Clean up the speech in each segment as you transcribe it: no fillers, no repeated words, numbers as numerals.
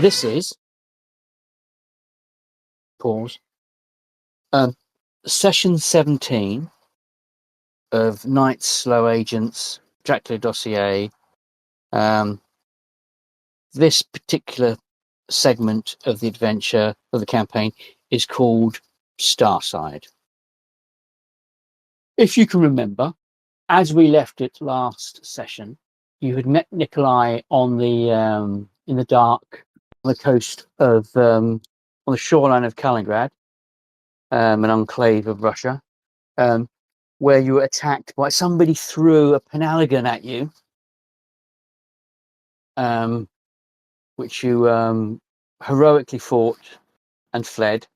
this is pause. Session 17 of Knight's Slow Agents Dracula Dossier. This particular segment of the adventure of the campaign is called Starside. If you can remember, as we left it last session, you had met Nikolai on the in the dark on the coast of on the shoreline of Kaliningrad, an enclave of Russia, where you were attacked by somebody threw a penalgan at you, which you heroically fought and fled.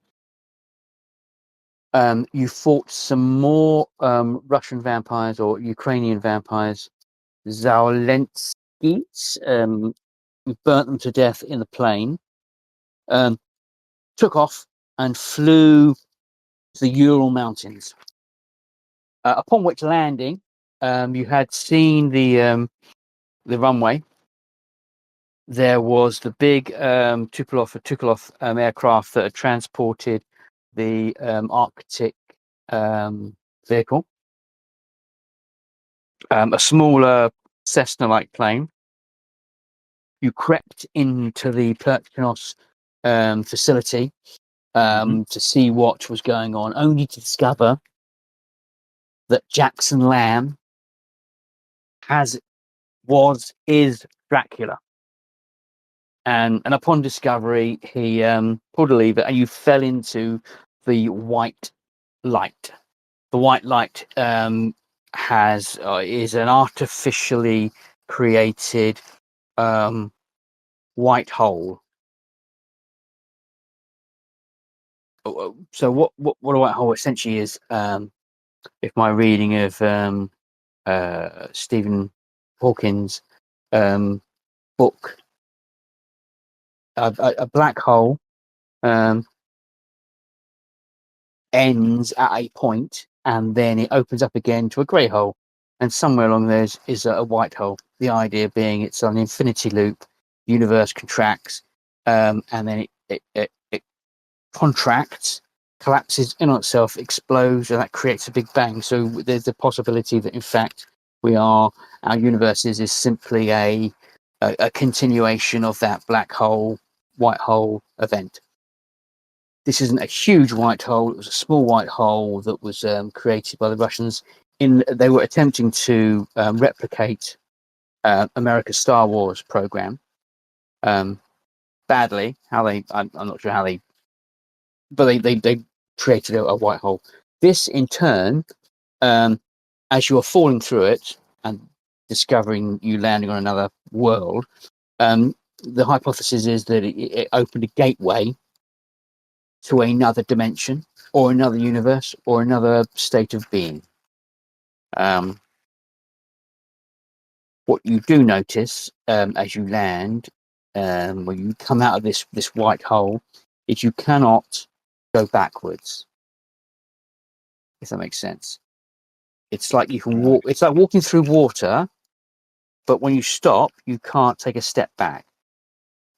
You fought some more Russian vampires or Ukrainian vampires, Zaolenskis. You burnt them to death in the plain. Took off and flew to the Ural Mountains. Upon which landing, you had seen the runway. There was the big Tupolev aircraft that had transported the Arctic vehicle, a smaller Cessna-like plane. You crept into the Perknos facility to see what was going on, only to discover that Jackson Lamb is Dracula. And upon discovery, he pulled a lever, and you fell into the white light. The white light is an artificially created white hole. So what a white hole essentially is, if my reading of Stephen Hawking's book, a black hole ends at a point, and then it opens up again to a grey hole, and somewhere along there is a white hole. The idea being it's an infinity loop, universe contracts, and then it contracts, collapses in on itself, explodes, and that creates a big bang. So there's the possibility that in fact our universe is simply a continuation of that black hole, white hole event. This isn't a huge white hole. It was a small white hole that was created by the Russians. They were attempting to replicate America's Star Wars program badly. I'm not sure how but they created a white hole. This, in turn, as you are falling through it and discovering you landing on another world, the hypothesis is that it opened a gateway to another dimension or another universe or another state of being. What you do notice as you land, when you come out of this white hole, is you cannot go backwards, if that makes sense. It's like you can walk. It's like walking through water, but when you stop, you can't take a step back.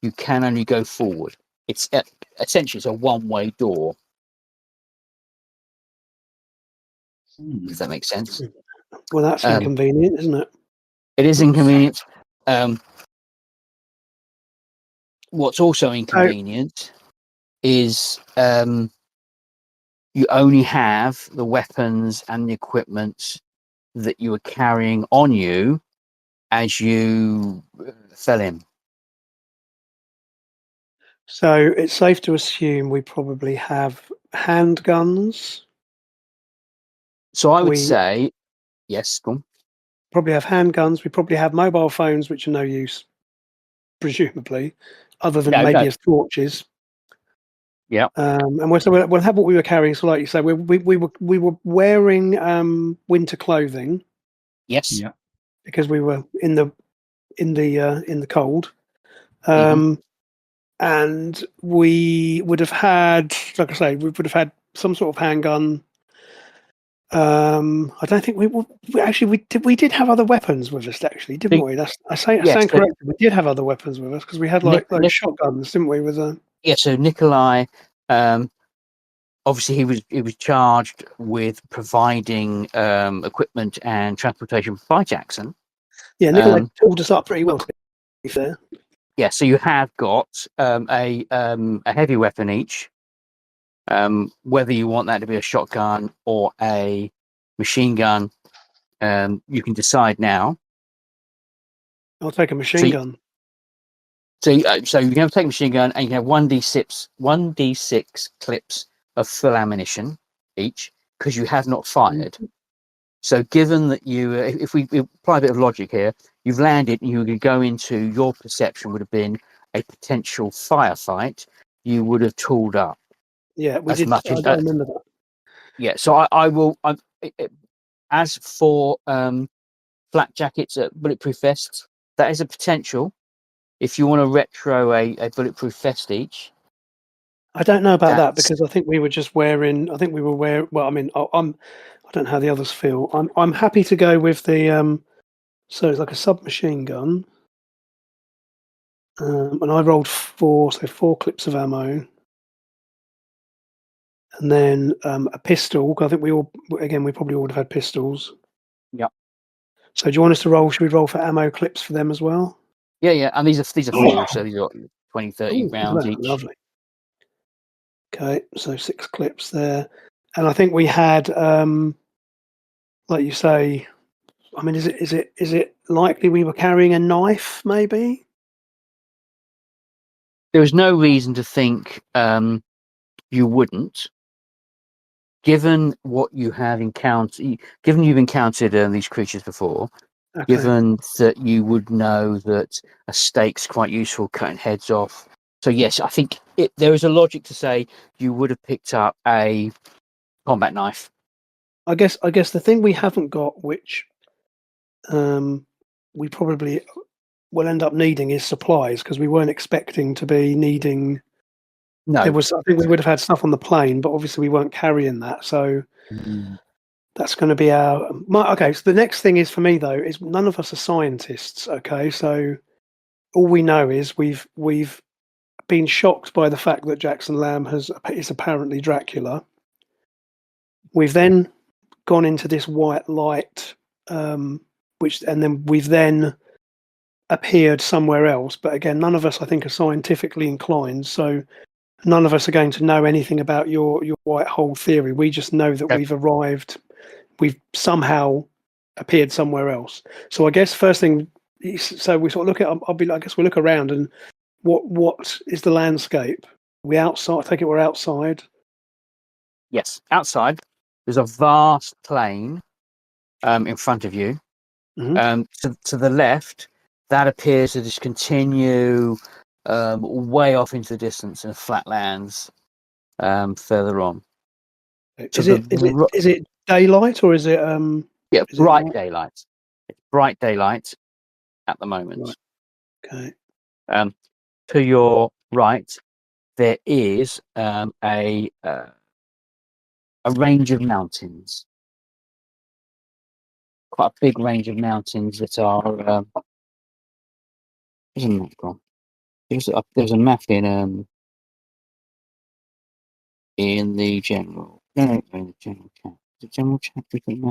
You can only go forward. It's essentially it's a one-way door. If that makes sense. Well, that's inconvenient, isn't it? It is inconvenient. What's also inconvenient is you only have the weapons and the equipment that you were carrying on you as you fell in. So it's safe to assume we probably have handguns. So I would say, yes, go on. Probably have handguns. We probably have mobile phones, which are no use, presumably, other than maybe as torches. Yeah. And we'll have what we were carrying. So, like you say, we were wearing winter clothing. Yes. Yeah. Because we were in the cold. And we would have had, like I say, we would have had some sort of handgun. I don't think we did have other weapons with us, actually, didn't we? I Yes, stand corrected. We did have other weapons with us because we had like those shotguns, didn't we? With yeah. So Nikolai, obviously he was charged with providing equipment and transportation by Jackson. yeah, Nikolai tooled us up pretty well, to be fair. Yeah, so you have got a heavy weapon each. Whether you want that to be a shotgun or a machine gun, you can decide now. I'll take a machine gun. So you can have take a machine gun, and you can have 1d6 clips of full ammunition each, because you have not fired. So given that if we apply a bit of logic here, you've landed and you could go into, your perception would have been a potential firefight, you would have tooled up. Yeah, we as did. much as I remember that. Yeah, so I will. As for flak jackets at bulletproof vests, that is a potential. If you want to retro a bulletproof vest each, I don't know about that because I think we were just wearing. I think we were wearing. Well, I mean, I don't know how the others feel. I'm happy to go with the. So it's like a submachine gun, and I rolled four clips of ammo, and then a pistol. I think we probably all would have had pistols. Yeah. So do you want us to roll? Should we roll for ammo clips for them as well? Yeah, and these are full, so these are 20, 30 rounds each. Lovely. Okay, so 6 clips there, and I think we had, like you say. I mean, is it likely we were carrying a knife? Maybe. There was no reason to think you wouldn't, given what you have encountered. Given you've encountered these creatures before. Okay. Given that you would know that a stake's quite useful cutting heads off. So yes, I think there is a logic to say you would have picked up a combat knife. I guess the thing we haven't got, which we probably will end up needing, is supplies, because we weren't expecting to be needing. No. I think we would have had stuff on the plane, but obviously we weren't carrying that. So that's going to be okay. So the next thing is for me though is none of us are scientists. Okay, so all we know is we've been shocked by the fact that Jackson Lamb is apparently Dracula. We've then gone into this white light, and then we've then appeared somewhere else. But again, none of us, I think, are scientifically inclined, so none of us are going to know anything about your white hole theory. We just know that we've arrived, we've somehow appeared somewhere else. So I guess first thing, so we sort of look at. I guess we look around and what is the landscape? We outside? I take it we're outside. Yes, outside. There's a vast plain in front of you. To the left, that appears to just continue way off into the distance in flatlands further on. Is it daylight or is it bright daylight? It's bright daylight at the moment. Right. Okay. To your right, there is a range of mountains. Quite a big range of mountains that are. There's a map gone. There's a map in the general. No, in the general chat. The general chat. Do you think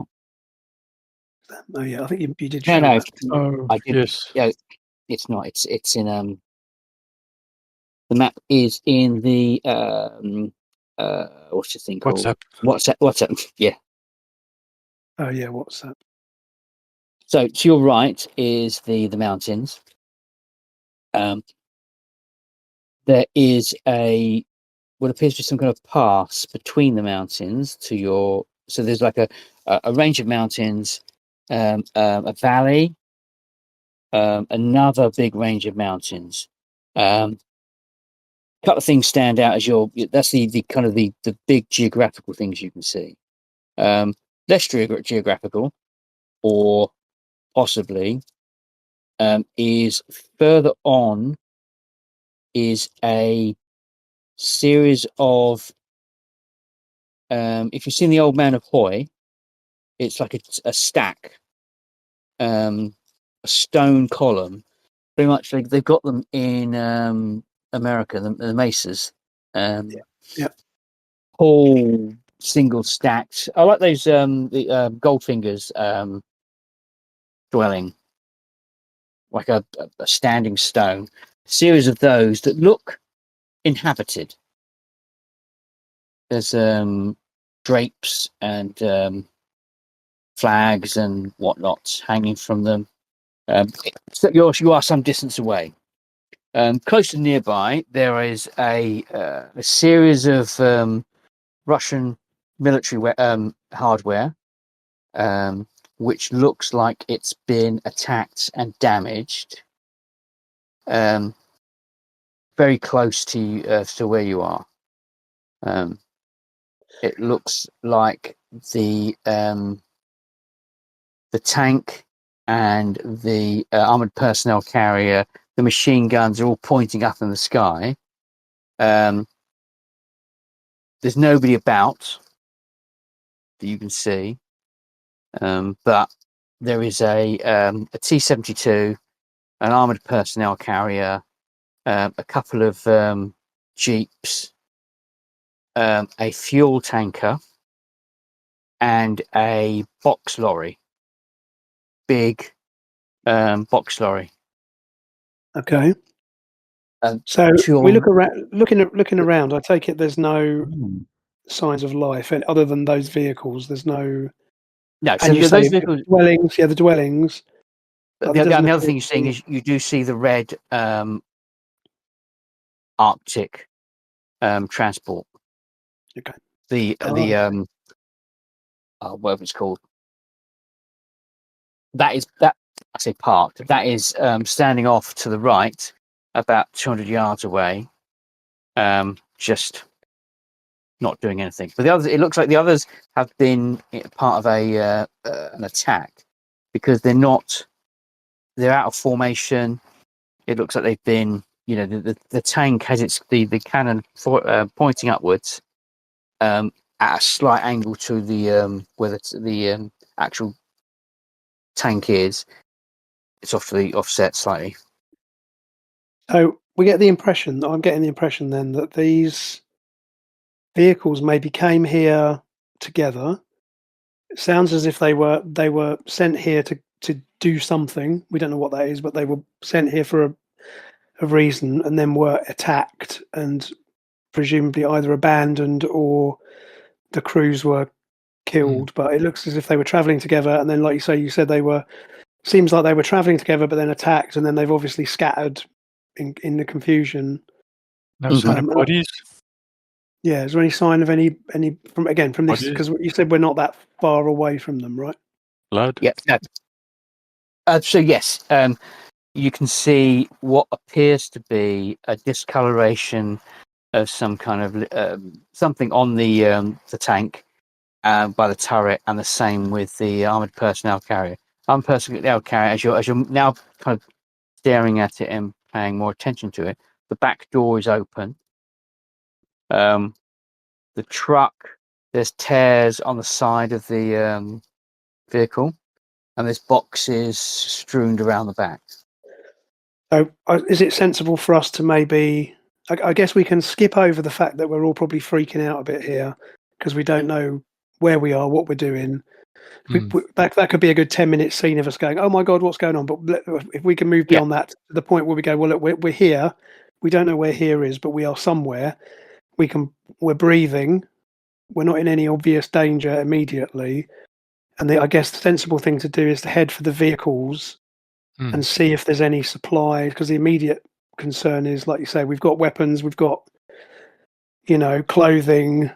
that? Oh yeah, I think you did. No, that. I did. Yes. Yeah, it's not. It's in the map is in the what's the thing called? WhatsApp. Yeah. Oh yeah, WhatsApp. So to your right is the mountains. There is what appears to be some kind of pass between the mountains to your. So there's like a range of mountains, a valley, another big range of mountains. A couple of things stand out as that's the kind of the big geographical things you can see. Less geographical, or possibly, is further on is a series of if you've seen the Old Man of Hoy, it's like a stack, a stone column. Pretty much, they've got them in America, the mesas. Yeah. Whole single stacks. I like those the Goldfinger's dwelling, like a standing stone. A series of those that look inhabited. There's drapes and flags and whatnot hanging from them. So you are some distance away. Close to nearby, there is a series of Russian military hardware, which looks like it's been attacked and damaged. Very close to where you are. It looks like the tank and the armored personnel carrier, the machine guns are all pointing up in the sky. There's nobody about that you can see, but there is a T-72, an armored personnel carrier, a couple of jeeps, a fuel tanker, and a box lorry. Big box lorry. Okay. Um, So to we your- looking around. I take it there's no signs of life, and other than those vehicles, there's no. No, so And you those say vehicles. dwellings, the dwellings. But there The doesn't other appear thing you're to seeing be. is you do see the red Arctic transport. Okay. The whatever it's called. That I say parked. That is standing off to the right, about 200 yards away, just not doing anything. But the others, it looks like the others have been part of an attack, because they're not. They're out of formation. It looks like they've been. The tank has the cannon pointing upwards, at a slight angle to the where the actual tank is. It's offset slightly. So I'm getting the impression then that these vehicles maybe came here together. It sounds as if they were sent here to do something. We don't know what that is, but they were sent here for a reason, and then were attacked and presumably either abandoned or the crews were killed. But it looks as if they were traveling together, and then, like you say, you said they were. Seems like they were traveling together, but then attacked, and then they've obviously scattered in the confusion. No sign of bodies. Yeah, is there any sign of any from this? Bodies? Because you said we're not that far away from them, right? Blood. Yeah. So yes, you can see what appears to be a discoloration of some kind of something on the tank by the turret, and the same with the armored personnel carrier. Armored personnel carrier, as you're now kind of staring at it and paying more attention to it, the back door is open. The truck, there's tears on the side of the vehicle, and there's boxes strewn around the back. So, is it sensible for us to maybe? I guess we can skip over the fact that we're all probably freaking out a bit here because we don't know where we are, what we're doing. That could be a good 10-minute scene of us going, "Oh my god, what's going on?" But if we can move beyond that to the point where we go, "Well, look, we're here. We don't know where here is, but we are somewhere. We're breathing. We're not in any obvious danger immediately." And I guess the sensible thing to do is to head for the vehicles and see if there's any supplies, because the immediate concern is, like you say, we've got weapons, we've got clothing,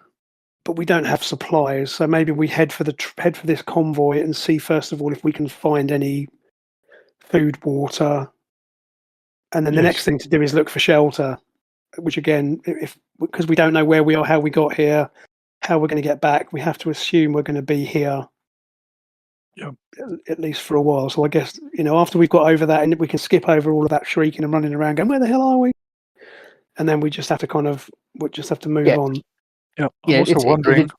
but we don't have supplies. So maybe we head for this convoy and see first of all if we can find any food, water, and then the next thing to do is look for shelter. Which again, because we don't know where we are, how we got here, how we're going to get back, we have to assume we're going to be here. At least for a while. So I guess, after we've got over that, and we can skip over all of that shrieking and running around going, where the hell are we? And then we'll just have to move on. Yeah, I'm also wondering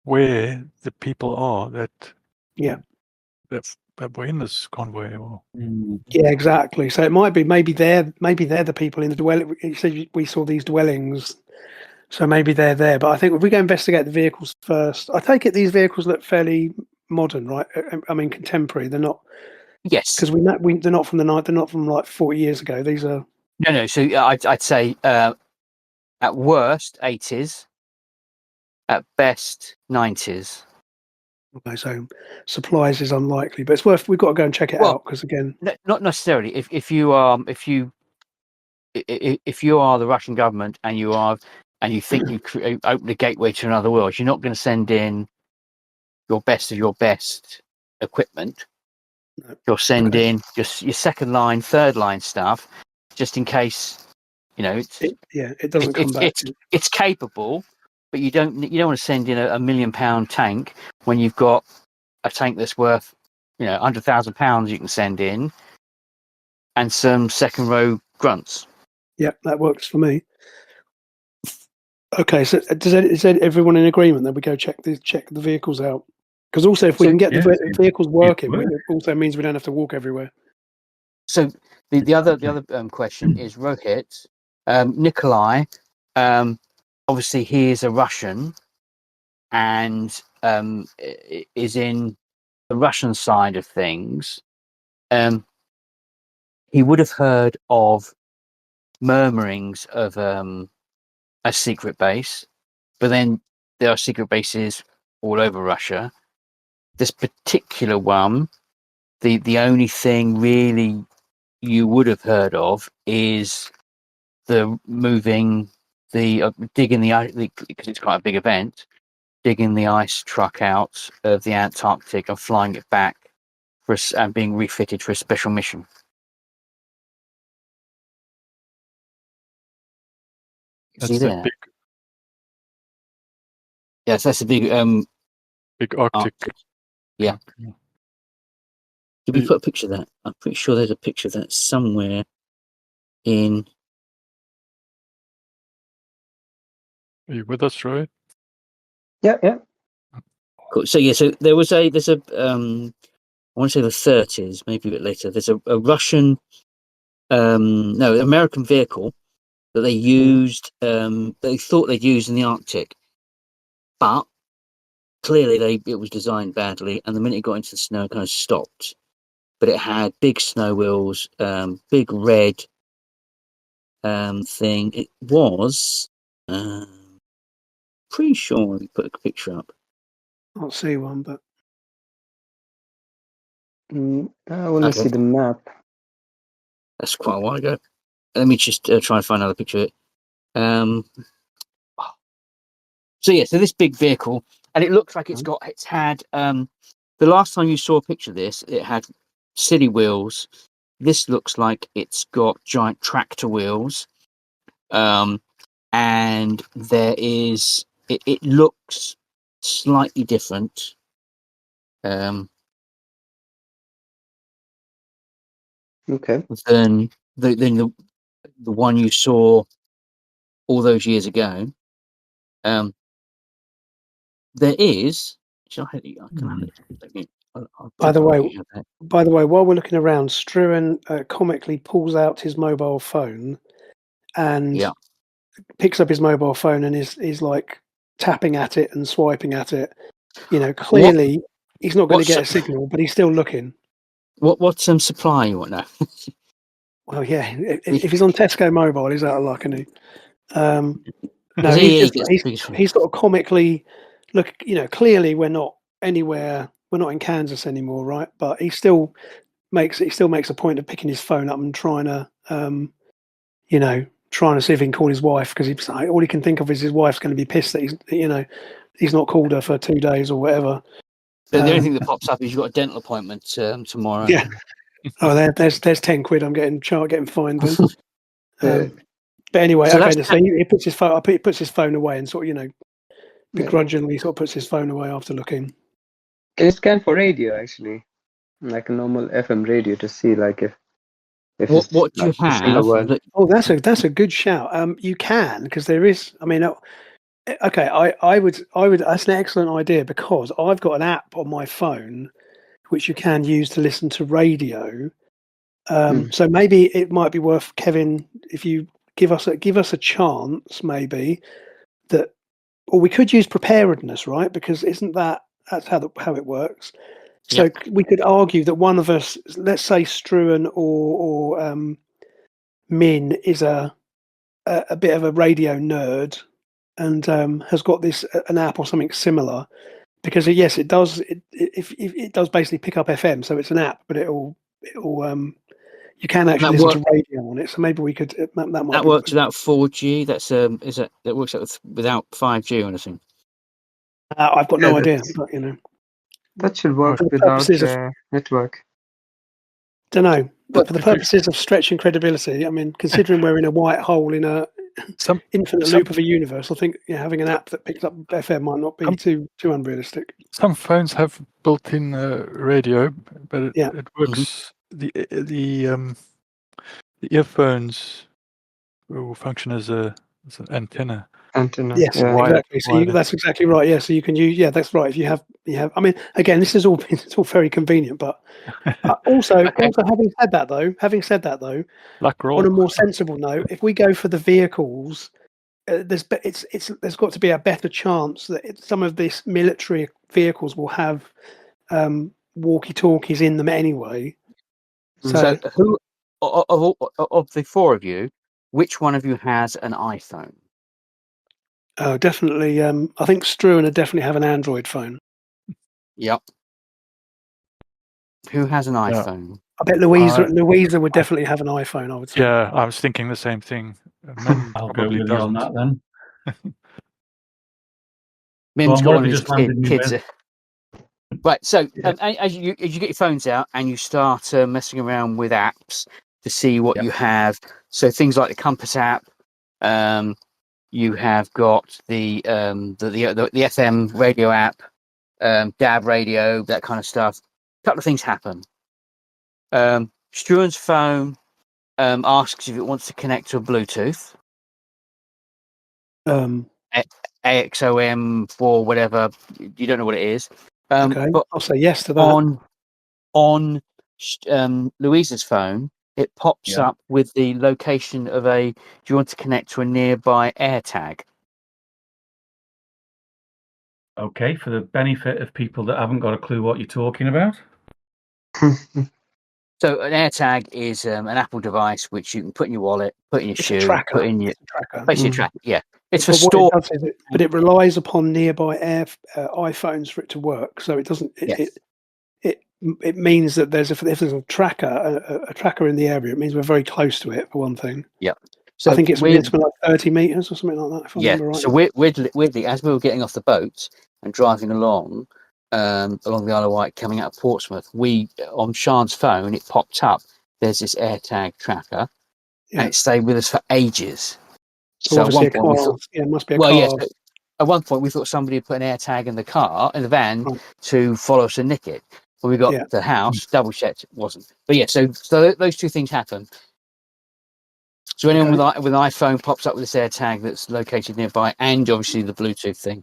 where the people are that Yeah. That were in this convoy, or Yeah, exactly. So it might be maybe they're the people in the dwelling. You said we saw these dwellings, so maybe they're there. But I think if we go investigate the vehicles first, I take it these vehicles look fairly modern, right? I mean, contemporary. They're not, Yes. because they're not from the night. They're not from like 40 years ago. These are No. So I'd say at worst 80s, at best 90s. okay. So supplies is unlikely, but it's worth. We've got to go and check it Well, out because again, not necessarily. If you are the Russian government and you think you open a gateway to another world, you're not going to send in your best of your best equipment. no. You'll send Okay. in just your second line, third line stuff, just in case. It doesn't come back. It's capable, but you don't want to send in a £1 million tank when you've got a tank that's worth £100,000 you can send in, and some second row grunts. Yeah, that works for me. Okay, so is everyone in agreement that we go check the vehicles out? Because also, if we can get the vehicles working, it also means we don't have to walk everywhere. So the other question is Rohit, Nikolai. Obviously, he is a Russian and is in the Russian side of things. He would have heard of murmurings of a secret base, but then there are secret bases all over Russia. This particular one, the only thing really you would have heard of is the digging the ice, because it's quite a big event, digging the ice truck out of the Antarctic and flying it back and being refitted for a special mission. that's that big. Yes, that's a big big Arctic. Yeah. Did we put a picture of that? I'm pretty sure there's a picture of that somewhere in. Are you with us, Rohit? Yeah. Cool. So there's a I want to say the 30s, maybe a bit later. There's a Russian, American vehicle that they used. They thought they'd use in the Arctic, but clearly it was designed badly, and the minute it got into the snow, it kind of stopped. But it had big snow wheels, big red thing. It was pretty sure we put a picture up. I'll see one, but I want to see the map. That's quite a while ago. Let me just try and find another picture of it. So this big vehicle, and it looks like it's had the last time you saw a picture of this, it had city wheels. This looks like it's got giant tractor wheels, and there is it looks slightly different. Okay. Than the one you saw all those years ago. There is. By the way, while we're looking around, Struan comically pulls out his mobile phone and picks up his mobile phone and is like tapping at it and swiping at it. Clearly he's not going to get a signal, but he's still looking. What supply you want now? Well, yeah. If he's on Tesco Mobile, he's out of luck, isn't he? No, he's got to comically look. Clearly we're not anywhere. We're not in Kansas anymore, right? But he still makes a point of picking his phone up and trying to see if he can call his wife, because all he can think of is his wife's going to be pissed that he's not called her for 2 days or whatever. The only thing that pops up is you've got a dental appointment tomorrow. Yeah. Oh, there's 10 quid. I'm getting fined then. But anyway, so he puts his phone. He puts his phone away and sort of begrudgingly sort of puts his phone away after looking. Can you scan for radio actually, like a normal FM radio, to see like if what do you have? Oh, that's a good shout. You can, because there is. I mean, okay. I would. That's an excellent idea, because I've got an app on my phone which you can use to listen to radio. Hmm. So maybe it might be worth, Kevin, if you give us a chance, maybe that, or we could use preparedness, right? Because that's how it works. So Yep. we could argue that one of us, let's say Struan or Min, is a bit of a radio nerd and has got an app or something similar. Because yes, it does. It does basically pick up FM, so it's an app, but it'll you can actually listen to radio on it. So maybe we could that might That be works without 4G. That's that works out without 5G or anything. I've got Yeah, no idea, but that should work for the without purposes of network. don't know, but for the If we- purposes of stretching credibility, I mean, considering we're in a white hole in a Some infinite some loop of a universe, I think having an app that picks up FM might not be too unrealistic. some phones have built-in radio, but it, Yeah. it works. The earphones will function as an antenna. Antenna. Yes, Yeah. Wired- exactly. So wired that's exactly right. Yeah, so you can use. Yeah, that's right. If you have. I mean, again, this is all it's all very convenient, but also having said that though, Like roll. on a more sensible note, if we go for the vehicles, there's got to be a better chance that some of these military vehicles will have walkie-talkies in them anyway. So who of the four of you, which one of you has an iPhone? Oh, definitely. I think Struan would definitely have an Android phone. Yep. Who has an iPhone? I bet Louisa would definitely have an iPhone. I would say. Yeah, I was thinking the same thing. Men I'll go probably with you on doesn't. that then. Mim's Well, got what one of have you his just landed me kids. with? Right. So Yeah. as you get your phones out and you start messing around with apps to see what Yep. you have, so things like the Compass app, you have got the FM radio app, DAB radio, that kind of stuff. A couple of things happen. Struan's phone asks if it wants to connect to a Bluetooth, AXOM for whatever. You don't know what it is. Okay, But I'll say yes to that. on Louisa's phone, it pops Yeah. up with the location of do you want to connect to a nearby AirTag? Okay, for the benefit of people that haven't got a clue what you're talking about. So an AirTag is an Apple device which you can put in your wallet, put in your It's shoe, a tracker. put in your It's a tracker. basically a tracker. Yeah, it's for But what store. it does is but it relies upon nearby iPhones for it to work. So it doesn't. Yes. It means that if there's a tracker, a tracker in the area, it means we're very close to it. For one thing. Yep. So I think it's within something like 30 meters or something like that. If I remember right. So weirdly, as we were getting off the boat and driving along the Isle of Wight, coming out of Portsmouth, on Sean's phone it popped up. There's this AirTag tracker, and it stayed with us for ages. So obviously a car. It must be a car. Yes. At one point, we thought somebody had put an AirTag in the van, to follow us and nick it. When we got to the house, double checked, it wasn't. But yeah, so those two things happen. So anyone with an iPhone pops up with this AirTag that's located nearby, and obviously the Bluetooth thing.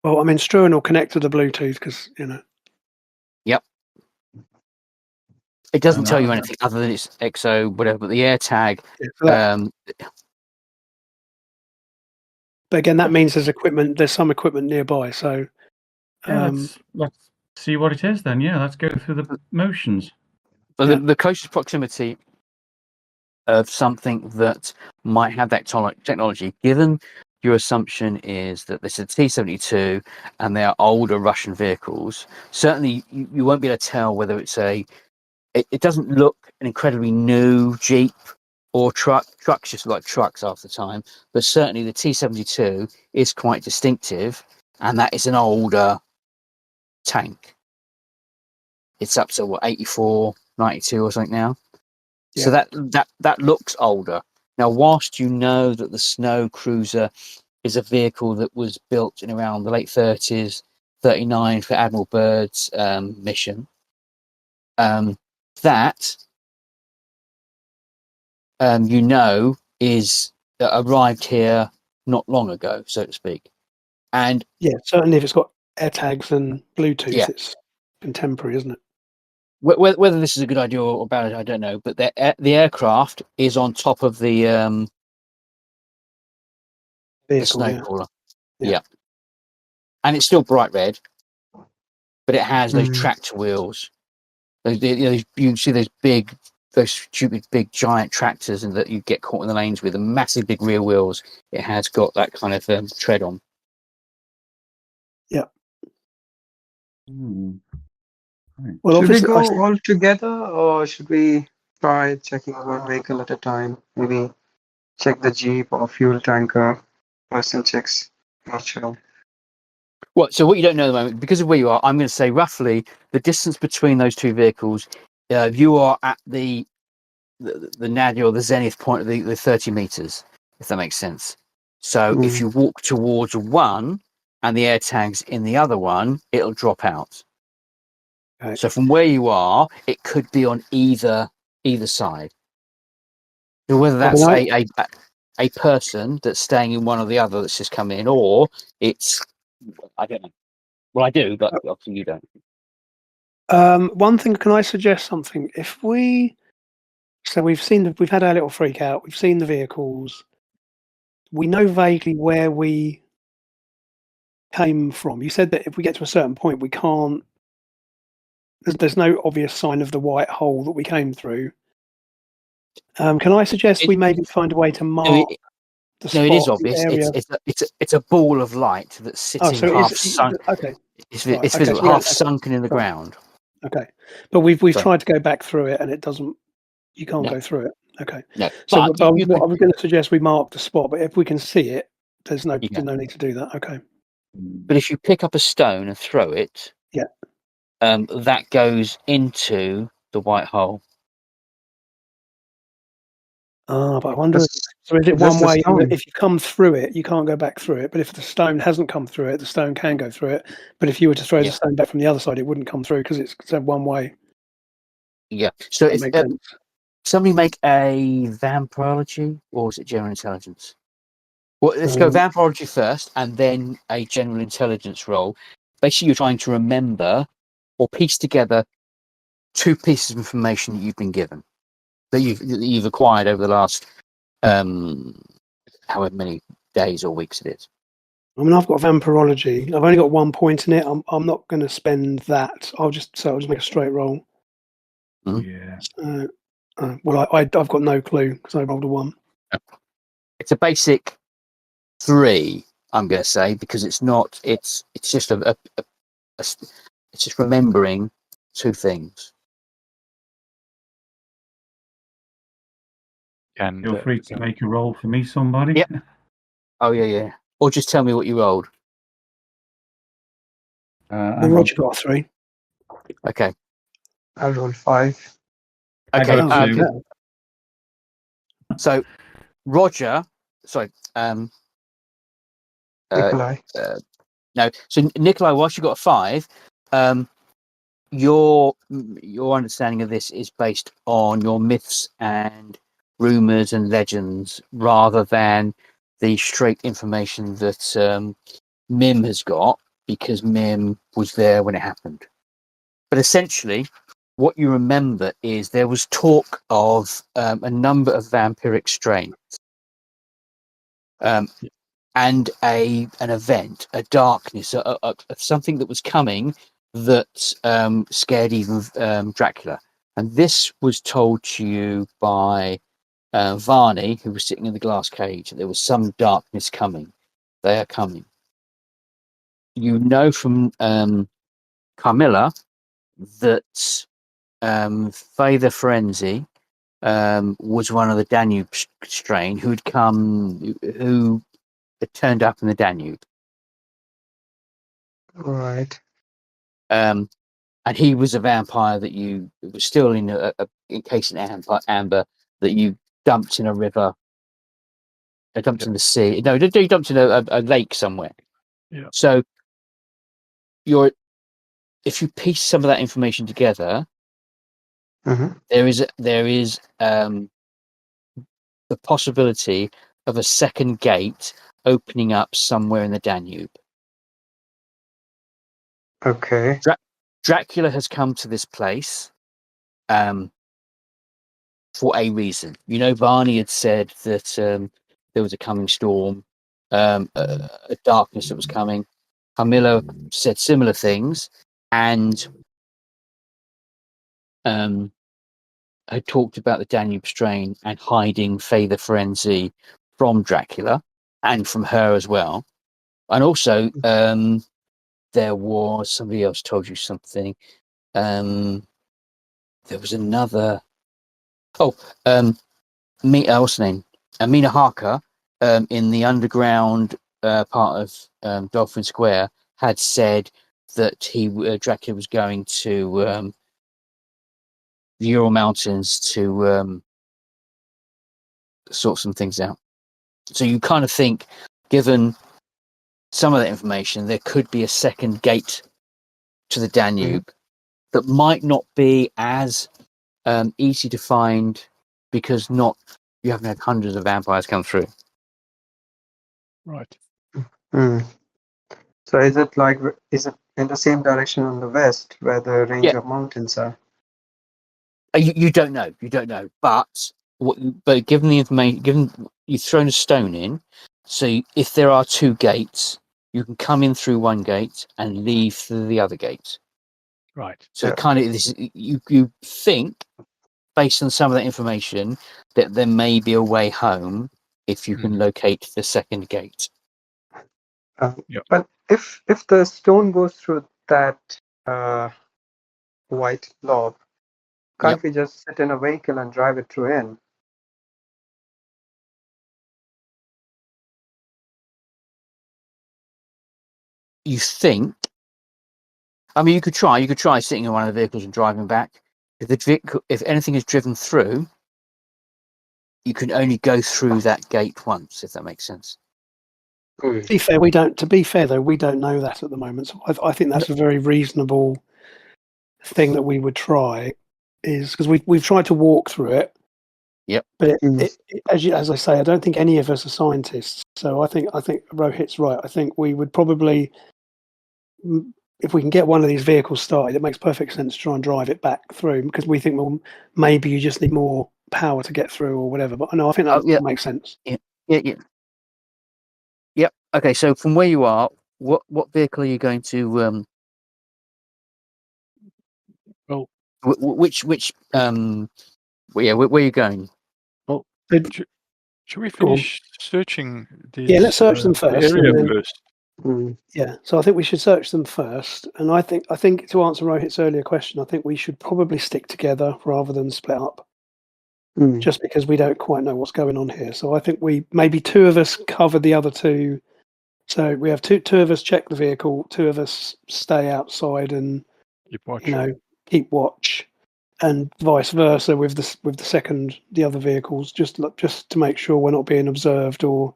Well, I mean, Struan will connect to the Bluetooth because Yep. It doesn't tell you anything other than it's XO whatever, but the AirTag. But again, that means there's some equipment nearby. So let's see what it is then. Yeah, let's go through the motions. But the closest proximity of something that might have that technology, given your assumption is that this is a T-72 and they are older Russian vehicles, certainly you won't be able to tell whether it's it doesn't look an incredibly new Jeep or truck. Trucks just like trucks half the time, but certainly the T-72 is quite distinctive, and that is an older tank. It's up to 84, 92 or something now. Yeah. So that looks older. Now, whilst you know that the Snow Cruiser is a vehicle that was built in around the late 30s, 39 for Admiral Byrd's mission, that is arrived here not long ago, so to speak. And certainly if it's got AirTags and Bluetooth, and temporary, isn't it? Whether this is a good idea or bad, I don't know. But the aircraft is on top of the Vehicle, snow yeah. crawler. Yeah. Yeah, and it's still bright red, but it has those Mm. tractor wheels. You can see those stupid big giant tractors, and that you get caught in the lanes with the massive big rear wheels. It has got that kind of tread on. Well, Should we obviously, go all together, or should we try checking one vehicle at a time? Maybe check the jeep or fuel tanker. Person checks. Not sure. So what you don't know at the moment, because of where you are, I'm going to say roughly the distance between those two vehicles. You are at the nadir or the zenith point of the 30 meters, if that makes sense. So if you walk towards one and the air tag's in the other one, it'll drop out. Okay. So from where you are, it could be on either side. So whether that's a person that's staying in one or the other that's just come in, or it's, I don't know. Well, I do, but obviously you don't. one thing, can I suggest something? If we've had our little freak out. We've seen the vehicles. We know vaguely where we came from. You said that if we get to a certain point, we can't. There's no obvious sign of the white hole that we came through. Can I suggest we maybe find a way to mark the spot? No, it is the obvious. area? It's a ball of light that's sitting so it half is sunk. okay. It's Right, visible, so half sunken in the ground. Okay, but we've Sorry. tried to go back through it, and it doesn't. You can't No. go through it. Okay. No, So, but but you what I could. was going to suggest, we mark the spot, but if we can see it, there's no You can. need to do that. Okay. But if you pick up a stone and throw it, Yeah. that goes into the white hole. But I wonder. Just So is it just one the way? stone. If you come through it, you can't go back through it. But if the stone hasn't come through it, the stone can go through it. But if you were to throw the stone back from the other side, it wouldn't come through because it's one way. Yeah. So That if makes sense. somebody make a vampirology, or is it general intelligence? Well, let's go vampirology first, and then a general intelligence roll. Basically, you're trying to remember or piece together two pieces of information that you've been given, that you've acquired over the last however many days or weeks it is. I mean, I've got vampirology. I've only got 1 point in it. I'm not going to spend that. I'll just make a straight roll. Yeah. Well, I've got no clue because I rolled a 1. It's a basic 3, I'm going to say, because it's not. It's just it's just remembering two things. And Feel free to make a roll for me, somebody. Yep. Oh yeah. Or just tell me what you rolled. Roger got a 3. Okay. I rolled 5. I Okay. got a 2. So Roger, sorry. Nikolai. No. So Nikolai, whilst you got a 5, your understanding of this is based on your myths and rumors and legends, rather than the straight information that Mim has got, because Mim was there when it happened. But essentially, what you remember is there was talk of a number of vampiric strains. And an event, a darkness, of something that was coming that scared even Dracula. And this was told to you by Varney, who was sitting in the glass cage. There was some darkness coming. They are coming. You know from Carmilla that Father Frenzy was one of the Danube strain who had turned up in the Danube. Right. And he was a vampire that was still in encased in amber that you dumped in a river, dumped in the sea. No, you dumped in a lake somewhere. Yeah. So if you piece some of that information together, there is the possibility of a second gate opening up somewhere in the Danube. Okay. Dracula has come to this place for a reason. You know, Barney had said that there was a coming storm, a darkness that was coming. Carmilla said similar things, and had talked about the Danube strain and hiding Father Ferenzi from Dracula and from her as well. And also, there was somebody else told you something. There was another. What's her name? Mina Harker, in the underground part of Dolphin Square, had said that Dracula was going to the Ural Mountains to sort some things out. So you kind of think, given some of that information, there could be a second gate to the Danube that might not be as easy to find because you haven't had hundreds of vampires come through. Right. Hmm. So is it in the same direction on the west where the range of mountains are? You don't know, but but given the information, given you've thrown a stone in, so if there are two gates, you can come in through one gate and leave through the other gate. Right. So Yeah. kind of you think, based on some of that information, that there may be a way home if you can locate the second gate. Yeah. But if the stone goes through that white blob, can't we just sit in a vehicle and drive it through in? You think? I mean, you could try. You could try sitting in one of the vehicles and driving back. If anything is driven through, you can only go through that gate once. If that makes sense. To be fair, we don't. To be fair, though, we don't know that at the moment. So I think that's a very reasonable thing that we would try. Is because we've tried to walk through it. Yep. But as I say, I don't think any of us are scientists. So I think Rohit's right. I think we would probably, if we can get one of these vehicles started, it makes perfect sense to try and drive it back through because we think, well, maybe you just need more power to get through or whatever. But no, I think that makes sense. Yeah. Yep. Okay. So from where you are, what vehicle are you going to? Well, which where are you going? well, Good. should we Go on. finish searching this? Yeah, let's search them the first, area and then- first. Yeah, so I think we should search them first. And I think to answer Rohit's earlier question, I think we should probably stick together rather than split up, just because we don't quite know what's going on here. So I think maybe two of us cover the other two. So we have two of us check the vehicle, two of us stay outside and Keep watch. keep watch, and vice versa with the other vehicles, just to make sure we're not being observed or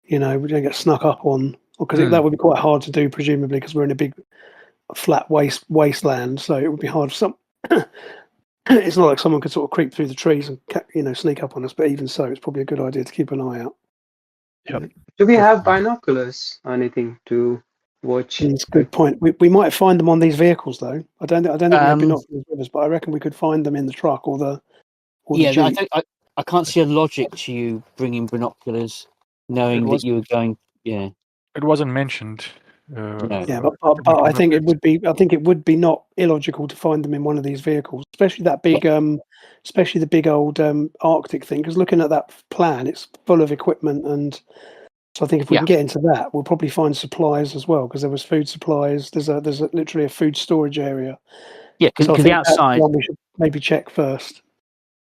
we don't get snuck up on, because that would be quite hard to do, presumably, because we're in a big flat wasteland. So it would be hard for some. It's not like someone could sort of creep through the trees and sneak up on us. But even so, it's probably a good idea to keep an eye out. Yep. Do we have binoculars or anything to watch? It's a good point. We might find them on these vehicles, though. I don't think we have binoculars with us, but I reckon we could find them in the truck or the Jeep. I can't see a logic to you bringing binoculars, knowing that you were going. Yeah. It wasn't mentioned. Yeah, but I think it would be. I think it would be not illogical to find them in one of these vehicles, especially that big, especially the big old Arctic thing. Because looking at that plan, it's full of equipment, and so I think if we can get into that, we'll probably find supplies as well. Because there was food supplies. There's literally a food storage area. Yeah, because the outside, one we should maybe check first.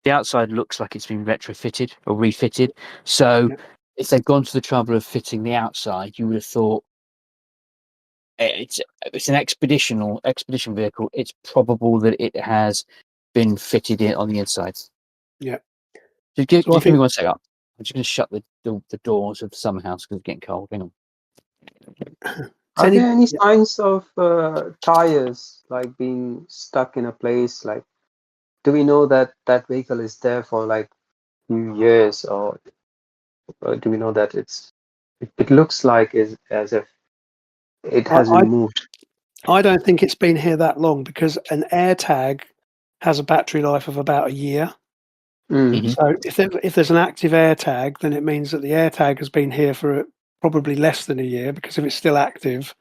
The outside looks like it's been retrofitted or refitted. So if they've gone to the trouble of fitting the outside, you would have thought it's an expedition vehicle. It's probable that it has been fitted in on the inside. Yeah. Give me 1 second. I'm just going to shut the doors of some house because it's getting cold. Hang on. Are there any signs of tires being stuck in a place? Do we know that vehicle is there for few years, or do we know that it looks like as if it has been moved? I don't think it's been here that long because an AirTag has a battery life of about a year. Mm. So if there's an active AirTag, then it means that the AirTag has been here for probably less than a year, because if it's still active.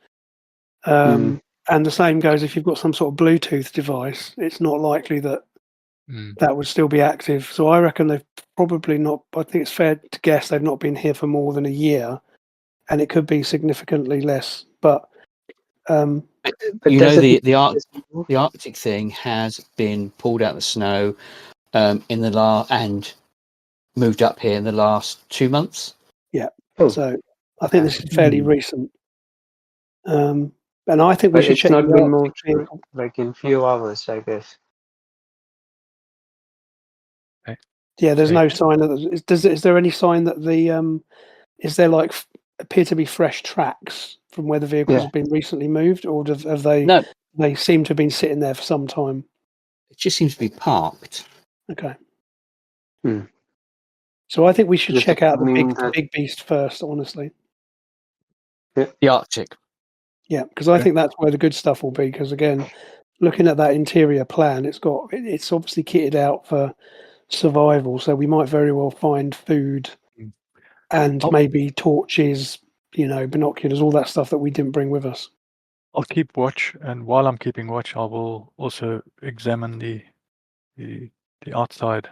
And the same goes if you've got some sort of Bluetooth device, it's not likely that that would still be active. So I reckon they've probably not. I think it's fair to guess they've not been here for more than a year, and it could be significantly less. But But you does know, it the Arctic thing has been pulled out of the snow in the and moved up here in the last 2 months. yeah, Oh, so I think this is fairly recent. And I think we but should it's check not the been Arctic moved vehicle. like in few hours, I guess. Yeah, there's Okay. no sign that. Is there any sign that the is there like appear to be fresh tracks from where the vehicles Yeah. have been recently moved, or have they? No, They seem to have been sitting there for some time. it just seems to be parked. Okay. Hmm. So I think we should Because check that out would mean the that big beast first, honestly. The Arctic. Yeah, because I Okay. think that's where the good stuff will be. Because again, looking at that interior plan, it's obviously kitted out for survival. So we might very well find food and I'll, maybe torches, binoculars, all that stuff that we didn't bring with us. I'll keep watch, and while I'm keeping watch, I will also examine the outside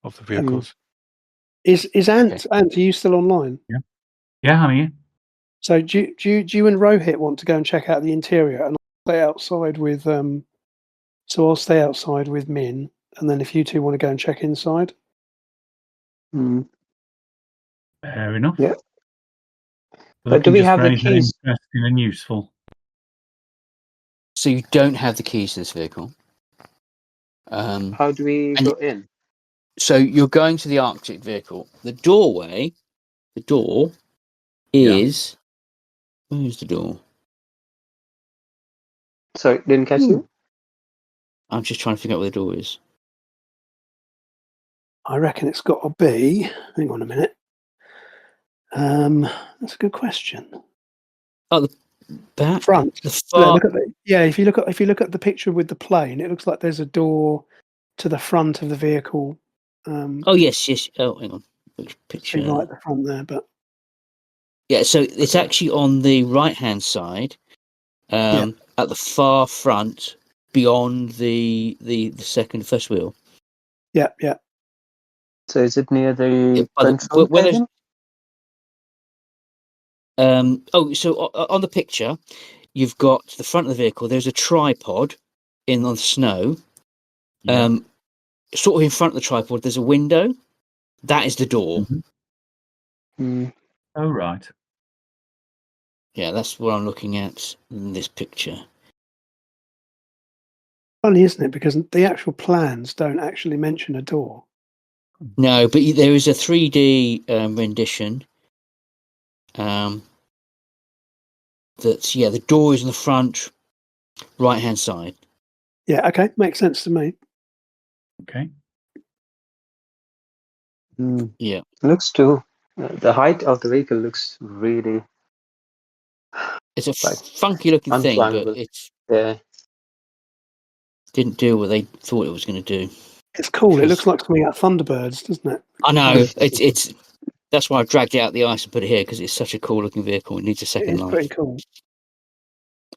of the vehicles. Is Ant? Ant, are you still online? Yeah, I'm here. So do you and Rohit want to go and check out the interior, and I'll stay outside with So I'll stay outside with Min, and then if you two want to go and check inside. Fair enough. Yeah. We're But do looking we just have for the anything keys? interesting and useful. So you don't have the keys to this vehicle. How do we and go in? So you're going to the Arctic vehicle. The door Yeah. is. Where's the door? Sorry, didn't catch you. I'm just trying to figure out where the door is. I reckon it's got to be. Hang on a minute. That's a good question. Oh, the back. Front. The far. Look at if you look at the picture with the plane, it looks like there's a door to the front of the vehicle. Oh yes. Oh, hang on. Which picture? Right at the front there, but Yeah. So it's actually on the right-hand side, at the far front, beyond the first wheel. yeah. So is it near the By control where cabin? On the picture, you've got the front of the vehicle. There's a tripod on the snow. Yeah. Sort of in front of the tripod, there's a window. That is the door. Oh, right. Yeah, that's what I'm looking at in this picture. Funny, isn't it? Because the actual plans don't actually mention a door. No, but there is a 3D rendition. The door is in the front, right-hand side. Yeah, okay, makes sense to me. Okay. Yeah. Looks too. The height of the vehicle looks really It's a like funky-looking thing, but unclimbable. it didn't do what they thought it was going to do. It's cool. It looks like something out of Thunderbirds, doesn't it? I know. It's that's why I dragged it out the ice and put it here, because it's such a cool-looking vehicle. It needs a second It's life. pretty cool.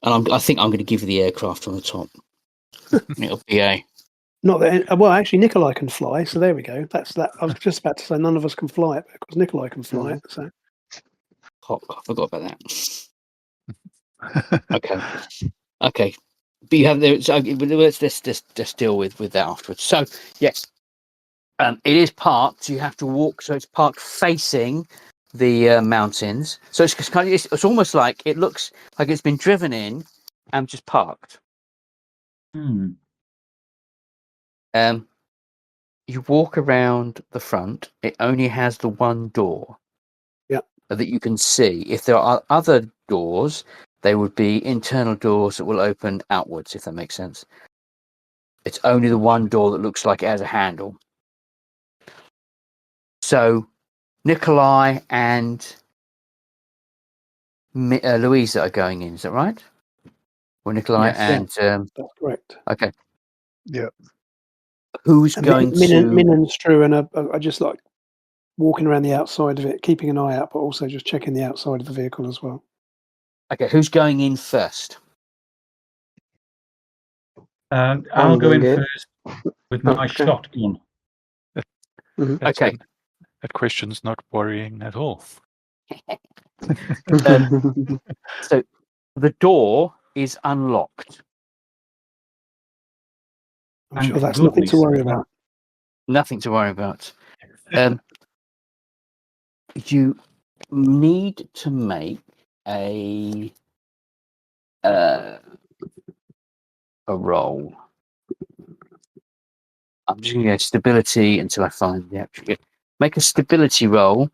And I think I'm going to give you the aircraft on the top. It'll be a. Not that. Well, actually, Nikolai can fly, so there we go. That's that. I was just about to say none of us can fly it because Nikolai can fly it. So I forgot about that. Okay. But you have there. So let's just deal with that afterwards. So yes, it is parked. You have to walk. So it's parked facing the mountains. So it's kind of it's almost like it looks like it's been driven in and just parked. You walk around the front. It only has the one door. That you can see. If there are other doors, they would be internal doors that will open outwards, if that makes sense. It's only the one door that looks like it has a handle. So Nikolai and Louisa are going in, is that right? Or Nikolai Yes. and That's correct. okay. Yeah. Who's And going Min to? and Struan are just like walking around the outside of it, keeping an eye out, but also just checking the outside of the vehicle as well. Okay, who's going in first? I'll go in going in. first with my Okay. shotgun. Okay. That question's not worrying at all. So the door is unlocked. I'm Thank sure that's nothing to goodness. worry about. Nothing to worry about. You need to make a roll. I'm just going to go stability until I find the actual. Make a stability roll,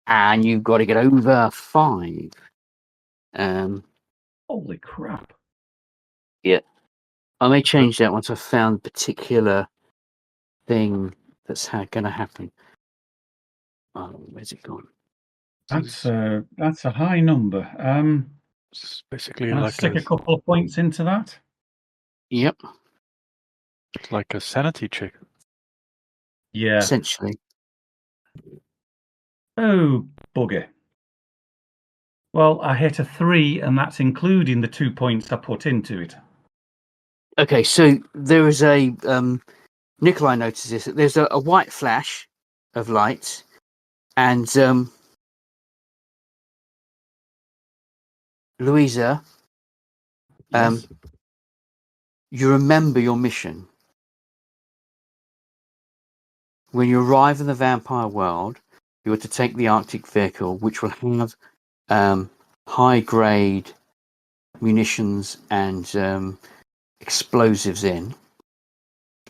and you've got to get over 5. Holy crap. Yeah. I may change that once I've found particular thing that's going to happen. Oh, where's it gone? That's a high number. It's basically Can I like stick a couple of points into that? Yep. a sanity check. Yeah. Essentially. Oh, bugger. Well, I hit a 3, and that's including the 2 points I put into it. Okay, so there is a Nikolai notices that there's a white flash of light, and Louisa, Yes. you remember your mission. When you arrive in the vampire world, you are to take the Arctic vehicle, which will have high-grade munitions and explosives in.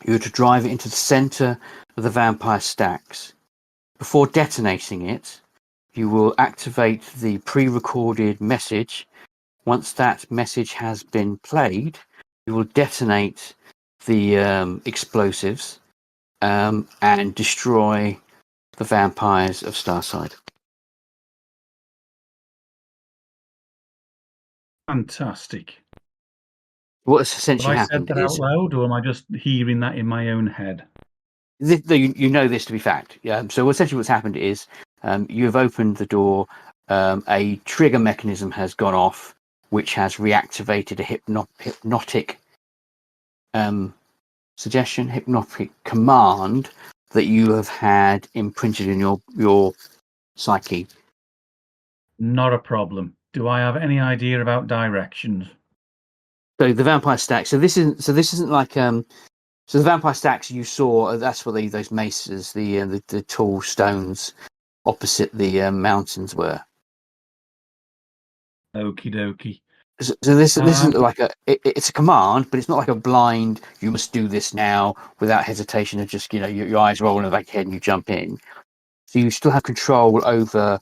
You are to drive it into the center of the vampire stacks. Before detonating it, you will activate the pre-recorded message. Once that message has been played, you will detonate the explosives and destroy the vampires of Starside. Fantastic. What has Have essentially I said happened that out is, loud, or am I just hearing that in my own head? you know this to be fact. So essentially what's happened is you have opened the door, a trigger mechanism has gone off, which has reactivated a hypnotic suggestion, hypnotic command that you have had imprinted in your psyche. Not a problem. Do I have any idea about directions? So the vampire stack. So this isn't like So the vampire stacks you saw. That's what those mesas, the tall stones opposite the mountains were. Okie dokie. So this isn't like it's a command, but it's not like a blind. You must do this now without hesitation, and just your eyes roll in the back of your head and you jump in. So you still have control over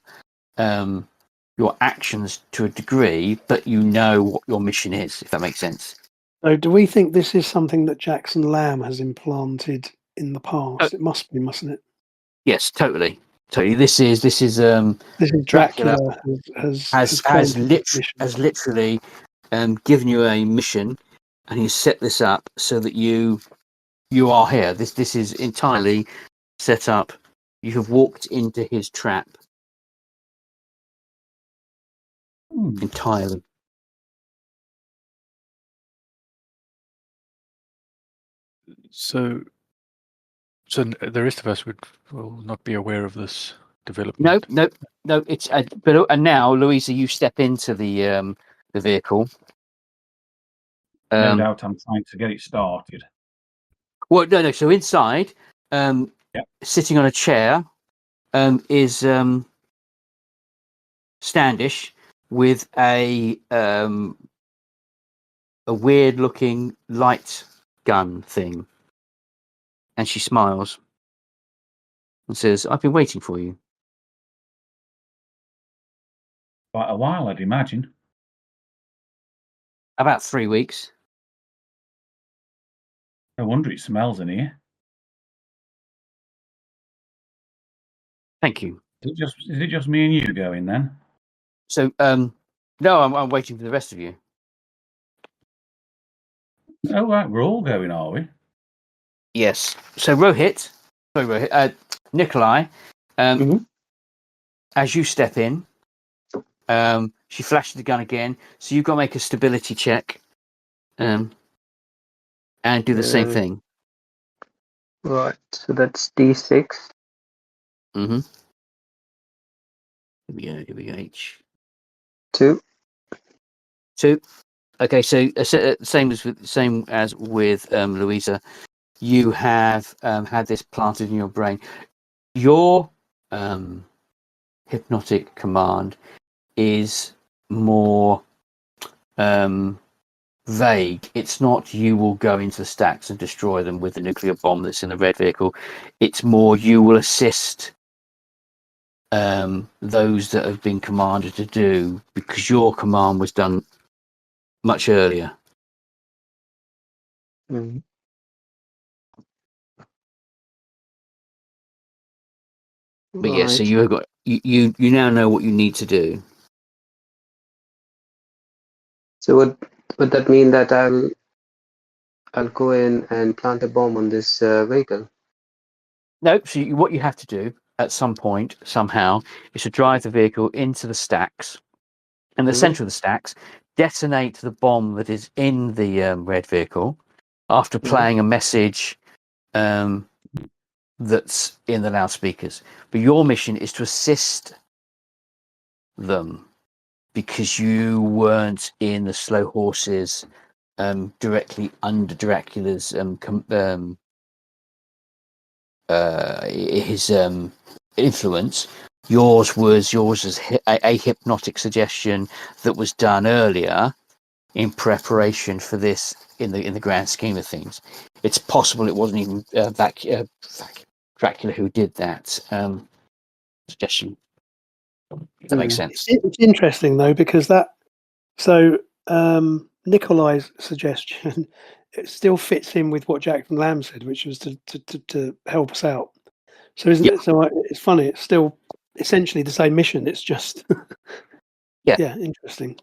your actions to a degree, but you know what your mission is, if that makes sense. So do we think this is something that Jackson Lamb has implanted in the past? It must be, mustn't it? Yes, totally. This is This is Dracula has literally given you a mission, and he's set this up so that you are here. This is entirely set up. You have walked into his trap entirely. So the rest of us will not be aware of this development. No. It's and now, Louisa, you step into the vehicle. No doubt I'm trying to get it started. Well, no. So inside, sitting on a chair, is Standish with a weird-looking light gun thing, and she smiles and says, "I've been waiting for you." Quite a while, I'd imagine. About 3 weeks. No wonder it smells in here. Thank you. Is it just me and you going then? So, no, I'm waiting for the rest of you. Oh, right, we're all going, are we? Yes. So Rohit, Nikolai, Mhm. as you step in, she flashes the gun again. So you've got to make a stability check, and do the same Uh, thing. right. So that's D6. Mm-hmm. Here we go. H 2. 2. Okay, so same as with Louisa. You have had this planted in your brain. Your hypnotic command is more vague. It's not you will go into the stacks and destroy them with the nuclear bomb that's in the red vehicle. It's more you will assist those that have been commanded to do, because your command was done much earlier. Mhm. But yeah, so Right. you have got you now know what you need to do. So would that mean that I'll go in and plant a bomb on this vehicle? No, so what you have to do at some point, somehow, is to drive the vehicle into the stacks, in the Mhm. center of the stacks, detonate the bomb that is in the red vehicle after Mhm. playing a message that's in the loudspeakers. But your mission is to assist them, because you weren't in the slow horses directly under Dracula's his influence. Yours was a hypnotic suggestion that was done earlier in preparation for this. In the grand scheme of things, it's possible it wasn't even Dracula who did that suggestion. If that makes Mm. sense. It's interesting though, because Nikolai's suggestion it still fits in with what Jack and Lamb said, which was to help us out. So isn't Yeah. it? So it's funny. It's still essentially the same mission. It's just Yeah. yeah, interesting.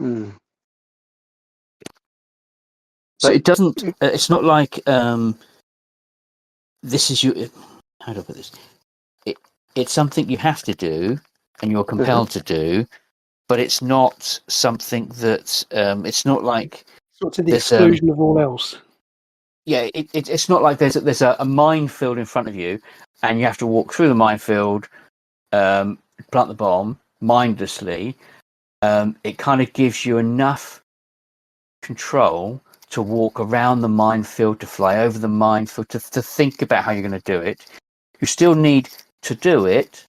Mm. So But it doesn't. It's not like this is you. How do I put this? It's something you have to do, and you're Mhm. compelled to do, but it's not something that it's not like It's not to the there's exclusion of all else. yeah, it's not like there's a minefield in front of you, and you have to walk through the minefield, plant the bomb mindlessly. It kind of gives you enough control to walk around the minefield, to fly over the minefield, to think about how you're going to do it. You still need to do it,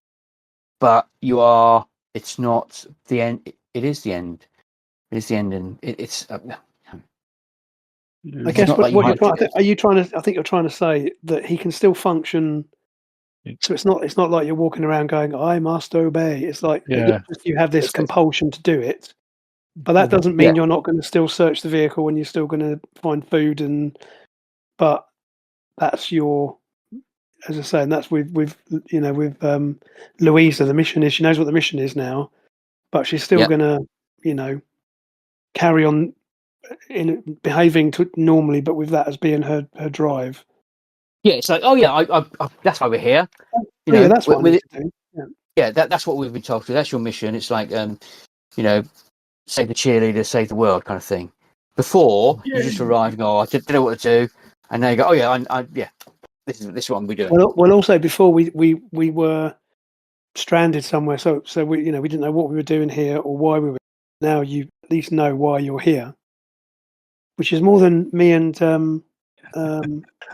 but you are. It's not the end. It is the end. It is the end, and it's. I It's guess not like you what you're have trying. to. Are you trying to? I think you're trying to say that he can still function. So it's not like you're walking around going, "I must obey." It's like Yeah. you have this It's like, compulsion to do it, but that doesn't yeah, mean you're not going to still search the vehicle and you're still going to find food But that's your, as I say, and that's with Louisa. The mission is she knows what the mission is now, but she's still yeah, going to carry on in behaving normally, but with that as being her drive. yeah. It's like, oh yeah, that's why we're here. Oh yeah, that's what I With need it, to do. Yeah. yeah, that's what we've been told to. That's your mission. It's like, you know, save the cheerleader, save the world, kind of thing. Before you just arrive and go, oh, I didn't know what to do, and now you go, oh yeah, yeah, this is what I'm doing. Well, also before we were stranded somewhere, so we didn't know what we were doing here or why we were. Now you at least know why you're here, which is more than me and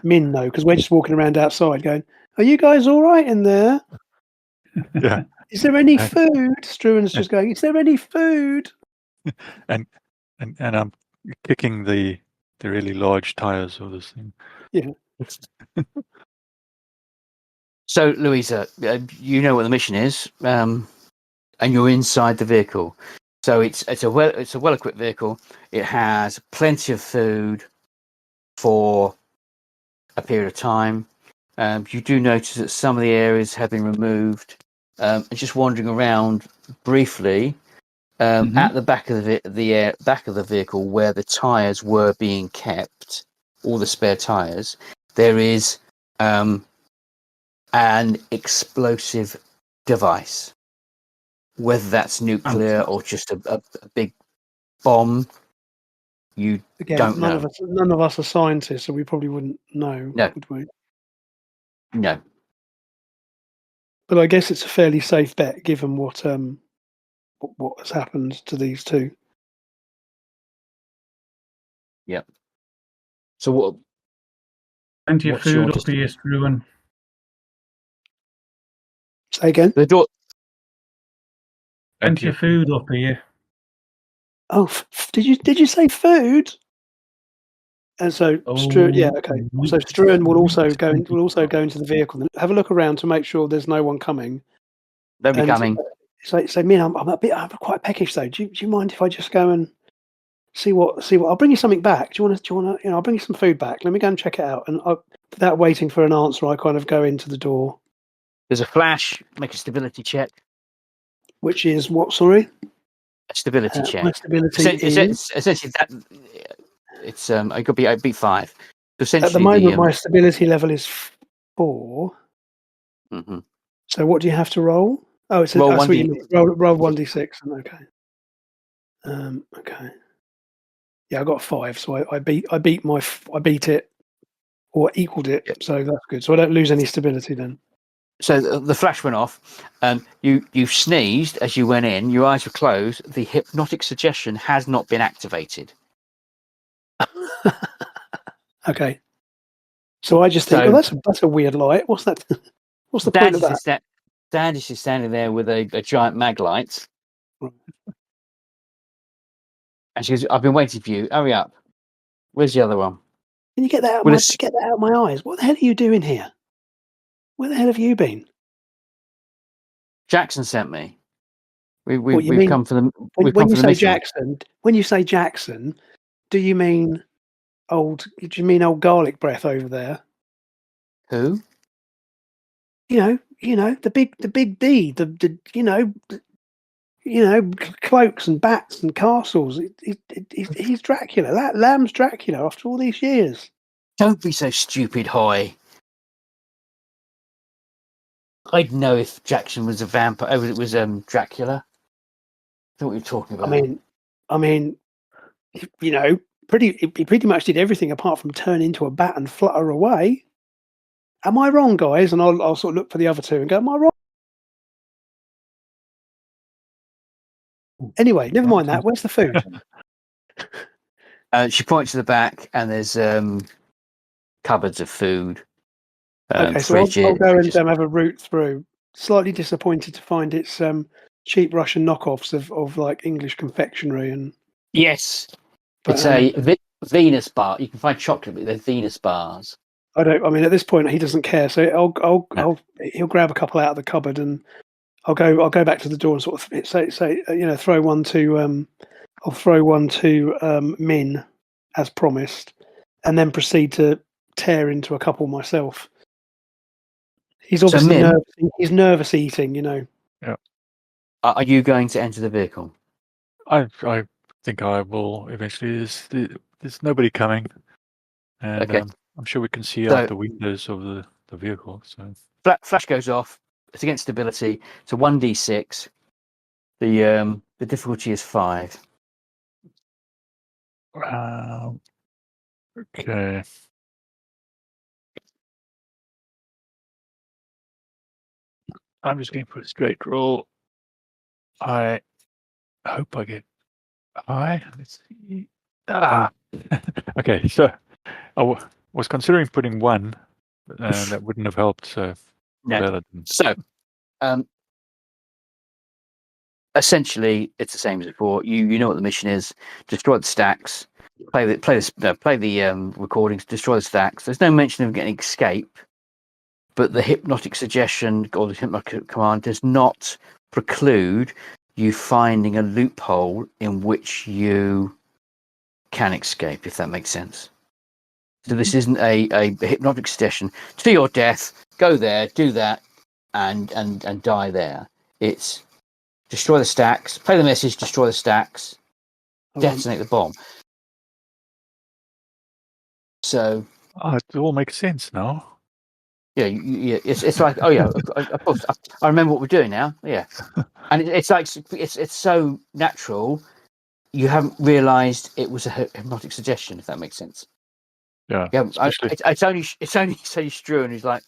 Min know, because we're just walking around outside going, "Are you guys all right in there? Yeah. Is there any And food?" Struan's just going, "Is there any food?" and I'm kicking the really large tires of this thing. Yeah. So, Louisa, you know what the mission is, and you're inside the vehicle. So it's a well equipped vehicle. It has plenty of food for a period of time. You do notice that some of the areas have been removed. And just wandering around briefly, At the back of the back of the vehicle, where the tires were being kept, all the spare tires, there is an explosive device. Whether that's nuclear or just a big bomb, you don't know. None of us are scientists, so we probably wouldn't know, No. would we? No. But I guess it's a fairly safe bet, given what has happened to these two. Yep. So what? Plenty of What's your food up here, Struan. Say again. The door. Plenty of food up here. Oh, did you say food? And so Struan, yeah, okay. So Struan will also go into the vehicle and have a look around to make sure there's no one coming. They'll be coming. So me, I'm quite peckish though. Do you mind if I just go and see what? I'll bring you something back. Do you want to? I'll bring you some food back. Let me go and check it out. And without waiting for an answer, I kind of go into the door. There's a flash. Make a stability check. Which is what? Sorry. A stability check. My stability is essentially that. It's I could be 5. Essentially, at the moment my stability level is 4. Mm-hmm. So what do you have to roll? Oh, it's roll 1d6. Okay. Okay. Yeah, I got 5, so I beat it or equaled it. Yep. So that's good. So I don't lose any stability then. So the flash went off. You sneezed as you went in. Your eyes were closed. The hypnotic suggestion has not been activated. Okay. So I just think, that's a weird light. What's that? What's the point of that? Standish is standing there with a giant mag light. Right. And she goes, "I've been waiting for you. Hurry up. Where's the other one? Can you get that out of my eyes? What the hell are you doing here? Where the hell have you been?" Jackson sent me. We've mean, come for the. When you say Jackson, do you mean old garlic breath over there? Who? You know the big D, cloaks and bats and castles. He's Dracula. Lamb's Dracula after all these years. Don't be so stupid, Hoy. I'd know if Jackson was a vampire. Oh, it was Dracula. I thought we were talking about. I mean, he pretty much did everything apart from turn into a bat and flutter away. Am I wrong, guys? And I'll sort of look for the other two and go, am I wrong? Anyway, never mind that. Where's the food? She points to the back, and there's cupboards of food. Okay, so I'll go and have a route through. Slightly disappointed to find it's cheap Russian knockoffs of like English confectionery and. Yes, it's a Venus bar. You can find chocolate, but they're Venus bars. At this point, he doesn't care. So he'll grab a couple out of the cupboard, and I'll go back to the door and sort of say throw one to I'll throw one to Min as promised, and then proceed to tear into a couple myself. He's obviously nervous. He's nervous eating, Yeah. Are you going to enter the vehicle? I think I will eventually. There's nobody coming, and okay. I'm sure we can see out the windows of the vehicle. So flash goes off. It's against stability. It's a 1d6. The difficulty is 5. Okay. I'm just going for a straight roll. I hope I get high. Let's see. Okay, so I was considering putting 1, but that wouldn't have helped. So no. So essentially, it's the same as before. You know what the mission is: destroy the stacks, play the recordings, destroy the stacks. There's no mention of getting escape, but the hypnotic suggestion or the hypnotic command does not preclude you finding a loophole in which you can escape, if that makes sense. So this isn't a hypnotic suggestion to your death. Go there, do that, and die there. It's destroy the stacks, play the message, destroy the stacks, I won't. detonate the bomb. So It all makes sense now. yeah, it's like, oh yeah, of course, I remember what we're doing now. Yeah, and it's like it's so natural. You haven't realised it was a hypnotic suggestion, if that makes sense. Yeah, Yeah, especially it's only Struan who's like,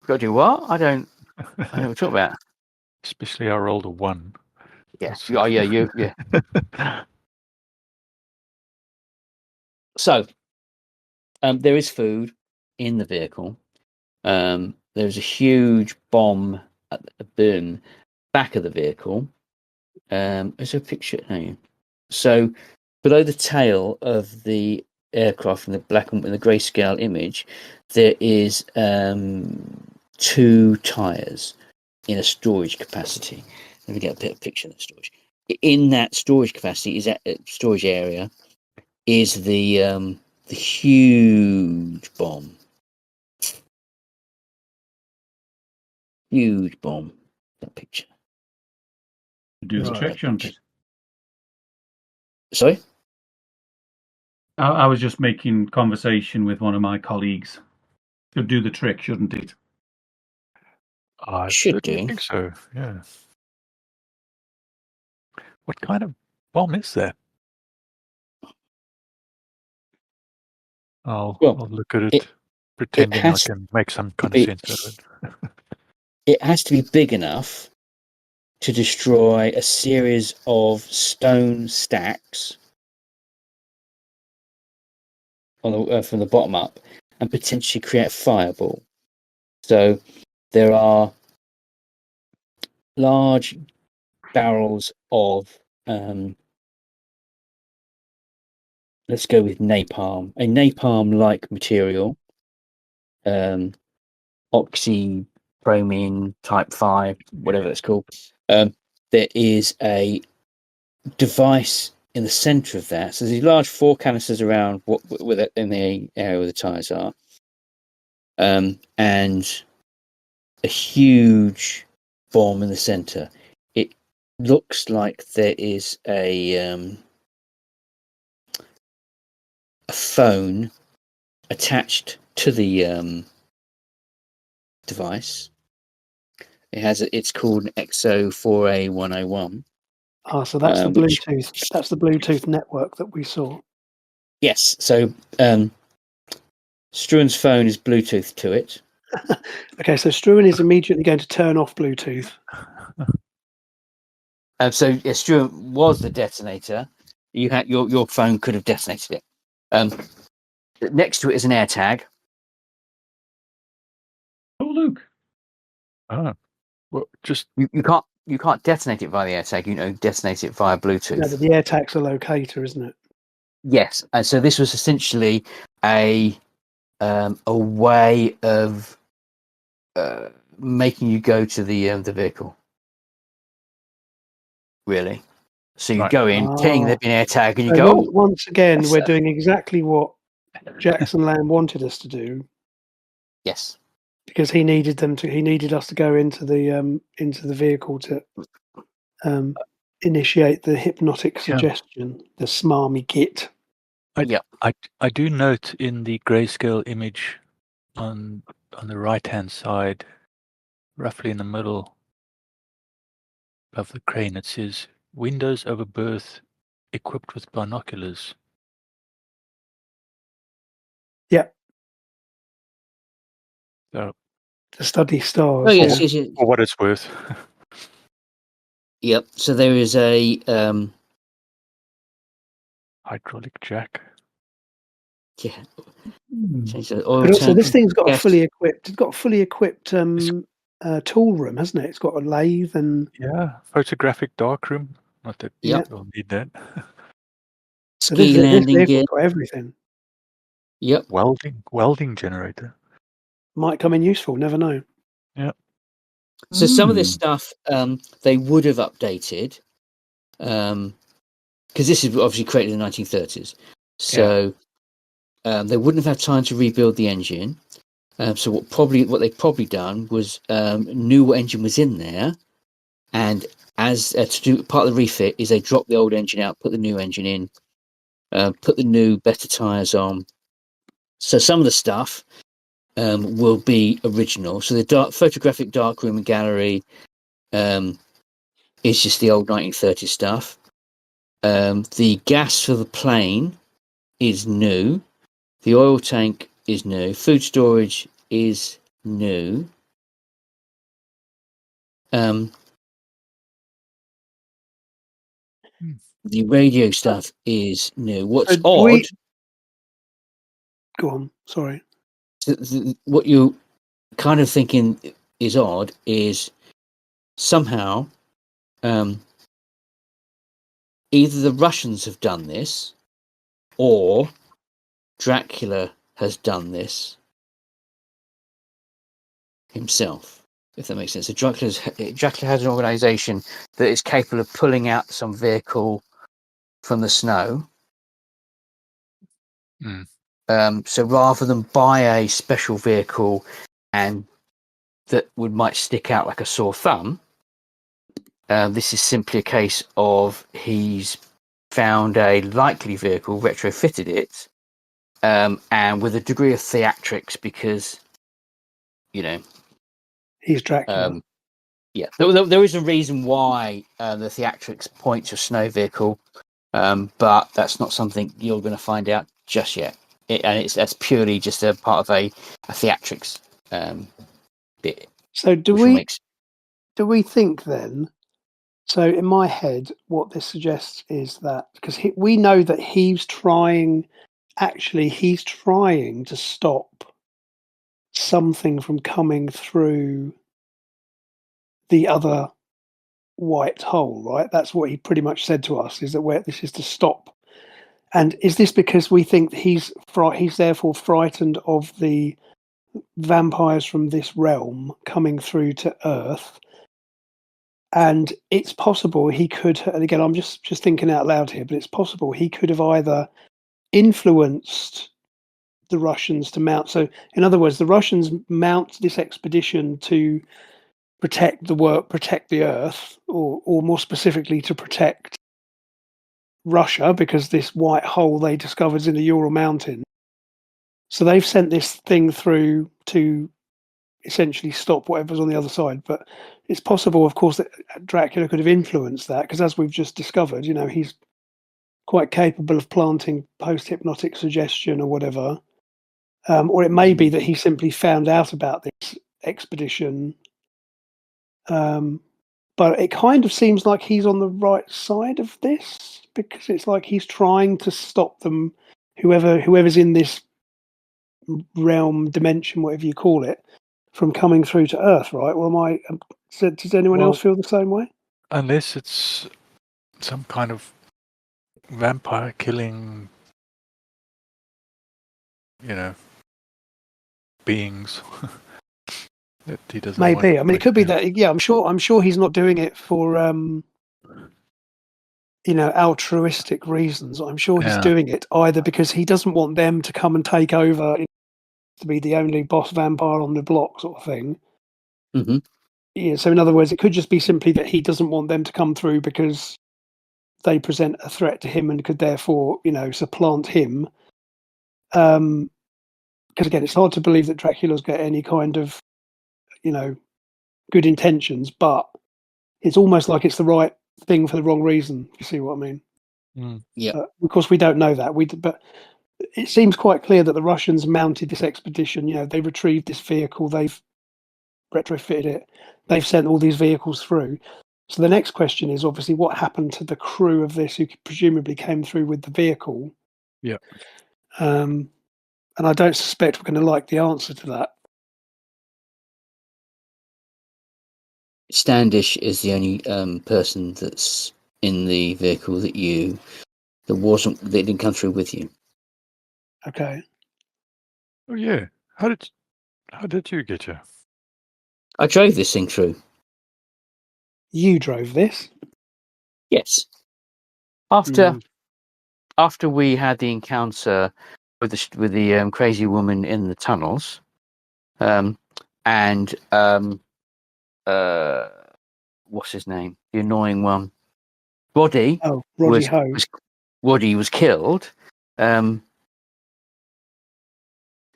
"Got to do what? I don't know what we're talking about." especially I rolled a 1. Yeah, That's- yeah. So, there is food in the vehicle. There's a huge bomb at the boom back of the vehicle. There's a picture. No. So, below the tail of the aircraft in the black and the grayscale image, there is 2 tires in a storage capacity. Let me get a picture of the storage. In that storage capacity, is that storage area, is the huge bomb. Huge bomb. That picture. Do the Right. trick, shouldn't it? Sorry? I was just making conversation with one of my colleagues. Should do the trick, shouldn't it? I Should certainly do. think so. Yeah. What kind of bomb is that? I'll Well, look at it- it, pretending I has can make some kind be- of sense of it. it has to be big enough to destroy a series of stone stacks on the, from the bottom up and potentially create a fireball. So there are large barrels of, let's go with napalm, a napalm-like material, oxybromine type 5, whatever it's called. There is a device in the center of that. So there's these large 4 canisters around with it in the area where the tires are, and a huge bomb in the center. It looks like there is a phone attached to the device. It's called an EXO 4A101. So that's the which- Bluetooth. That's the Bluetooth network that we saw. Yes. So Struan's phone is Bluetooth to it. Okay, so Struan is immediately going to turn off Bluetooth. So Struan was the detonator. You had your phone could have detonated it. Next to it is an AirTag. Oh, look. Ah, well, just You can't detonate it via the AirTag. Detonate it via Bluetooth. No, but the AirTag's a locator, isn't it? Yes, and so this was essentially a way of making you go to the vehicle. Really, so you Right. go in, king, there'd be an AirTag, and you So go. once again, that's we're doing exactly what Jackson Lamb wanted us to do, Yes, because he needed us to go into the vehicle to initiate the hypnotic suggestion, the smarmy git. I do note in the grayscale image on the right-hand side, roughly in the middle of the crane, it says windows over berth equipped with binoculars. Yep. So, To study stars. Oh yes, yeah. yes. for what it's worth. Yep. So there is a Hydraulic jack. yeah. Hmm. Change the oil But also, tank. this thing's got a Yes. fully equipped. It's got a fully equipped tool room, hasn't it? It's got a lathe and Yeah, photographic darkroom. Not that Yep. you'll need that. so Ski this landing gear. vehicle's got everything. Yep. Welding generator. Might come in useful. Never know. So some of this Hmm. stuff they would have updated, because this is obviously created in the 1930s. So they wouldn't have had time to rebuild the engine. So what they've probably done was knew what engine was in there, and as to do part of the refit is they drop the old engine out, put the new engine in, put the new better tires on. So some of the stuff will be original. So the photographic darkroom and gallery is just the old 1930s stuff. The gas for the plane is new. The oil tank is new. Food storage is new. The radio stuff is new. What's So odd? Go on. Sorry. What you kind of thinking is odd is somehow either the Russians have done this or Dracula has done this himself, if that makes sense. So Dracula has an organization that is capable of pulling out some vehicle from the snow. So rather than buy a special vehicle and that might stick out like a sore thumb, this is simply a case of he's found a likely vehicle, retrofitted it, and with a degree of theatrics because, he's Dracula. Yeah, there is a reason why the theatrics point to a snow vehicle, but that's not something you're going to find out just yet. That's purely just a part of a theatrics bit. So do we think then? So in my head, what this suggests is that because we know that he's trying to stop something from coming through the other white hole, right? That's what he pretty much said to us, is that where this is to stop. And is this because we think he's therefore frightened of the vampires from this realm coming through to Earth? And it's possible he could, and again, I'm just thinking out loud here, but it's possible he could have either influenced the Russians to mount. So, in other words, the Russians mount this expedition to protect the Earth, or more specifically, to protect Russia, because this white hole they discovered is in the Ural Mountain. So they've sent this thing through to essentially stop whatever's on the other side. But it's possible, of course, that Dracula could have influenced that, because as we've just discovered, he's quite capable of planting post-hypnotic suggestion or whatever. Or it may be that he simply found out about this expedition. But it kind of seems like he's on the right side of this, because it's like he's trying to stop them, whoever's in this realm, dimension, whatever you call it, from coming through to Earth, right? Well, does anyone else feel the same way? Unless it's some kind of vampire killing, beings that he doesn't want. Maybe. I mean, it could be that. Yeah, I'm sure he's not doing it for altruistic reasons. I'm sure he's doing it either because he doesn't want them to come and take over, to be the only boss vampire on the block, sort of thing. Mm-hmm. Yeah. So in other words, it could just be simply that he doesn't want them to come through because they present a threat to him and could therefore, supplant him. Because again, it's hard to believe that Dracula's got any kind of, good intentions, but it's almost like it's the right thing for the wrong reason. You see what I mean? Yeah. Of course, we don't know that. But it seems quite clear that the Russians mounted this expedition. They retrieved this vehicle. They've retrofitted it. They've sent all these vehicles through. So the next question is obviously what happened to the crew of this, who presumably came through with the vehicle. Yeah. And I don't suspect we're going to like the answer to that. Standish is the only person that's in the vehicle that didn't come through with you. Okay. Oh yeah. How did you get here? I drove this thing through. You drove this? Yes. After we had the encounter with the crazy woman in the tunnels, and what's his name? The annoying one. Roddy. Oh, Roddy Ho. Roddy was killed.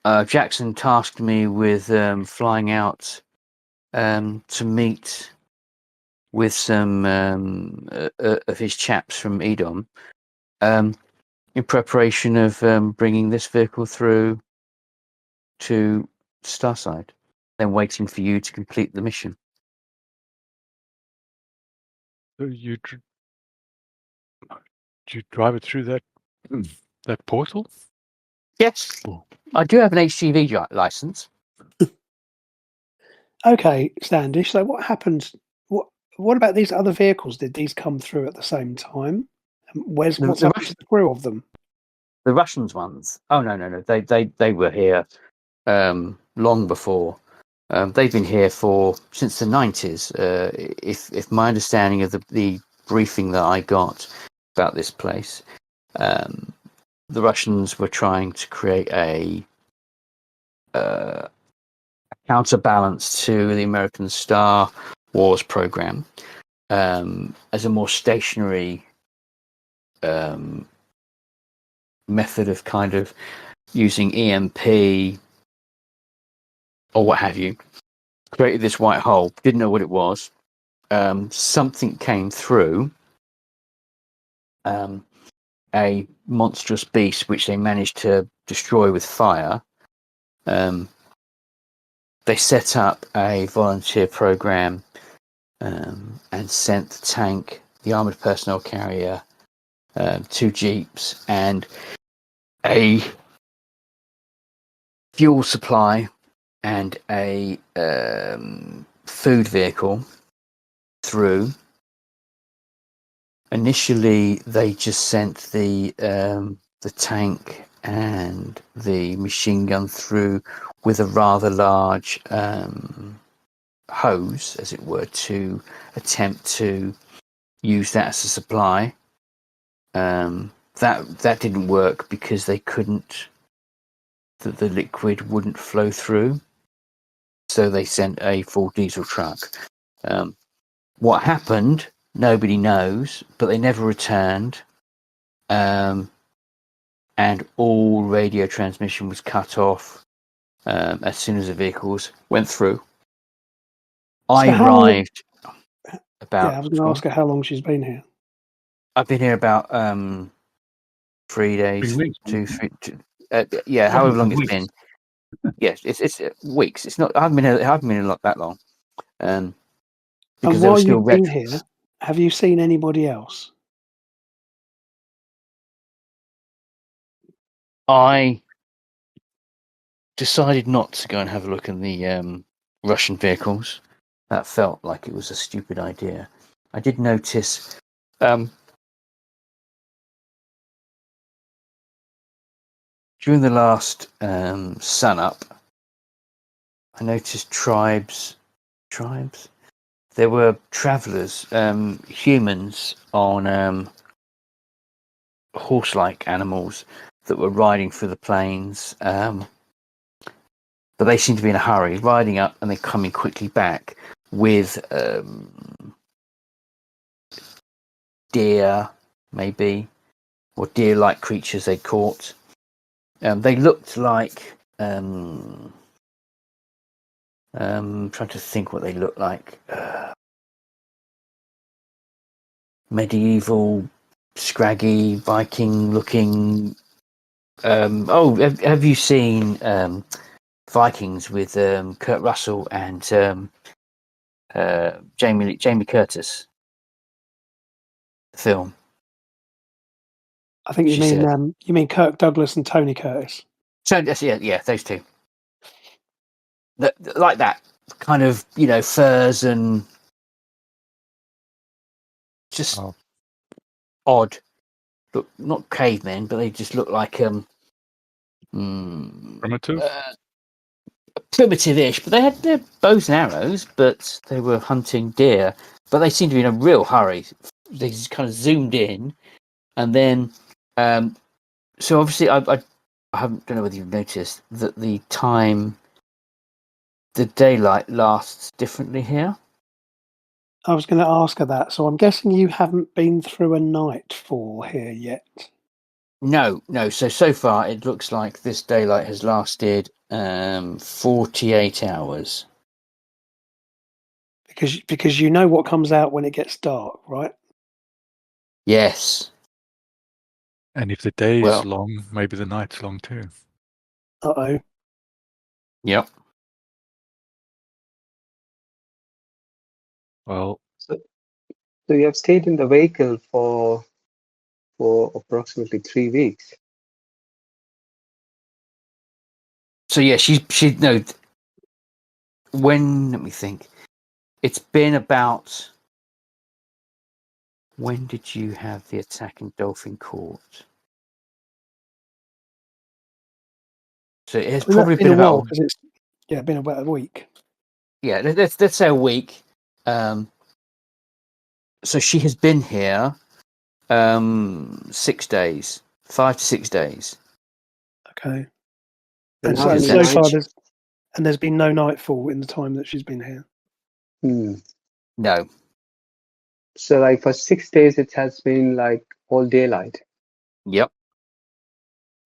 Jackson tasked me with flying out to meet with some of his chaps from Edom in preparation of bringing this vehicle through to Starside, then waiting for you to complete the mission. So you drive it through that portal? Yes, Oh. I do have an HGV license. Okay, Standish. So what happened? What about these other vehicles? Did these come through at the same time? What's happened to the crew of them? The Russians ones. Oh no. They were here long before. They've been here since the 90s. If my understanding of the briefing that I got about this place, the Russians were trying to create a counterbalance to the American Star Wars program as a more stationary method of kind of using EMP or what have you. Created this white hole. Didn't know what it was. Something came through. A monstrous beast which they managed to destroy with fire. They set up a volunteer program and sent the tank, the armored personnel carrier, 2 jeeps, and a fuel supply and a food vehicle through. Initially, they just sent the tank and the machine gun through with a rather large hose, as it were, to attempt to use that as a supply. That didn't work because they couldn't. The liquid wouldn't flow through, so they sent a full diesel truck. What happened? Nobody knows, but they never returned. And all radio transmission was cut off as soon as the vehicles went through. I arrived about. Yeah, I was going to ask her how long she's been here. I've been here about 3 days, 3 weeks. 2, 3. Yeah, however long it's been. Yes, it's weeks. It's not. I haven't been here that long. And Because while you've been here, have you seen anybody else? I decided not to go and have a look in the Russian vehicles. That felt like it was a stupid idea. I did notice during the last sun up, I noticed tribes. There were travellers, humans on horse-like animals that were riding through the plains. But they seem to be in a hurry, riding up and then coming quickly back with deer, maybe, or deer-like creatures they caught. They looked like trying to think what they looked like. Medieval, scraggy, Viking-looking. Have you seen Vikings with Kurt Russell and Jamie Curtis? The film. I think you mean Kirk Douglas and Tony Curtis. So yeah, those two. Like that kind of, furs and just odd. Look, not cavemen, but they just look like primitive-ish. But they had their bows and arrows, but they were hunting deer. But they seemed to be in a real hurry. They just kind of zoomed in, and then so obviously I don't know whether you've noticed that the daylight lasts differently here. I was going to ask her that. So I'm guessing you haven't been through a nightfall here yet. No. So far, it looks like this daylight has lasted 48 hours. Because you know what comes out when it gets dark, right? Yes. And if the day is Well- long, maybe the night's long too. Uh-oh. Yep. Well, So you have stayed in the vehicle for approximately 3 weeks. So yeah, she no. When, let me think. It's been about. When did you have the attack in Dolphin Court? So it has I mean, probably that's been been a while about, because it's been about a week. yeah, let's say a week. So she has been here 6 days, 5 to 6 days. Okay. And And how so, many so far, nights? there's been no nightfall in the time that she's been here. No. So like for 6 days, it has been like all daylight. Yep.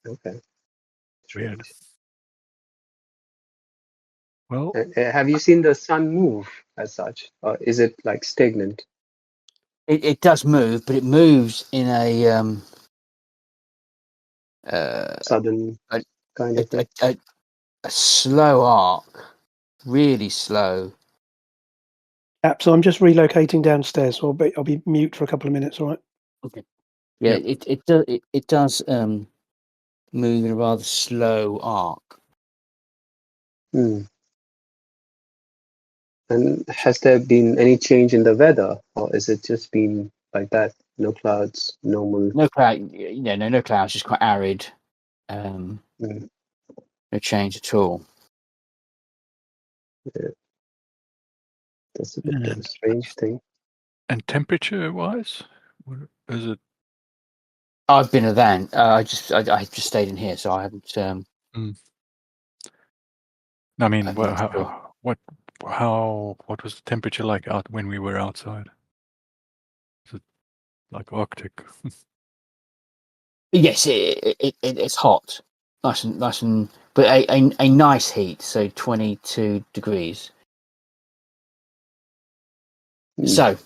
Okay. weird. Strange. Well, Have you seen the sun move as such, or is it like stagnant? It does move, but it moves in a Sudden a- kind of way? a slow arc, really slow. So I'm just relocating downstairs, so I'll be mute for a couple of minutes, all right? Okay. Yeah, Yep. it does move in a rather slow arc. Hmm. And has there been any change in the weather, or is it just been like that? No clouds, normal. No cloud, no clouds, just quite arid. Hmm. No change at all. That's a bit of a and, strange thing. and temperature-wise, is it? I've been a van. I just stayed in here, so I haven't. I mean, I'm not sure. what was the temperature like out when we were outside? Is it like Arctic? Yes, it's hot, nice and, but a nice heat. So 22 degrees. Hmm. So,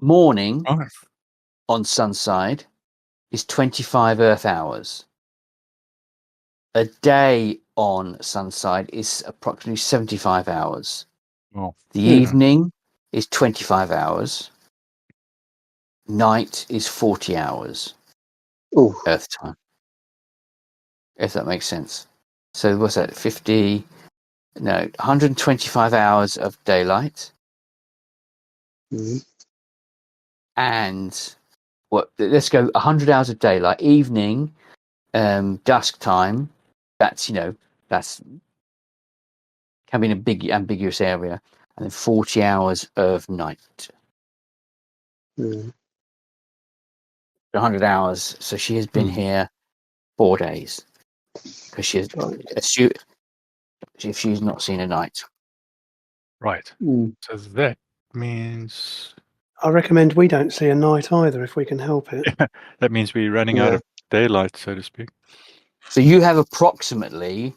morning Oh, on Sunside is 25 Earth hours. A day on Sunside is approximately 75 hours. well, The Hmm. evening is 25 hours. Night is 40 hours Oh, Earth time, if that makes sense. So what's that? 125 hours of daylight, and let's go 100 hours of daylight. Evening, dusk time. That's that's can be in a big ambiguous area, and then 40 hours of night. 100 hours. So she has been here 4 days because she has if she's not seen a night. right. Hmm. So that means I recommend we don't see a night either if we can help it. that means we're running out Yeah. of daylight, so to speak. So you have approximately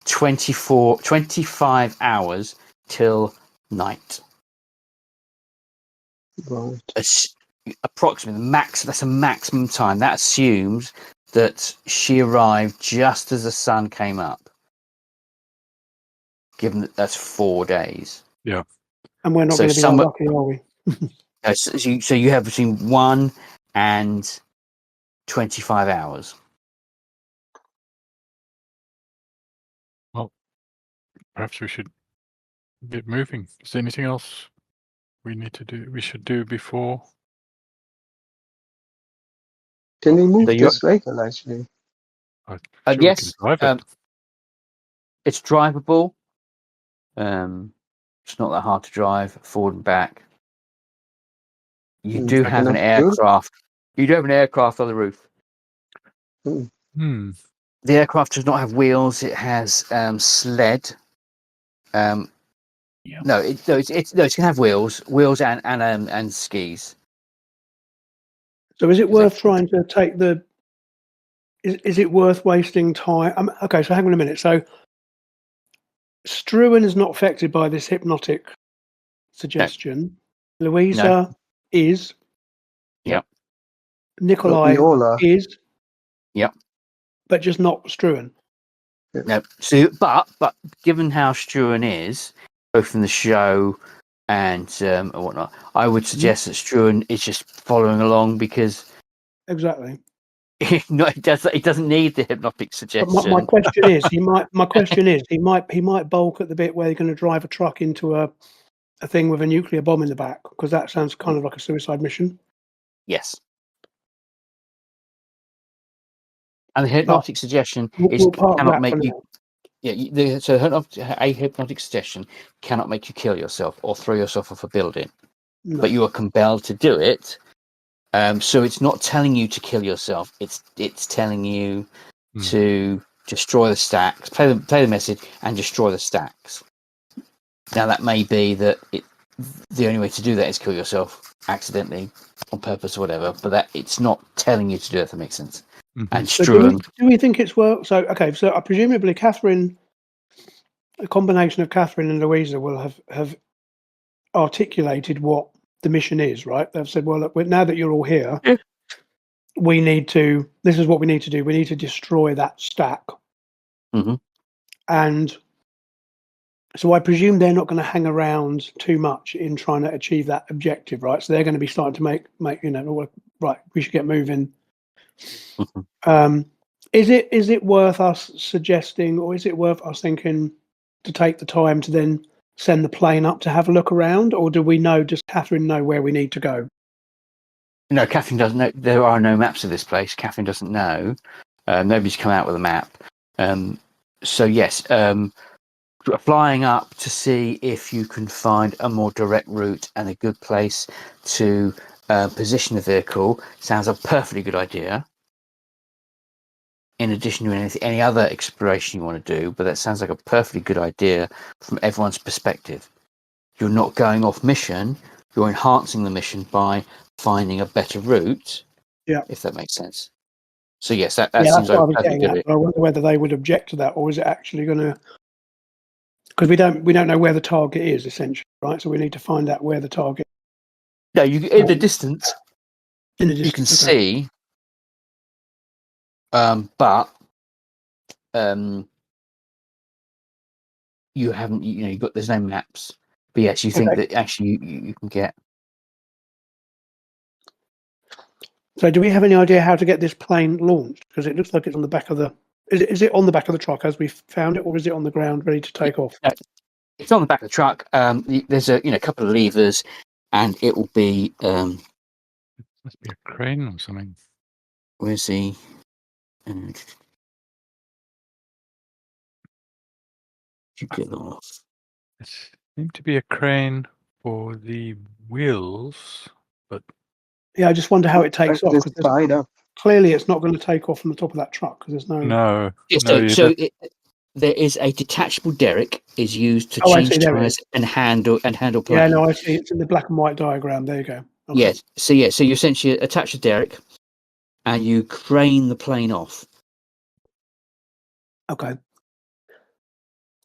25 hours till night. Right. Approximately that's a maximum time. That assumes that she arrived just as the sun came up. Given that that's 4 days. Yeah. And we're not So going to be that lucky, are we? so you have between 1 and 25 hours. Well, perhaps we should get moving. Is there anything else we should do before? Can we move So this vehicle actually? I'm sure we can yes, drive it. it's drivable. It's not that hard to drive forward and back. You do Like have an enough fuel? aircraft. You do have an aircraft on the roof. Hmm. The aircraft does not have wheels. It has sled Yeah. No, it's going to have wheels and skis. So is it Is that worth trying to take the? Is it worth wasting time? Okay, so hang on a minute. So Struan is not affected by this hypnotic suggestion. Louisa is. Yep. But we Nikolai all are. is. Yep. But just not Struan. No. So, but given how Struan is, both in the show and whatnot, I would suggest that Struan is just following along because Exactly. it doesn't need the hypnotic But suggestion. my question is, he might bulk at the bit where you're going to drive a truck into a thing with a nuclear bomb in the back, because that sounds kind of like a suicide mission. Yes. And the hypnotic suggestion We'll park cannot that make for you. now. Yeah, so a hypnotic suggestion cannot make you kill yourself or throw yourself off a building, No. but you are compelled to do it. So it's not telling you to kill yourself. It's telling you to destroy the stacks, play the message, and destroy the stacks. Now that may be that the only way to do that is kill yourself accidentally, on purpose, or whatever. But that it's not telling you to do it. If that makes sense. And So Struan, do we think it's worth? So okay, so presumably a combination of Catherine and Louisa will have articulated what the mission is, right? They've said, well, look, now that you're all here, Yeah. this is what we need to do. We need to destroy that stack. Mm-hmm. And so I presume they're not going to hang around too much in trying to achieve that objective, right? So they're going to be starting to make right, we should get moving. Mm-hmm. Is it worth us suggesting, or is it worth us thinking to take the time to then send the plane up to have a look around, or do we know? Does Catherine know where we need to go? No, Catherine doesn't know. There are no maps of this place. Catherine doesn't know. Nobody's come out with a map. So yes, flying up to see if you can find a more direct route and a good place to position the vehicle sounds a perfectly good idea. In addition to any other exploration you want to do, but that sounds like a perfectly good idea from everyone's perspective. You're not going off mission. You're enhancing the mission by finding a better route. Yeah. If that makes sense. So yes, that Yeah, seems that's what I like was a getting good at. idea. But I wonder whether they would object to that, or is it actually going to? Because we don't know where the target is, essentially, right? So we need to find out where the target. No, in the distance, In the you can distance, okay. see, but you haven't. You've got there's no maps. But yes, you think Okay. that actually you can get. So do we have any idea how to get this plane launched? Because it looks like it's on the back of the. Is it on the back of the truck as we found it, or is it on the ground ready to take off? It's on the back of the truck. There's a couple of levers, and it will be. Must be a crane or something. Where's the? You get them off. It seemed to be a crane for the wheels, but Yeah, I just wonder how it takes off, It's because tied up. clearly it's not going to take off from the top of that truck because there's no. no. Yeah, there is a detachable derrick is used to Oh, I see. change There it tires is. and handle Yeah, plane. no, I see. It's in the black and white diagram. There you go. Okay. Yes. So you essentially attach the derrick, and you crane the plane off. Okay.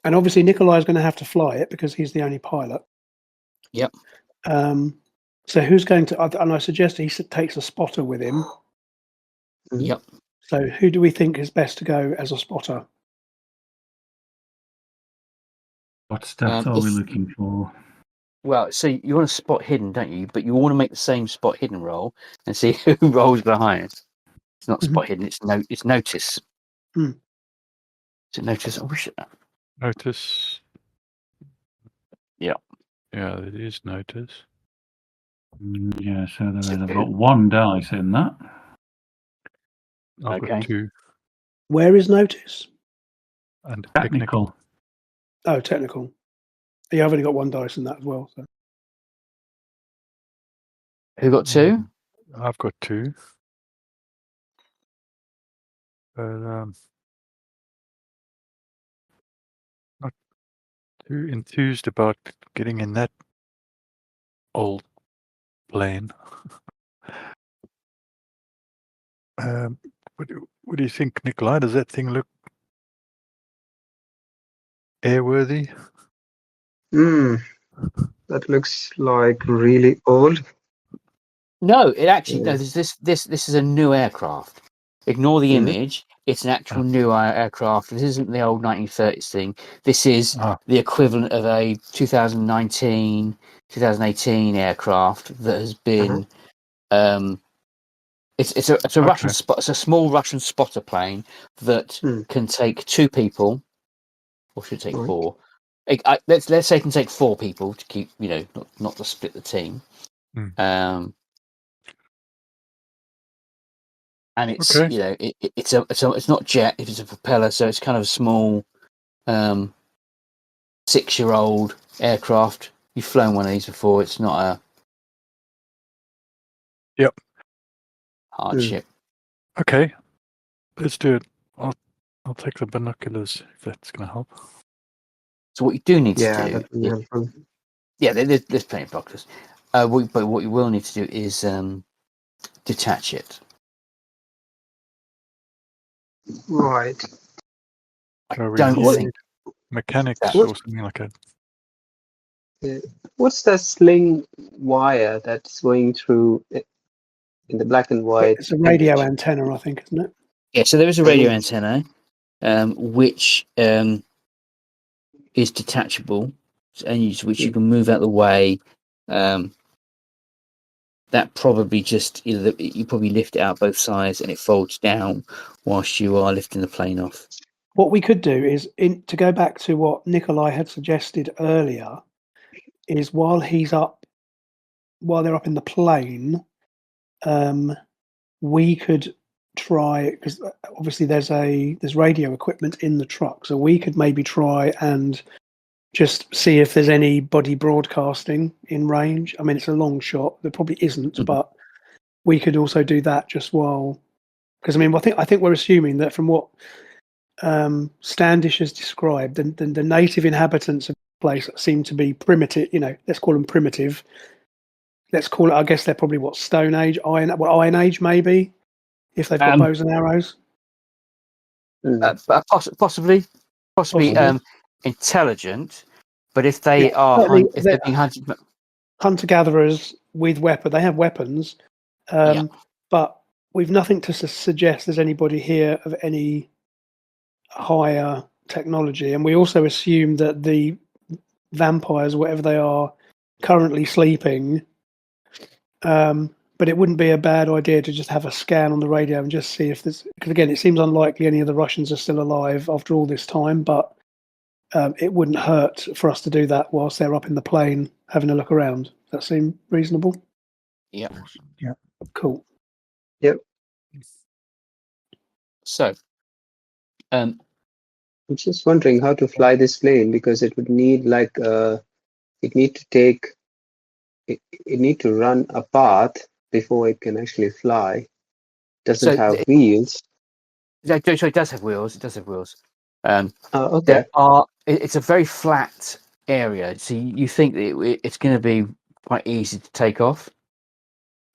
And obviously Nikolai is going to have to fly it because he's the only pilot. Yep. So who's going to? And I suggest he takes a spotter with him. Yep. So who do we think is best to go as a spotter? What stats are we looking for? Well, so you want to spot hidden, don't you? But you want to make the same spot hidden roll and see who rolls behind. It's not spot hidden. It's notice. Hmm. Is it notice? I wish. notice. Yeah. Yeah, it is notice. Yeah, so I've got one dice in that. I've Okay. got 2. Where is notice? And Technical. Oh, technical. Yeah, I've only got one dice in that as well. So. Who got 2? I've got 2. But not too enthused about getting in that old plane. What do you think, Nikolai? Does that thing look airworthy? That looks like really old. No, it actually Yeah. no. This is a new aircraft. Ignore the Mhm. image. It's an actual new aircraft. This isn't the old 1930s thing. This is Ah, the equivalent of a 2019, 2018 aircraft that has been. It's a Russian okay. spot. It's a small Russian spotter plane that Hmm. can take 2 people, or should take Right. 4. Let's say it can take 4 people to keep not to split the team. Hmm. And it's Okay. it's not jet, it's a propeller, so it's kind of a small 6-year-old aircraft. You've flown one of these before. It's not a Yep. hardship. Okay. Let's do it. I'll take the binoculars if that's going to help. So what you do need to Yeah, do, that would be helpful. there's plenty of blockers. But what you will need to do is detach it. Right. So we Don't need think mechanics that. or something like that. What's the sling wire that's going through in the black and white It's a radio image? antenna, I think, isn't it? Yeah, so there is a I radio think antenna, which is detachable, and which you can move out the way. That probably just you probably lift it out both sides and it folds down whilst you are lifting the plane off. What we could do is, to go back to what Nikolai had suggested earlier, is while they're up in the plane, we could try, because obviously there's radio equipment in the truck, so we could maybe try and just see if there's anybody broadcasting in range. I mean, it's a long shot. There probably isn't, Mhm. but we could also do that just while, because I mean, I think we're assuming that from what Standish has described, the native inhabitants of the place seem to be primitive. Let's call them primitive. Let's call it. I guess they're probably what, Stone Age, Iron Age, maybe, if they've got bows and arrows. Possibly Possibly. intelligent, but if they Yeah, are certainly if they're being hunted, hunter-gatherers with weapon. They have weapons, Yeah. but we've nothing to suggest there's anybody here of any higher technology. And we also assume that the vampires, whatever they are, currently sleeping. But it wouldn't be a bad idea to just have a scan on the radio and just see if there's, because again, it seems unlikely any of the Russians are still alive after all this time, but it wouldn't hurt for us to do that whilst they're up in the plane having a look around. Does that seem reasonable? Yeah. Cool. Yep. So, I'm just wondering how to fly this plane, because it would need it need to run a path before it can actually fly. Doesn't have wheels. so it does have wheels. It does have wheels. Okay. It's a very flat area, so you think that it's going to be quite easy to take off.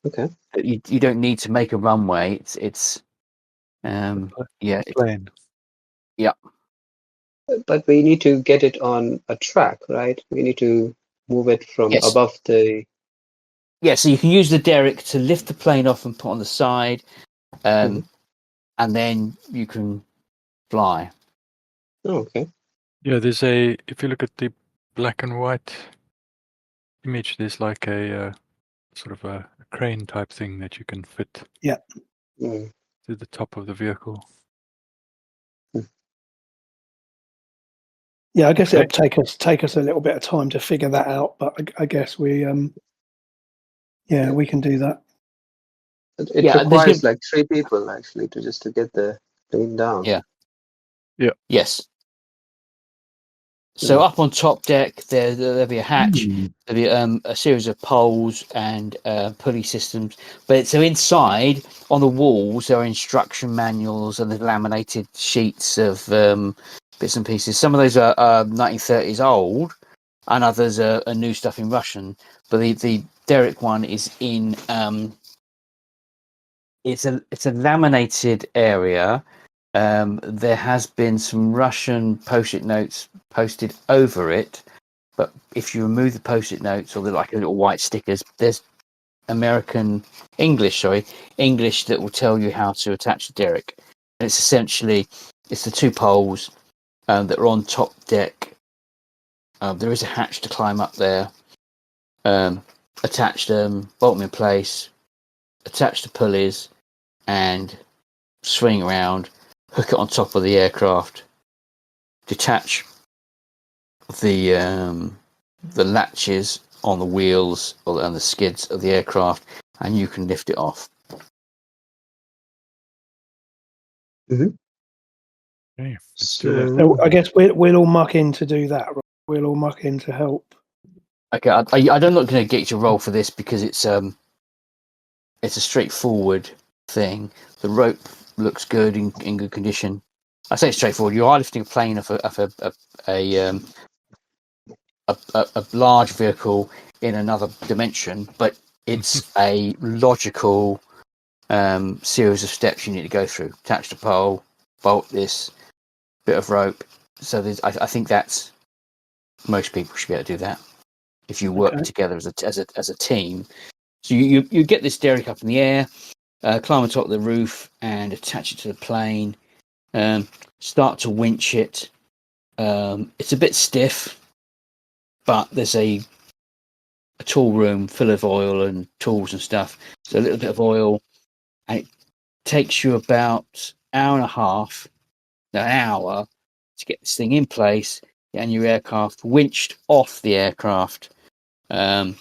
Okay. You don't need to make a runway. It's Plane. Yeah. But we need to get it on a track, right? We need to move it from Yes. above the. Yeah, so you can use the derrick to lift the plane off and put on the side, and then you can fly. Oh, okay. Yeah, if you look at the black and white image, there's like a sort of a crane type thing that you can fit Mm. to the top of the vehicle. Yeah, I guess Okay. it'll take us a little bit of time to figure that out, but I guess we we can do that. It requires like 3 people actually to get the plane down. Yeah. Yeah. Yes. So up on top deck, there'll be a hatch. There'll be a series of poles and pulley systems. But so inside, on the walls, there are instruction manuals and the laminated sheets of bits and pieces. Some of those are 1930s old, and others are new stuff in Russian. But the Derek one is in it's a laminated area. There has been some Russian post-it notes posted over it, but if you remove the post-it notes or the like little white stickers, there's English that will tell you how to attach the derrick. And it's essentially the two poles that are on top deck. There is a hatch to climb up there. Attach them, bolt them in place, attach the pulleys, and swing around, hook it on top of the aircraft, detach the latches on the wheels and the skids of the aircraft, and you can lift it off. Okay, let's do that. So I guess we'll all muck in to do that. Right? We'll all muck in to help. Okay, I'm not going to get you to roll for this because it's a straightforward thing. The rope looks good in good condition. I say straightforward. You are lifting a plane off a large vehicle in another dimension, but it's a logical series of steps you need to go through. Attach the pole, bolt this bit of rope. So I think that's most people should be able to do that if you work together as a team. So you get this derrick up in the air, climb on top of the roof, and attach it to the plane. Start to winch it. It's a bit stiff, but there's a tool room full of oil and tools and stuff. So a little bit of oil, and it takes you about an hour to get this thing in place and your aircraft winched off the aircraft, and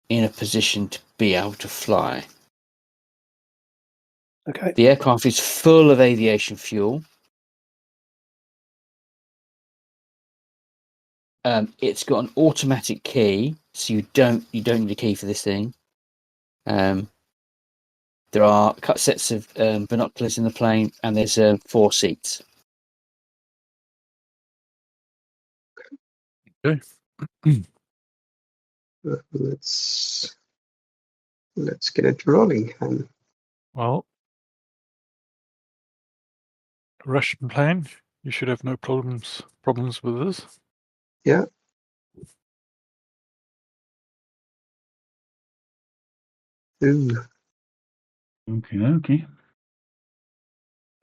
in a position to be able to fly. Okay. The aircraft is full of aviation fuel. It's got an automatic key, so you don't need a key for this thing. There are cut sets of binoculars in the plane, and there's 4 seats. Okay. Let's get it rolling. And Well, Russian plane, you should have no problems with this. yeah. Ooh, Okay.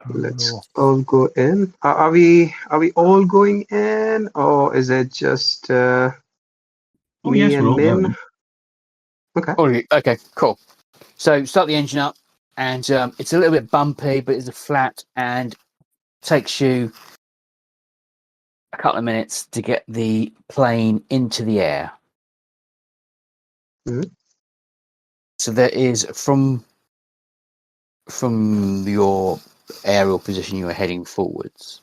let's all go in. Are we all going in, or is it just Oh, me yes, we're and all Min? going. Okay. Oh, okay, cool. So start the engine up, and it's a little bit bumpy, but it's a flat, and takes you a couple of minutes to get the plane into the air. Mhm. So there is from your aerial position, you are heading forwards,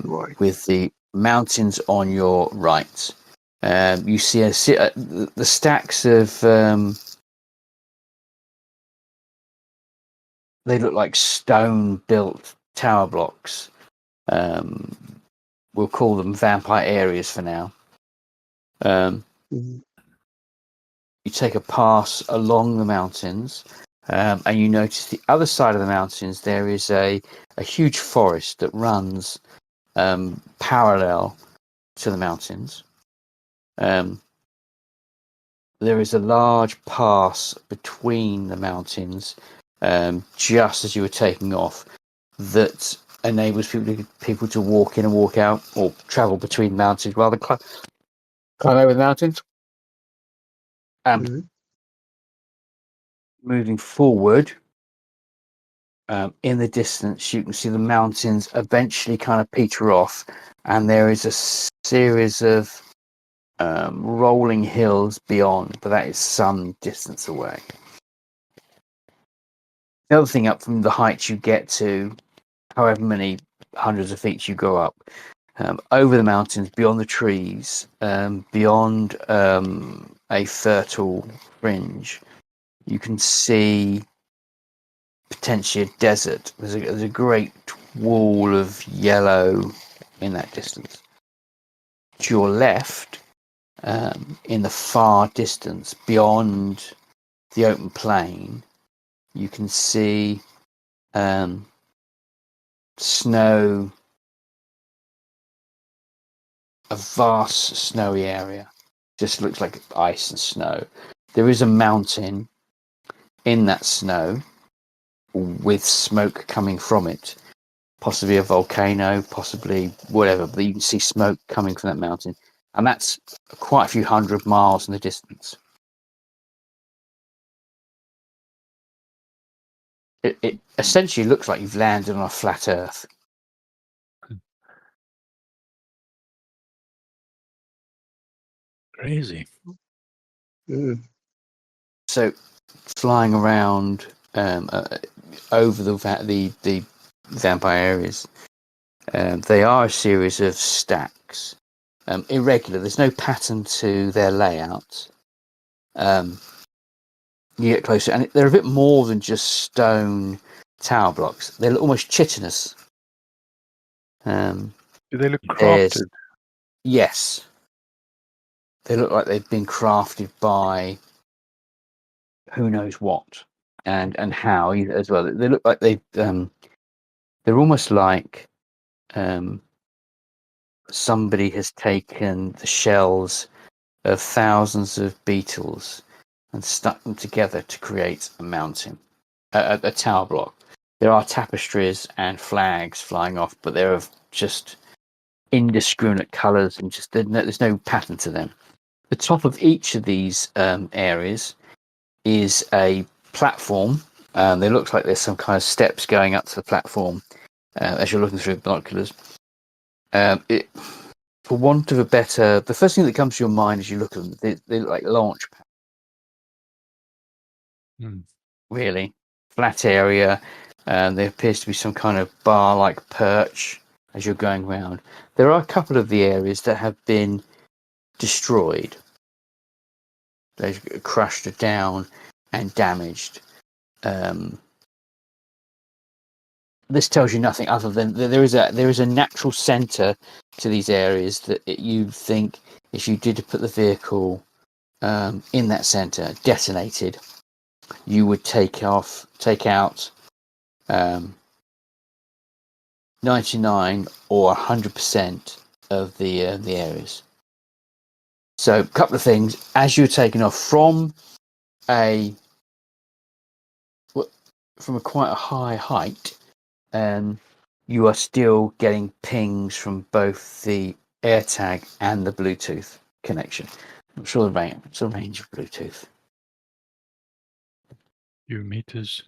Right. with the mountains on your right. You see the stacks of they look like stone-built tower blocks. We'll call them vampire areas for now. Mhm. You take a pass along the mountains, and you notice the other side of the mountains there is a huge forest that runs parallel to the mountains. There is a large pass between the mountains, just as you were taking off, that enables people to walk in and walk out, or travel between mountains rather than climb over the mountains. Mhm. Moving forward, in the distance, you can see the mountains eventually kind of peter off, and there is a series of rolling hills beyond, but that is some distance away. The other thing, up from the heights you get to, however many hundreds of feet you go up, over the mountains, beyond the trees, beyond a fertile fringe, you can see potentially a desert. There's a great wall of yellow in that distance. To your left, in the far distance, beyond the open plain, you can see snow, a vast snowy area. Just looks like ice and snow. There is a mountain in that snow with smoke coming from it. Possibly a volcano, possibly whatever, but you can see smoke coming from that mountain. And that's quite a few hundred miles in the distance. It essentially looks like you've landed on a flat Earth. Crazy. So, flying around over the vampire areas, they are a series of stacks, irregular. There's no pattern to their layout. You get closer, and they're a bit more than just stone tower blocks. They're almost chitinous. Do they look There's- crafted? Yes, they look like they've been crafted by who knows what and how as well. They look like they're almost like somebody has taken the shells of thousands of beetles and stuck them together to create a mountain, a tower block. There are tapestries and flags flying off, but they're of just indiscriminate colours and just there's no pattern to them. The top of each of these areas is a platform. They look like there's some kind of steps going up to the platform as you're looking through binoculars. For want of a better, the first thing that comes to your mind as you look at them, they look like launch pads. Really flat area. There appears to be some kind of bar-like perch as you're going round. There are a couple of the areas that have been destroyed. They've crushed down and damaged. This tells you nothing other than that there is a natural centre to these areas that you think if you did put the vehicle in that centre, detonated, you would take out 99 or 100% of the areas. So, a couple of things as you're taking off from a quite a high height, you are still getting pings from both the AirTag and the Bluetooth connection. I'm sure the range of Bluetooth. Few meters.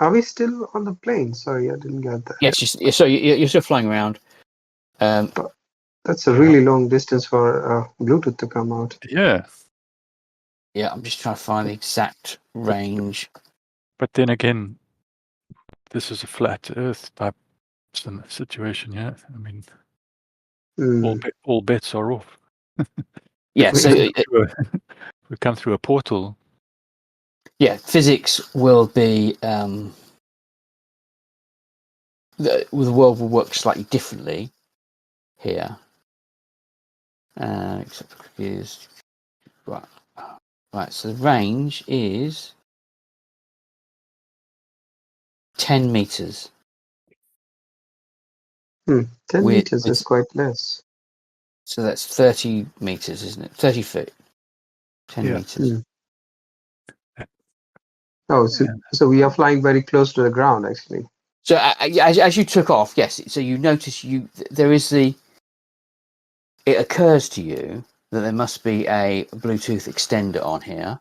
Are we still on the plane? Sorry, I didn't get that. Yes, so you're still flying around. That's a really long distance for Bluetooth to come out. Yeah. Yeah, I'm just trying to find the exact range. But then again, this is a flat Earth type situation. Yeah. I mean, all bets are off. Yeah, so we come through a portal. yeah, physics will be the world will work slightly differently here. Except for confused. Right. So the range is 10 meters. 10 meters is quite less. So that's 30 meters, isn't it? 30 feet. 10 meters. Oh, so we are flying very close to the ground, actually. So as you took off, yes. So you notice there is it occurs to you that there must be a Bluetooth extender on here.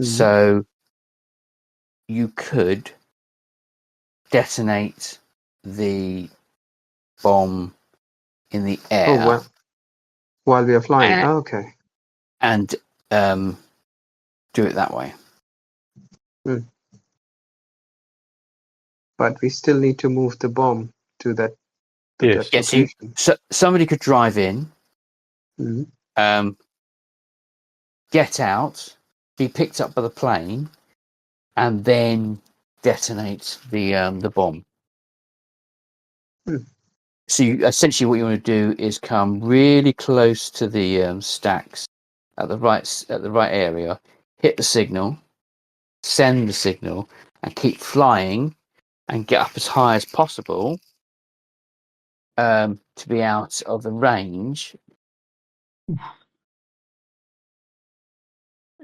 So you could detonate the bomb in the air. Oh, well. While we are flying. Okay. And do it that way. But we still need to move the bomb to that location. So somebody could drive in, get out, be picked up by the plane and then detonate the bomb. Hmm. So essentially what you want to do is come really close to the stacks at the right area, hit the signal, send the signal, and keep flying and get up as high as possible to be out of the range.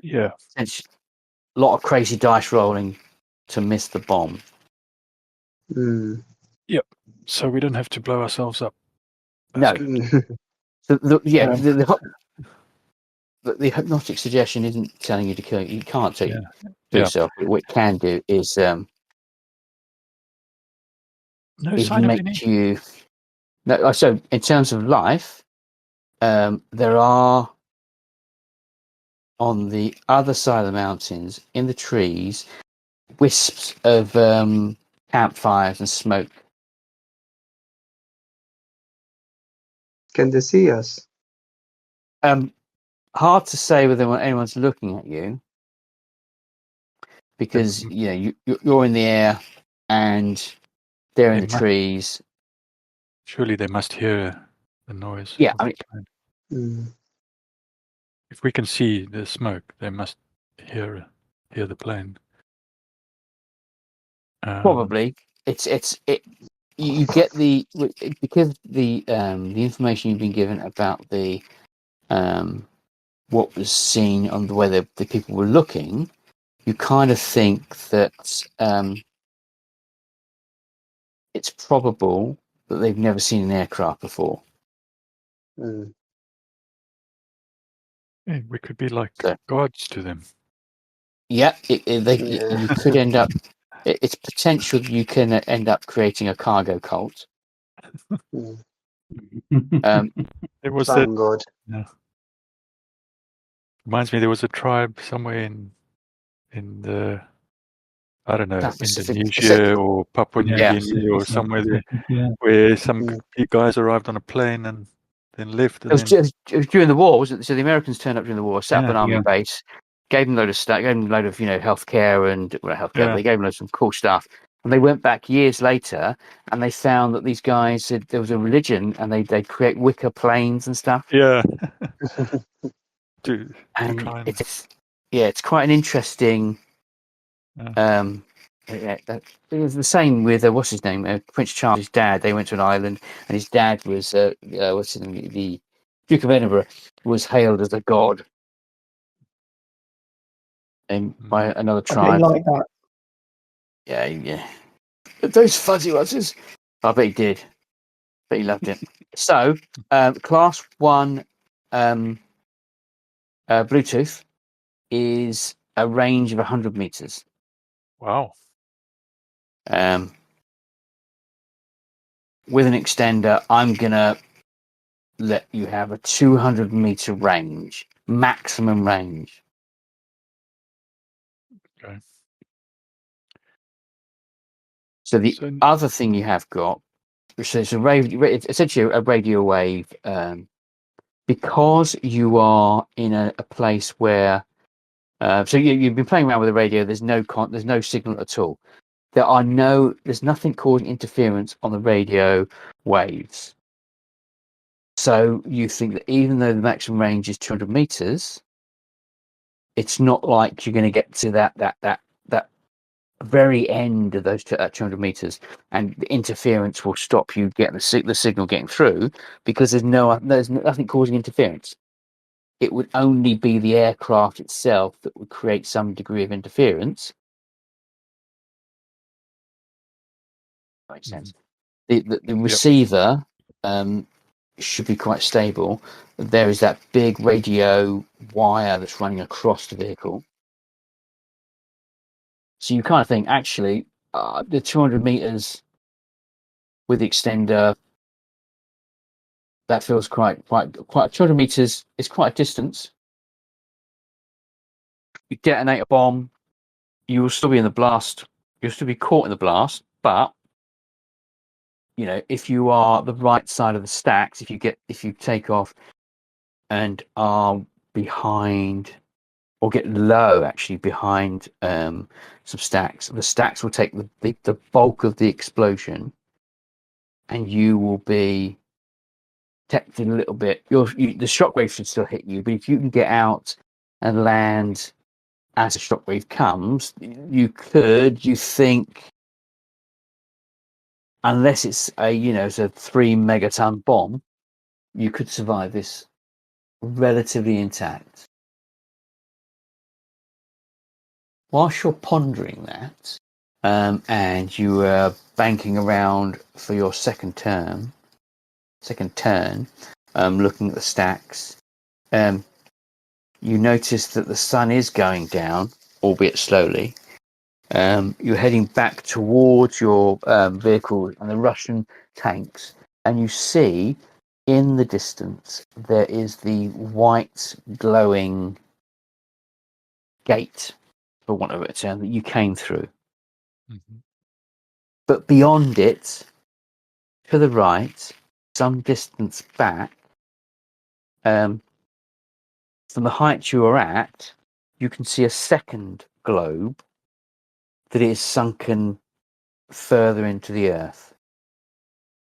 Yeah. Essentially, a lot of crazy dice rolling to miss the bomb. Mm. So we don't have to blow ourselves up. No. Good. The hypnotic suggestion isn't telling you to kill. You can't do Yeah. yourself. What it can do is No sign of make any. you. No, so in terms of life, there are on the other side of the mountains, in the trees, wisps of campfires and smoke. Can they see us? Hard to say whether anyone's looking at you because They- you're in the air and they're in They the must- trees. Surely they must hear the noise. Yeah, of I the mean, plane. Mm. If we can see the smoke, they must hear the plane. probably you get because the information you've been given about the what was seen on the way the people were looking, you kind of think that it's probable that they've never seen an aircraft before. Mm. Yeah, we could be like So, gods to them. yeah, Yeah. you could end up. It's potential that you can end up creating a cargo cult. Mm. There was that. Thank God. Yeah. Reminds me, there was a tribe somewhere in the, I don't know, South Pacific. Indonesia or Papua New Yeah. Guinea or somewhere there, Yeah. where some Mm. guys arrived on a plane and then left. And It was during the war, wasn't it? So the Americans turned up during the war, set up Yeah. an army Yeah. base, gave them a load of stuff, gave them a load of healthcare and healthcare. Yeah. They gave them some cool stuff, and they went back years later, and they found that these guys there was a religion, and they create wicker planes and stuff. Yeah. to And try and it's quite an interesting. Yeah. It was the same with what's his name, Prince Charles' dad. They went to an island, and his dad was what's his name, the Duke of Edinburgh was hailed as a god, and by another I bet he tribe. like that. Yeah. But those fuzzy ones, I bet he did. But he loved it. So, class 1 Bluetooth is a range of 100 meters. Wow. With an extender, I'm going to let you have a 200 meter range, maximum range. Okay. So the So other thing you have got, which is it's essentially a radio wave, because you are in a place where, so you've been playing around with the radio. There's no signal at all. There's nothing causing interference on the radio waves. So you think that even though the maximum range is 200 meters, it's not like you're going to get to that very end of those 200 meters, and the interference will stop you getting the signal getting through because there's nothing causing interference. It would only be the aircraft itself that would create some degree of interference. That makes sense. The receiver should be quite stable. There is that big radio wire that's running across the vehicle. So you kind of think, actually, the 200 meters with the extender, that feels quite 200 meters is quite a distance. You detonate a bomb, you will still be in the blast. You'll still be caught in the blast, but if you are the right side of the stacks, if you take off and are behind or get low actually behind some stacks. The stacks will take the bulk of the explosion, and you will be protected a little bit. The shockwave should still hit you, but if you can get out and land as a shockwave comes, you think, unless it's it's a 3 megaton bomb, you could survive this relatively intact. Whilst you're pondering that, and you are banking around for your second turn, looking at the stacks, you notice that the sun is going down, albeit slowly. You're heading back towards your vehicle and the Russian tanks, and you see in the distance there is the white glowing gate, for want of a term, that you came through. Mm-hmm. But beyond it, to the right, some distance back, from the height you are at, you can see a second globe that is sunken further into the earth.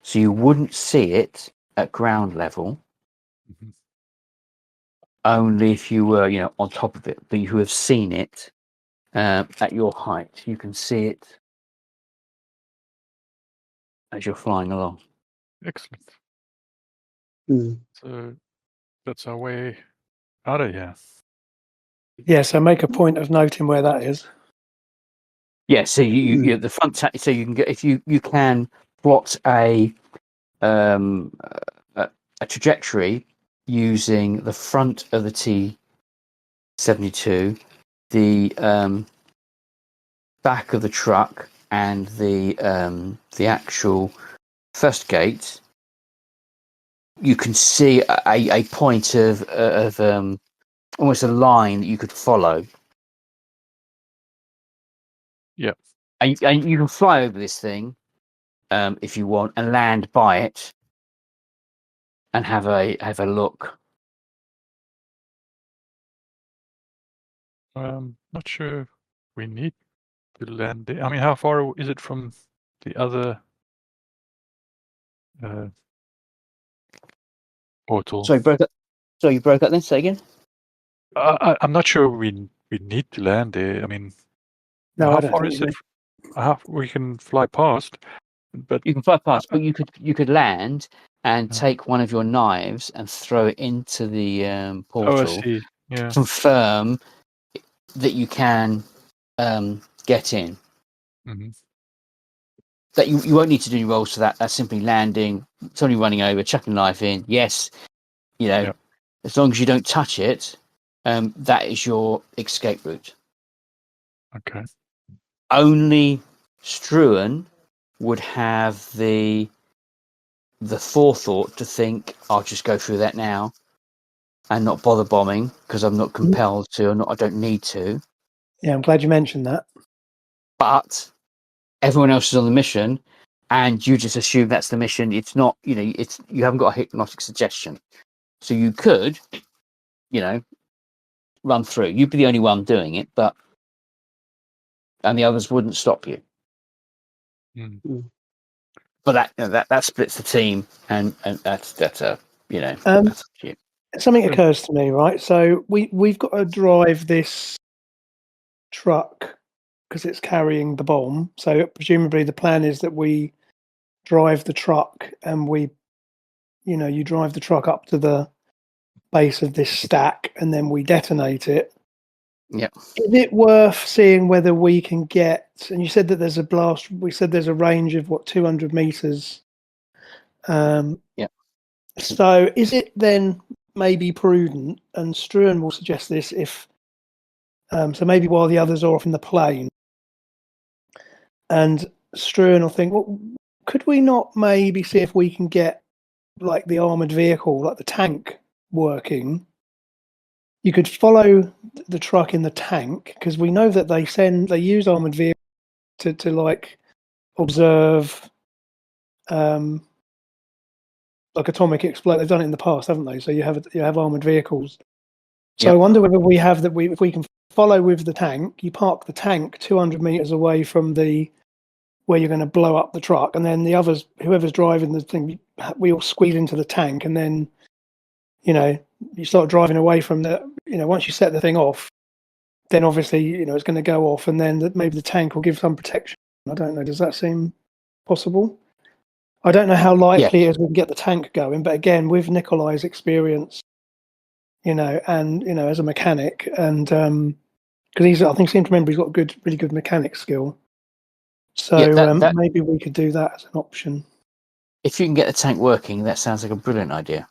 So you wouldn't see it at ground level, Mm-hmm. only if you were, on top of it. But you have seen it at your height. You can see it as you're flying along. Excellent. Mm. So that's our way out of here. Yeah, so make a point of noting where that is. Yeah, so you the front. So you can get, if you can plot a trajectory using the front of the T-72, the back of the truck, and the actual first gate. You can see a point of almost a line that you could follow. Yeah. And you can fly over this thing if you want, and land by it, and have a look. Not sure we need to land there. I mean, how far is it from the other portal? So you broke up then? Say again? I'm not sure we need to land there. I mean, No, how I don't far think is we it? do. We can fly past, but You can fly past, but you could land and Yeah. take one of your knives and throw it into the oh, I portal. see. Yeah. Confirm that you can get in. Mm-hmm. That you won't need to do any rolls for that. That's simply landing. It's only running over, chucking knife in. Yes, Yeah. as long as you don't touch it, that is your escape route. Okay. Only Struan would have the forethought to think, I'll just go through that now and not bother bombing because I'm not compelled to, or I don't need to. Yeah, I'm glad you mentioned that. But everyone else is on the mission, and you just assume that's the mission. It's not, you haven't got a hypnotic suggestion, so you could, run through. You'd be the only one doing it, and the others wouldn't stop you. Mm. But that splits the team, and that's that's up to you. Something occurs to me, right? So we've got to drive this truck because it's carrying the bomb. So presumably the plan is that we drive the truck and you drive the truck up to the base of this stack and then we detonate it. Yeah. Is it worth seeing whether we can get, and you said that there's a blast, we said there's a range of 200 meters. Yeah. So is it then maybe prudent, and Struan will suggest this if, so maybe while the others are off in the plane, and Struan will think, well, could we not maybe see if we can get like the armored vehicle, like the tank working? You could follow the truck in the tank because we know that they use armored vehicles to like observe like atomic explode. They've done it in the past, haven't they? So you have armored vehicles So I wonder whether we have that. If we can follow with the tank, you park the tank 200 meters away from the where you're going to blow up the truck, and then the others, whoever's driving the thing, we all squeeze into the tank, and then you start driving away from the. Once you set the thing off, then obviously it's going to go off, and then maybe the tank will give some protection. I don't know. Does that seem possible? I don't know how likely it is we can get the tank going, but again, with Nikolai's experience, and as a mechanic, and because I seem to remember he's got really good mechanic skill. So maybe we could do that as an option. If you can get the tank working, that sounds like a brilliant idea.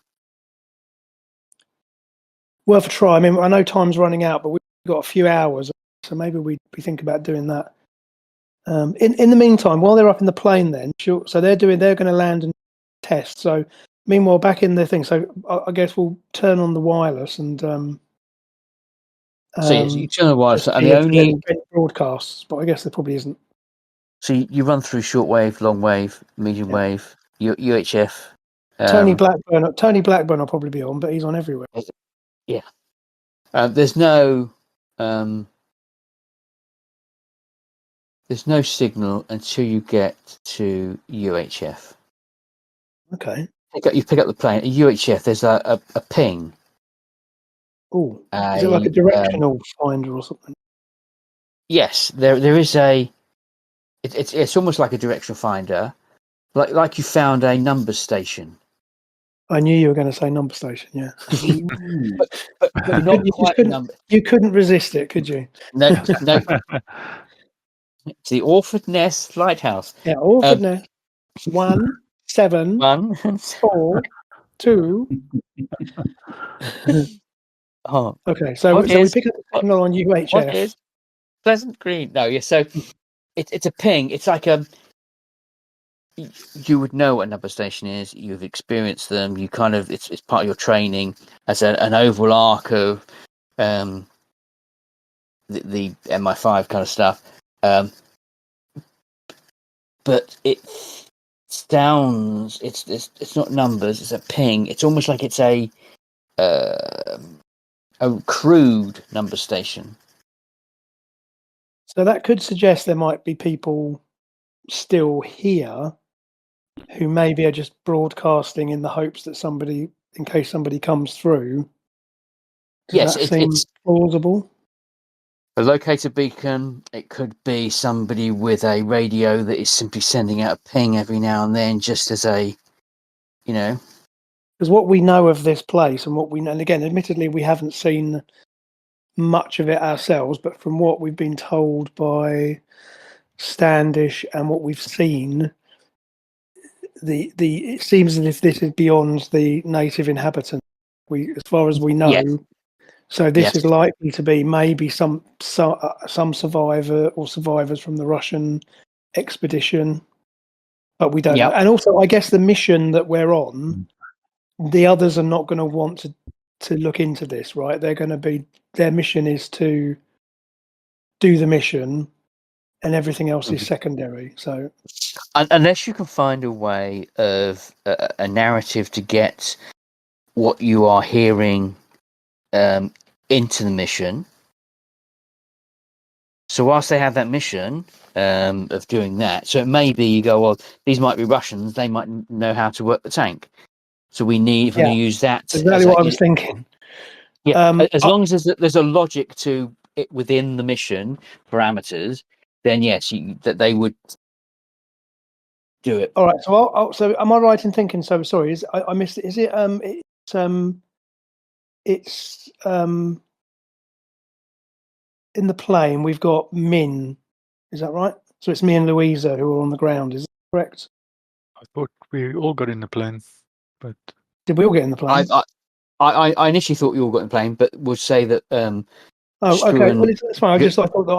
Worth a try. I mean, I know time's running out, but we've got a few hours, so maybe we think about doing that. In the meantime, while they're up in the plane, then so they're going to land and test. So meanwhile, back in the thing. So I guess we'll turn on the wireless and. So yes, you turn on the wireless, and any broadcasts, but I guess there probably isn't. So you run through shortwave, long wave, medium wave, UHF. Tony Blackburn will probably be on, but he's on everywhere. Yeah. There's no signal until you get to UHF. Okay. You pick up the plane. At UHF, there's a ping. Oh, is it like a directional finder or something? Yes, there is a. It's almost like a directional finder, like you found a number station. I knew you were going to say number station. Yeah, but not quite a number. You couldn't resist it, could you? No. It's the Orford Ness Lighthouse. Yeah, Orford Ness. 1 7 1 4 2. Oh, okay. So we pick up the signal on UHF. What is Pleasant Green? No, yeah. So it's a ping. It's like you would know what a number station is. You've experienced them. You kind of it's part of your training as an overall arc of the MI5 kind of stuff. But it sounds it's not numbers. It's a ping. It's almost like it's a crude number station. So that could suggest there might be people still here who maybe are just broadcasting in the hopes that in case somebody comes through. Does that seem plausible? A locator beacon, it could be somebody with a radio that is simply sending out a ping every now and then, just as a, Because what we know of this place and again, admittedly, we haven't seen much of it ourselves, but from what we've been told by Standish and what we've seen, it seems as if this is beyond the native inhabitants. As far as we know. Yes. So this is likely to be maybe some survivor or survivors from the Russian expedition, but we don't know. And also, I guess the mission that we're on, the others are not going to want to look into this, right? Their mission is to do the mission, and everything else is secondary. So, unless you can find a way of a narrative to get what you are hearing into the mission. So whilst they have that mission of doing that, so it may be you go, well, these might be Russians, they might know how to work the tank. So we need to use that. Exactly what I was thinking. Yeah, as long as there's a logic to it within the mission parameters, then yes, that they would do it. All right. So am I right in thinking? So sorry, I missed it. Is it it's in the plane we've got Min, is that right? So it's me and Louisa who are on the ground, is that correct? I thought we all got in the plane, but did we all get in the plane? I initially thought you all got in the plane, but we'll say that okay. Well, it's fine. I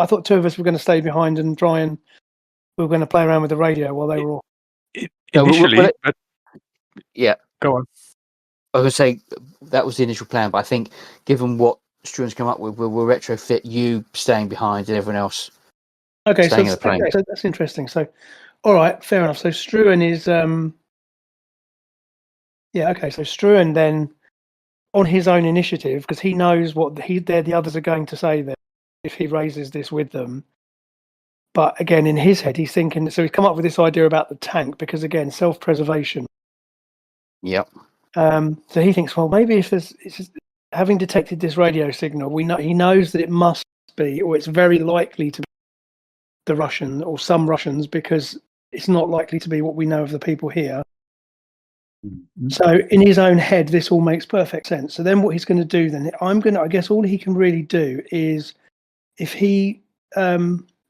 thought two of us were going to stay behind and try and we were going to play around with the radio while they were all initially, but yeah. Go on. I was going to say that was the initial plan, but I think given what Struan's come up with, we'll retrofit you staying behind and everyone else staying in the plane. So that's interesting. So, all right, fair enough. So Struan is, So Struan then on his own initiative, because he knows what the others are going to say there if he raises this with them. But again, in his head, he's thinking. So he's come up with this idea about the tank because, again, self-preservation. Yep. So he thinks, well, maybe if there's, having detected this radio signal, he knows that it must be, or it's very likely to be the Russian or some Russians, because it's not likely to be what we know of the people here. Mhm. So in his own head, this all makes perfect sense. So then what he's going to do then, I guess all he can really do is if he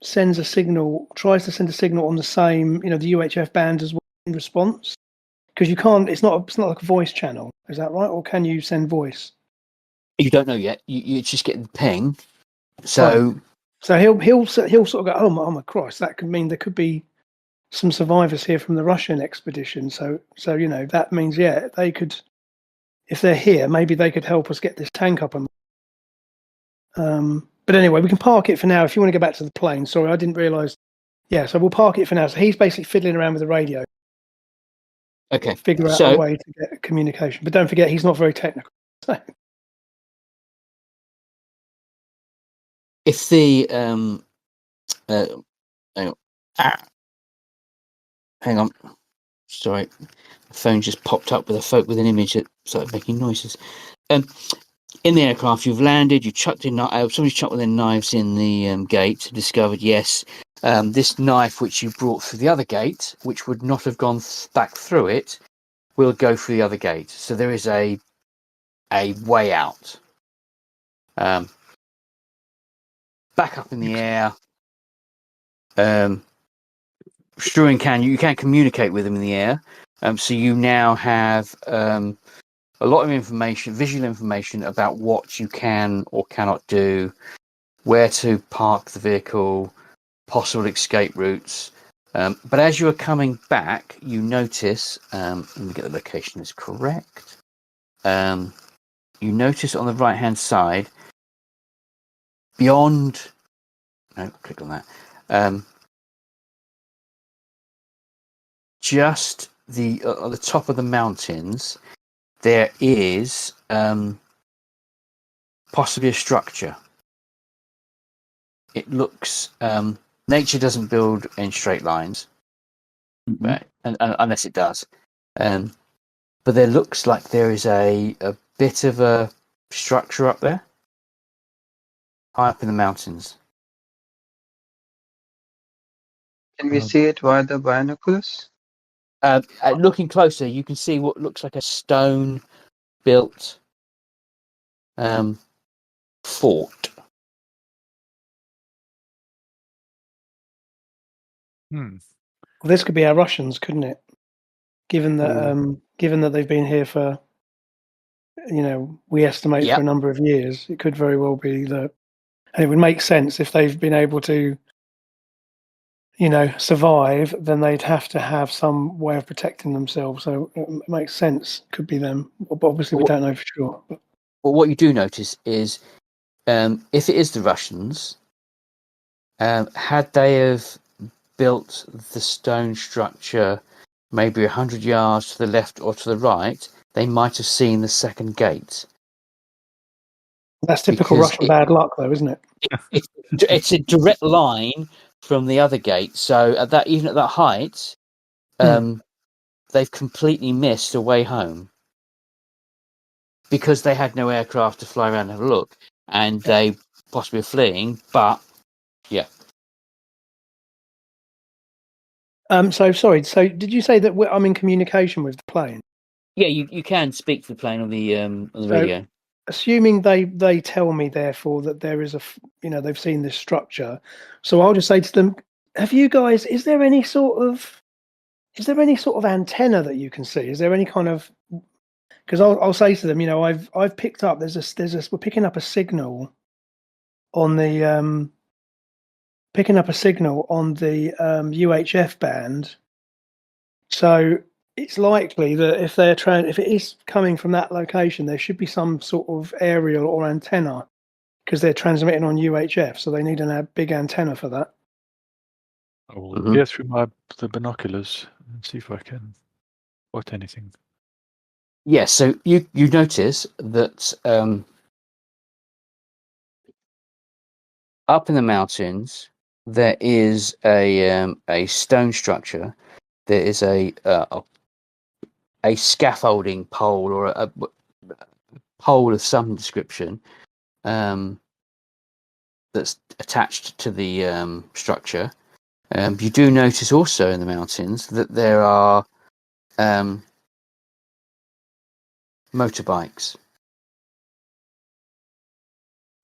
sends a signal, tries to send a signal on the same, the UHF band as well in response, because you can't, it's not like a voice channel. Is that right? Or can you send voice? You don't know yet. You just get the ping. So Right. So he'll sort of go, oh my Christ, that could mean there could be some survivors here from the Russian expedition. So that means they could, if they're here, maybe they could help us get this tank up. But anyway, we can park it for now. If you want to go back to the plane, sorry, I didn't realise. Yeah, so we'll park it for now. So he's basically fiddling around with the radio, okay. figure out a way to get communication. But don't forget, he's not very technical. So. If the hang on, sorry, the phone just popped up with an image that started making noises. In the aircraft, you've landed. You chucked in. Somebody's chucked with their knives in the gate. Discovered, yes, this knife which you brought through the other gate, which would not have gone back through it, will go through the other gate. So there is a way out. Back up in the air. Struan you can communicate with him in the air. So you now have a lot of information, visual information about what you can or cannot do, where to park the vehicle, possible escape routes. But as you are coming back, you notice, let me get the location is correct. You notice on the right-hand side, click on that. Just at the top of the mountains, there is possibly a structure. It looks nature doesn't build in straight lines, right? And unless it does, but there looks like there is a bit of a structure up there, high up in the mountains. Can we see it via the binoculars? Looking closer, you can see what looks like a stone-built fort. Hmm. Well, this could be our Russians, couldn't it? Given that they've been here for, we estimate for a number of years, it could very well be that, and it would make sense if they've been able to, survive. Then they'd have to have some way of protecting themselves. So it makes sense. Could be them, but obviously we don't know for sure. But what you do notice is, if it is the Russians, had they have built the stone structure maybe 100 yards to the left or to the right, they might have seen the second gate. That's typical Russian bad luck, though, isn't it? It's a direct line from the other gate. So even at that height, they've completely missed a way home because they had no aircraft to fly around and have a look, and they possibly are fleeing. But yeah. So sorry. So did you say that I'm in communication with the plane? Yeah, you can speak to the plane on the radio. Assuming they tell me, therefore, that there is they've seen this structure. So I'll just say to them, have you guys, is there any sort of antenna that you can see? Is there any kind of, because I'll say to them, I've picked up, we're picking up a signal on the, UHF band. So it's likely that if it is coming from that location, there should be some sort of aerial or antenna, because they're transmitting on UHF, so they need a big antenna for that. I will peer through the binoculars and see if I can spot anything. Yes, so you notice that up in the mountains there is a stone structure. There is a scaffolding pole or a pole of some description that's attached to the structure. You do notice also in the mountains that there are motorbikes.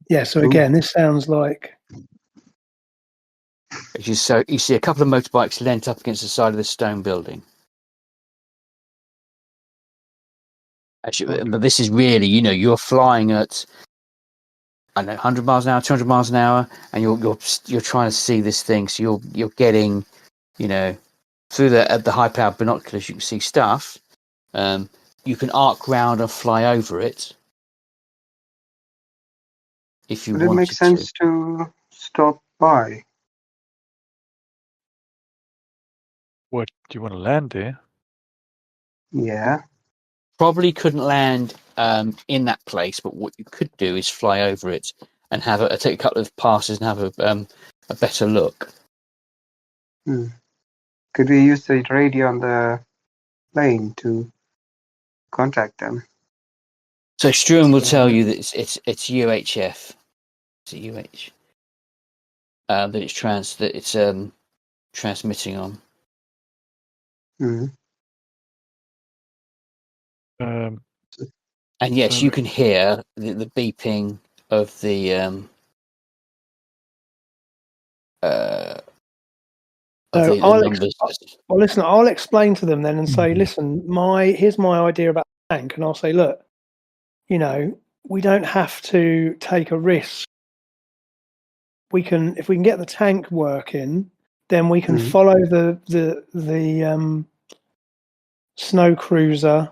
Yeah. So again, this sounds like You see a couple of motorbikes leant up against the side of this stone building. Actually, but this is really, you're flying at, I don't know, 100 miles an hour, 200 miles an hour, and you're trying to see this thing. So you're getting, through the high-powered binoculars, you can see stuff. You can arc round and fly over it if you Would it wanted make sense to stop by? What, do you want to land there? Yeah. Probably couldn't land in that place, but what you could do is fly over it and take a couple of passes and have a better look. Could we use the radio on the plane to contact them? So Struan will tell you that it's UHF. It's a UH that it's transmitting on. And yes, you can hear the beeping of the numbers. Well, listen, I'll explain to them then and say, listen, here's my idea about the tank, and I'll say, look, we don't have to take a risk. If we can get the tank working, then we can follow the snow cruiser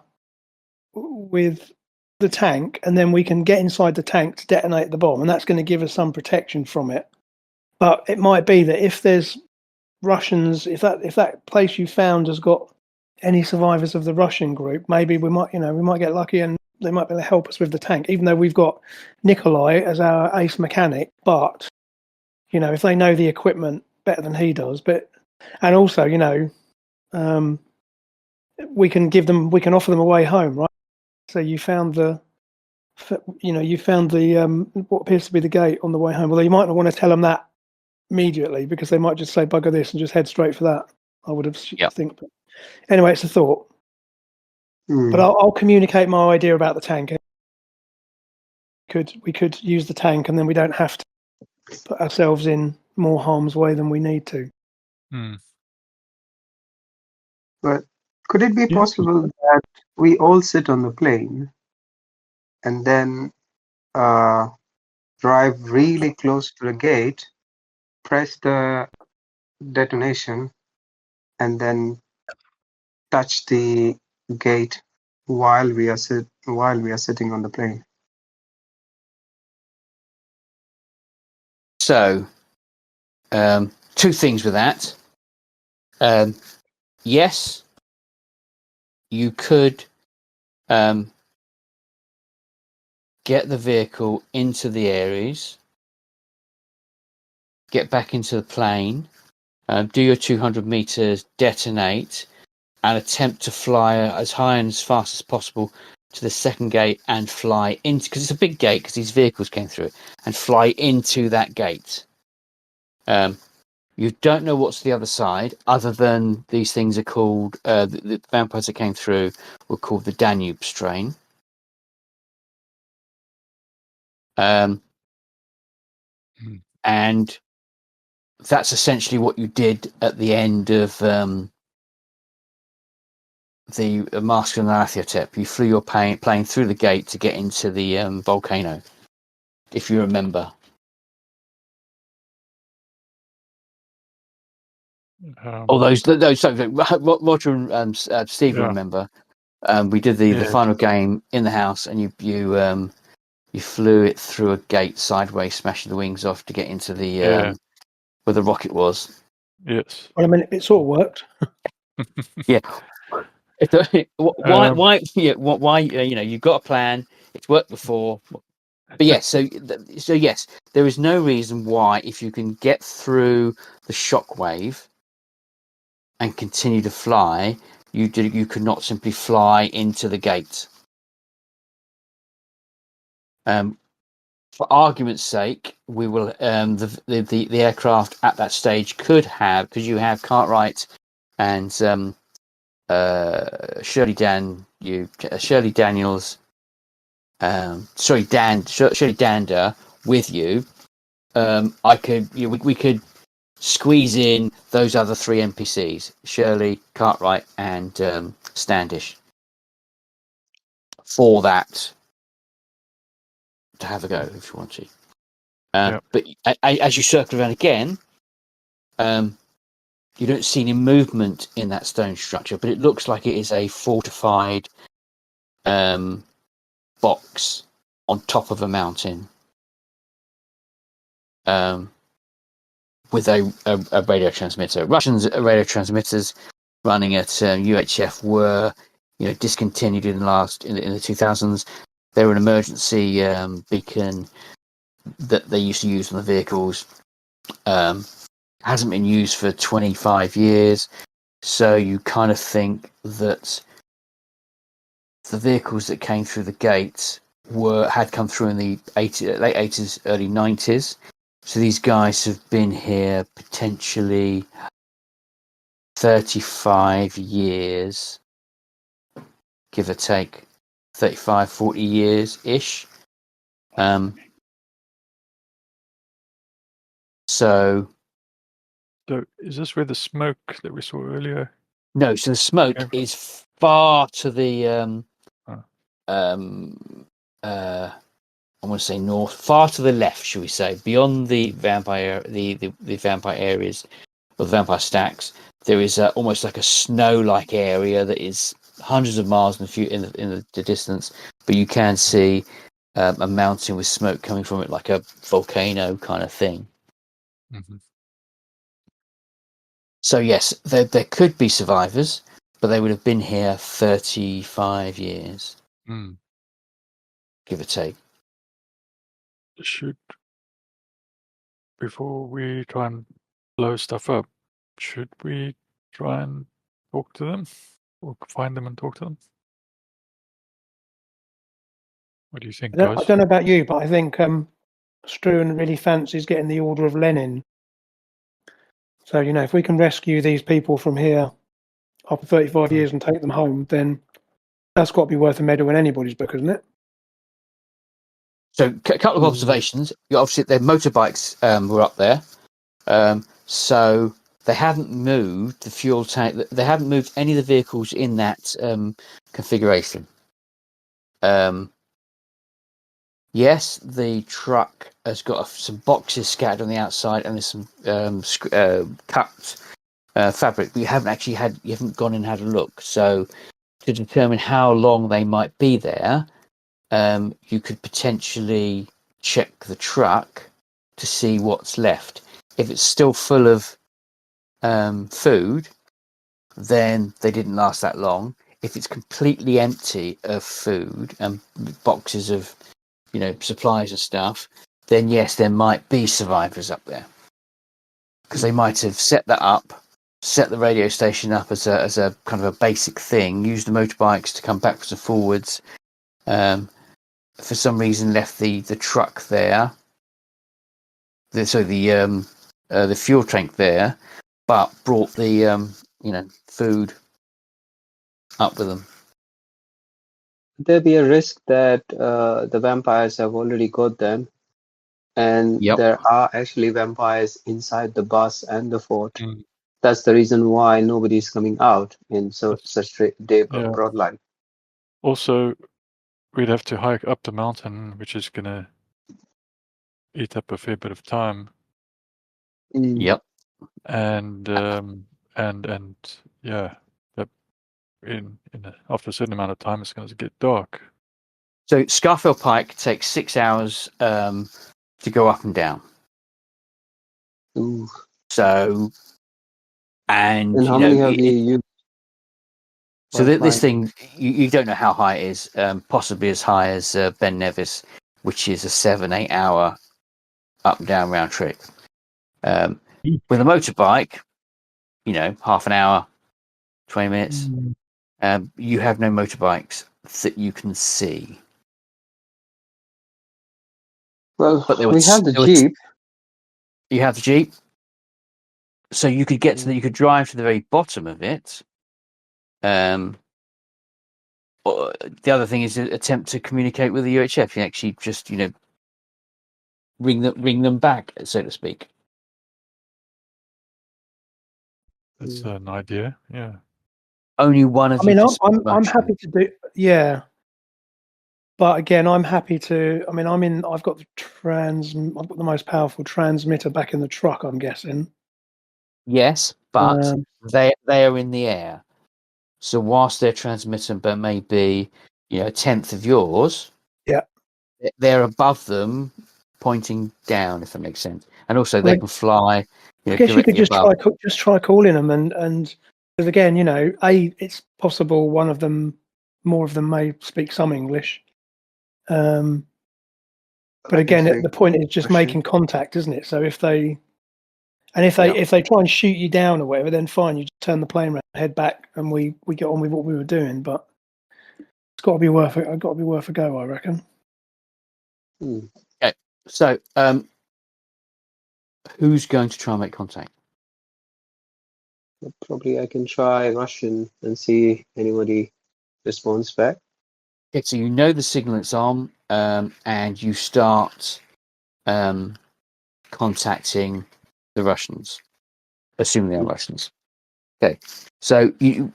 with the tank, and then we can get inside the tank to detonate the bomb, and that's going to give us some protection from it. But it might be that if there's Russians, if that place you found has got any survivors of the Russian group, maybe we might get lucky and they might be able to help us with the tank, even though we've got Nikolai as our ace mechanic. But if they know the equipment better than he does, and also we can offer them a way home, right? So you found what appears to be the gate on the way home. Although you might not want to tell them that immediately, because they might just say bugger this and just head straight for that. I would have think. But anyway, it's a thought. But I'll communicate my idea about the tank. We could use the tank, and then we don't have to put ourselves in more harm's way than we need to. But could it be possible that we all sit on the plane and then drive really close to the gate, press the detonation, and then touch the gate while we are sitting on the plane? So, two things with that. Yes, you could get the vehicle into the Ares, get back into the plane, do your 200 meters, detonate, and attempt to fly as high and as fast as possible to the second gate and fly into, because it's a big gate because these vehicles came through it, and fly into that gate. You don't know what's the other side, other than these things are called, the vampires that came through were called the Danube strain. And that's essentially what you did at the end of the Mask of Narathotep. You flew your plane through the gate to get into the volcano, if you remember. All those Roger and Steve will remember. We did the final game in the house, and you flew it through a gate sideways, smashing the wings off to get into the where the rocket was. Yes. Well, I mean, it sort of worked. Yeah. Why? Yeah, why? You've got a plan. It's worked before. But yes, so yes, there is no reason why, if you can get through the shockwave and continue to fly, you could not simply fly into the gate. For argument's sake, we will the aircraft at that stage could have, because you have Cartwright and Shirley Daniels, Shirley Dander with you. We could squeeze in those other three NPCs: Shirley, Cartwright, and Standish, for that to have a go if you want to. But as you circle around again, you don't see any movement in that stone structure, but it looks like it is a fortified box on top of a mountain, with a radio transmitter. Russians radio transmitters running at UHF were, discontinued in the 2000s. They were an emergency beacon that they used to use on the vehicles. Hasn't been used for 25 years, so you kind of think that the vehicles that came through the gates had come through in the late 80s, early 90s. So these guys have been here potentially 35 years, give or take, 35, 40 years ish. So is this where the smoke that we saw earlier? No, so the smoke is far to the I want to say north, far to the left, shall we say, beyond the vampire the vampire areas or the vampire stacks. There is almost like a snow-like area that is hundreds of miles in the distance, but you can see a mountain with smoke coming from it, like a volcano kind of thing. Mm-hmm. So yes, there could be survivors, but they would have been here 35 years, give or take. Before we try and blow stuff up, should we try and talk to them, or find them and talk to them? What do you think, guys? I don't know about you, but I think Struan really fancies getting the Order of Lenin. So, if we can rescue these people from here after 35 years and take them home, then that's got to be worth a medal in anybody's book, isn't it? So a couple of observations. Obviously, their motorbikes were up there. So they haven't moved the fuel tank. They haven't moved any of the vehicles in that configuration. Yes, the truck has got some boxes scattered on the outside, and there's some cut fabric. But you haven't gone and had a look. So to determine how long they might be there, you could potentially check the truck to see what's left. If it's still full of food, then they didn't last that long. If it's completely empty of food and boxes of supplies and stuff, then yes, there might be survivors up there, because they might have set the radio station up as a kind of a basic thing, used the motorbikes to come backwards and forwards, for some reason left the truck there, the fuel tank there, but brought the food up with them. Could there be a risk that the vampires have already got them, and there are actually vampires inside the bus and the fort? That's the reason why nobody's coming out in such broad light. Also, we'd have to hike up the mountain, which is gonna eat up a fair bit of time. Yep. And yeah, that after a certain amount of time, it's going to get dark. So Scarfell Pike takes 6 hours to go up and down. Ooh. So, and how many have you used? So while this flying. thing, you don't know how high it is. Possibly as high as Ben Nevis, which is a 7-8 hour up and down round trip. With a motorbike, half an hour, 20 minutes. You have no motorbikes that you can see. Well, But we have the Jeep. You have the Jeep, so you could get you could drive to the very bottom of it. Or the other thing is to attempt to communicate with the UHF. You actually just ring them back, so to speak. That's an idea. Yeah. Only one of I you mean, can speak I'm Russian. happy to do. Yeah, but again, I'm happy to. I mean, I've got I've got the most powerful transmitter back in the truck. I'm guessing. Yes, but they are in the air. So whilst their transmitter may be a tenth of yours, Yeah. they're above them, pointing down. If that makes sense. And also Well, they can fly. I guess you could directly above. just try calling them, and because again, it's possible more of them may speak some English. But again, the point is just making contact, isn't it? So if they try and shoot you down or whatever, then fine, you just turn the plane around, head back, and we get on with what we were doing. But it's got to be worth it. Got to be worth a go, I reckon. Okay, so who's going to try and make contact? Probably I can try Russian and see anybody responds back. Okay, so the signal it's on, and you start contacting the Russians, assuming they are Russians. Okay, so you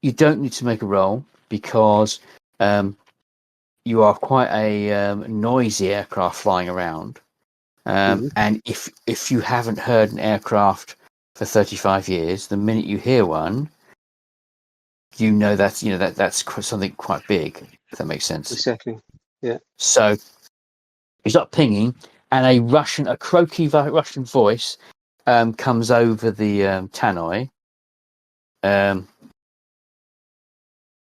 don't need to make a roll because you are quite a noisy aircraft flying around, and if you haven't heard an aircraft for 35 years, the minute you hear one, that's something quite big. If that makes sense. Exactly. Yeah. So you start pinging, and a croaky Russian voice comes over the tannoy.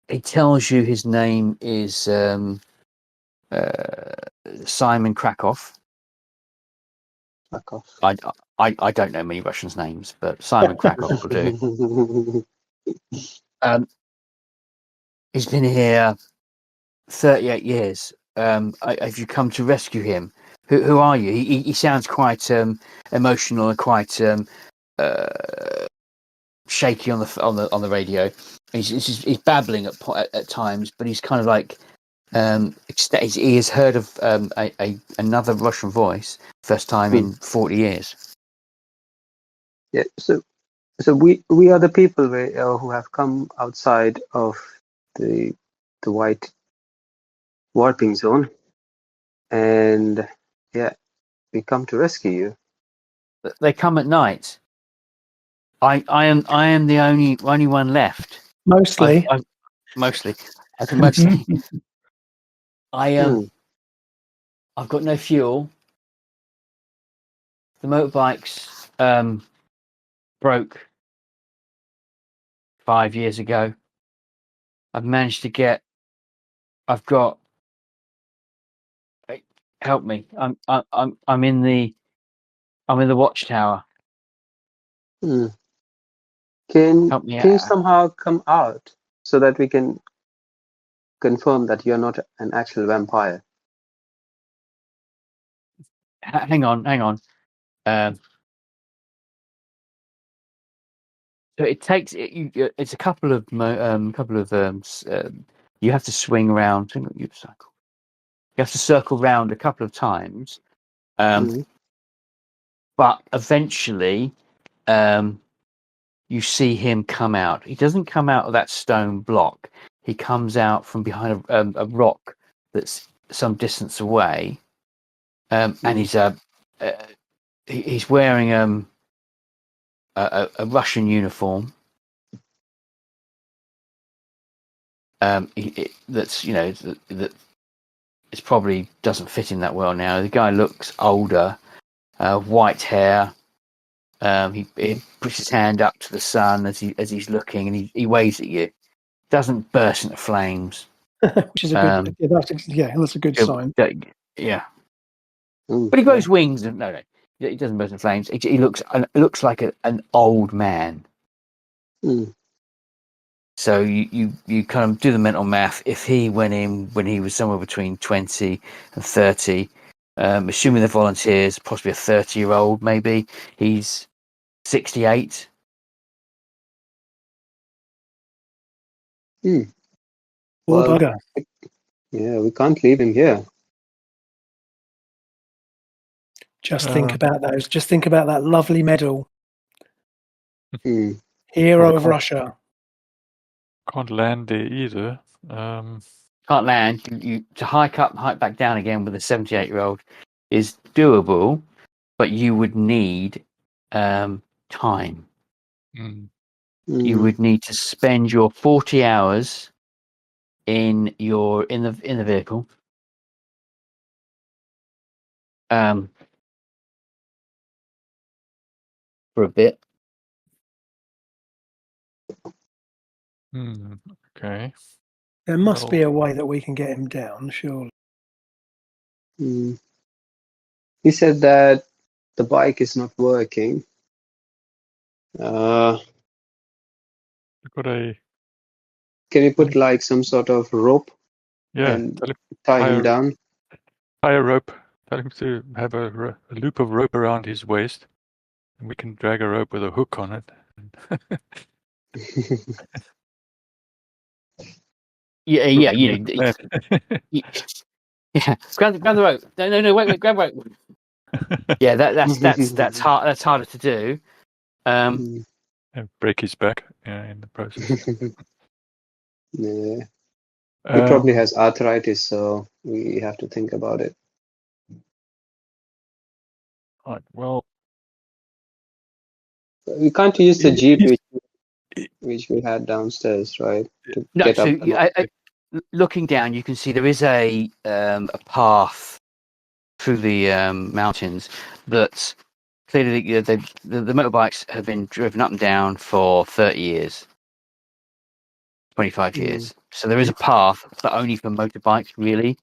He tells you his name is Simon Krakow. Fuck off. I don't know many Russians' names, but Simon Krakow will do. He's been here 38 years. Have you come to rescue him? Who are you? He sounds quite emotional and quite shaky on the radio. He's babbling at times, but he's kind of like he has heard of another Russian voice first time in 40 years. Yeah. So we are the people who have come outside of the white warping zone, and yeah, we come to rescue you. They come at night. I am the only one left. Mostly. Mostly. I've got no fuel. The motorbikes broke 5 years ago. I've managed to get. I've got. Help me! I'm in the watchtower. Can Help me you out. somehow come out so that we can confirm that you're not an actual vampire? Hang on. So it takes it's a couple of you have to swing around. You have to circle round a couple of times, but eventually you see him come out. He doesn't come out of that stone block. He comes out from behind a rock that's some distance away, and he's wearing a Russian uniform. That's that it probably doesn't fit him that well now. The guy looks older, white hair, He puts his hand up to the sun as he's looking, and he waves at you. Doesn't burst into flames. Which is a good. That's a good sign. Yeah, Mm, but he grows wings, and no, he doesn't burst into flames. He looks like an old man. mm, So you kind of do the mental math. If he went in when he was somewhere between 20 and 30, assuming the volunteers, possibly a 30-year-old, maybe he's 68. mm. Poor Well, bugger. yeah, we can't leave him here. Just think about those. Just think about that lovely medal. Mm, Hero Well, of Russia. Can't land there either. Can't land. You to hike up and hike back down again with a 78-year-old is doable, but you would need time. Mm. You mm, would need to spend your 40 hours in the vehicle. For a bit. Okay. There must be a way that we can get him down, surely. mm. He said that the bike is not working. We've got a Can you put like some sort of rope yeah. and Tell him, tie him down? tie a rope. Tell him to have a loop of rope around his waist, and we can drag a rope with a hook on it. Yeah. Yeah, grab the rope. No, wait, grab rope. Yeah, that's hard. That's harder to do. Mm. And break his back in the process. Yeah. He probably has arthritis, so we have to think about it. Right, well, We can't use the jeep he's- which we had downstairs, right? To No, get so up. looking down, you can see there is a path through the mountains that clearly the motorbikes have been driven up and down for 30 years, 25 years. So there is a path, but only for motorbikes, really.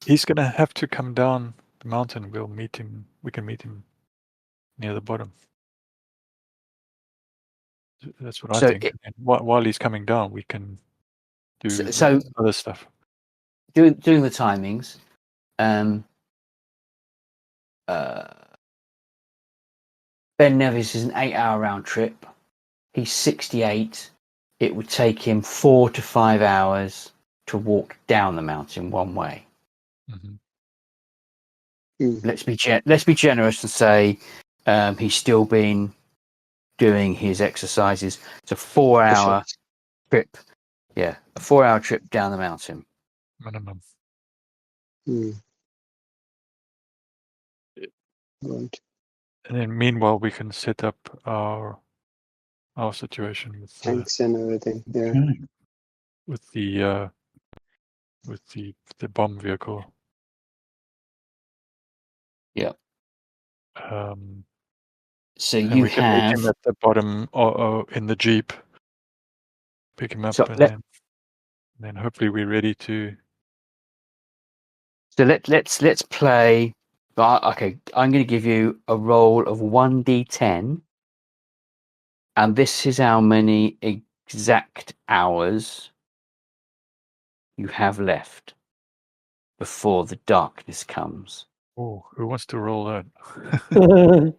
He's gonna have to come down the mountain. We'll meet him. We can meet him near the bottom. That's what I think. And while he's coming down, we can do So other stuff. doing the timings. Ben Nevis is an 8-hour round trip. He's 68. It would take him 4 to 5 hours to walk down the mountain one way. Mm-hmm. Let's be generous and say he's still been doing his exercises. It's a 4-hour trip. Yeah, a 4-hour trip down the mountain. Minimum. Right. And then meanwhile, we can set up our situation with Tanks and everything. Yeah. with the bomb vehicle. Yeah. So and you we can meet him have at the bottom or in the jeep, pick him up, So and then hopefully we're ready to. So let's play. Okay, I'm going to give you a roll of 1d10, and this is how many exact hours you have left before the darkness comes. Oh, who wants to roll that?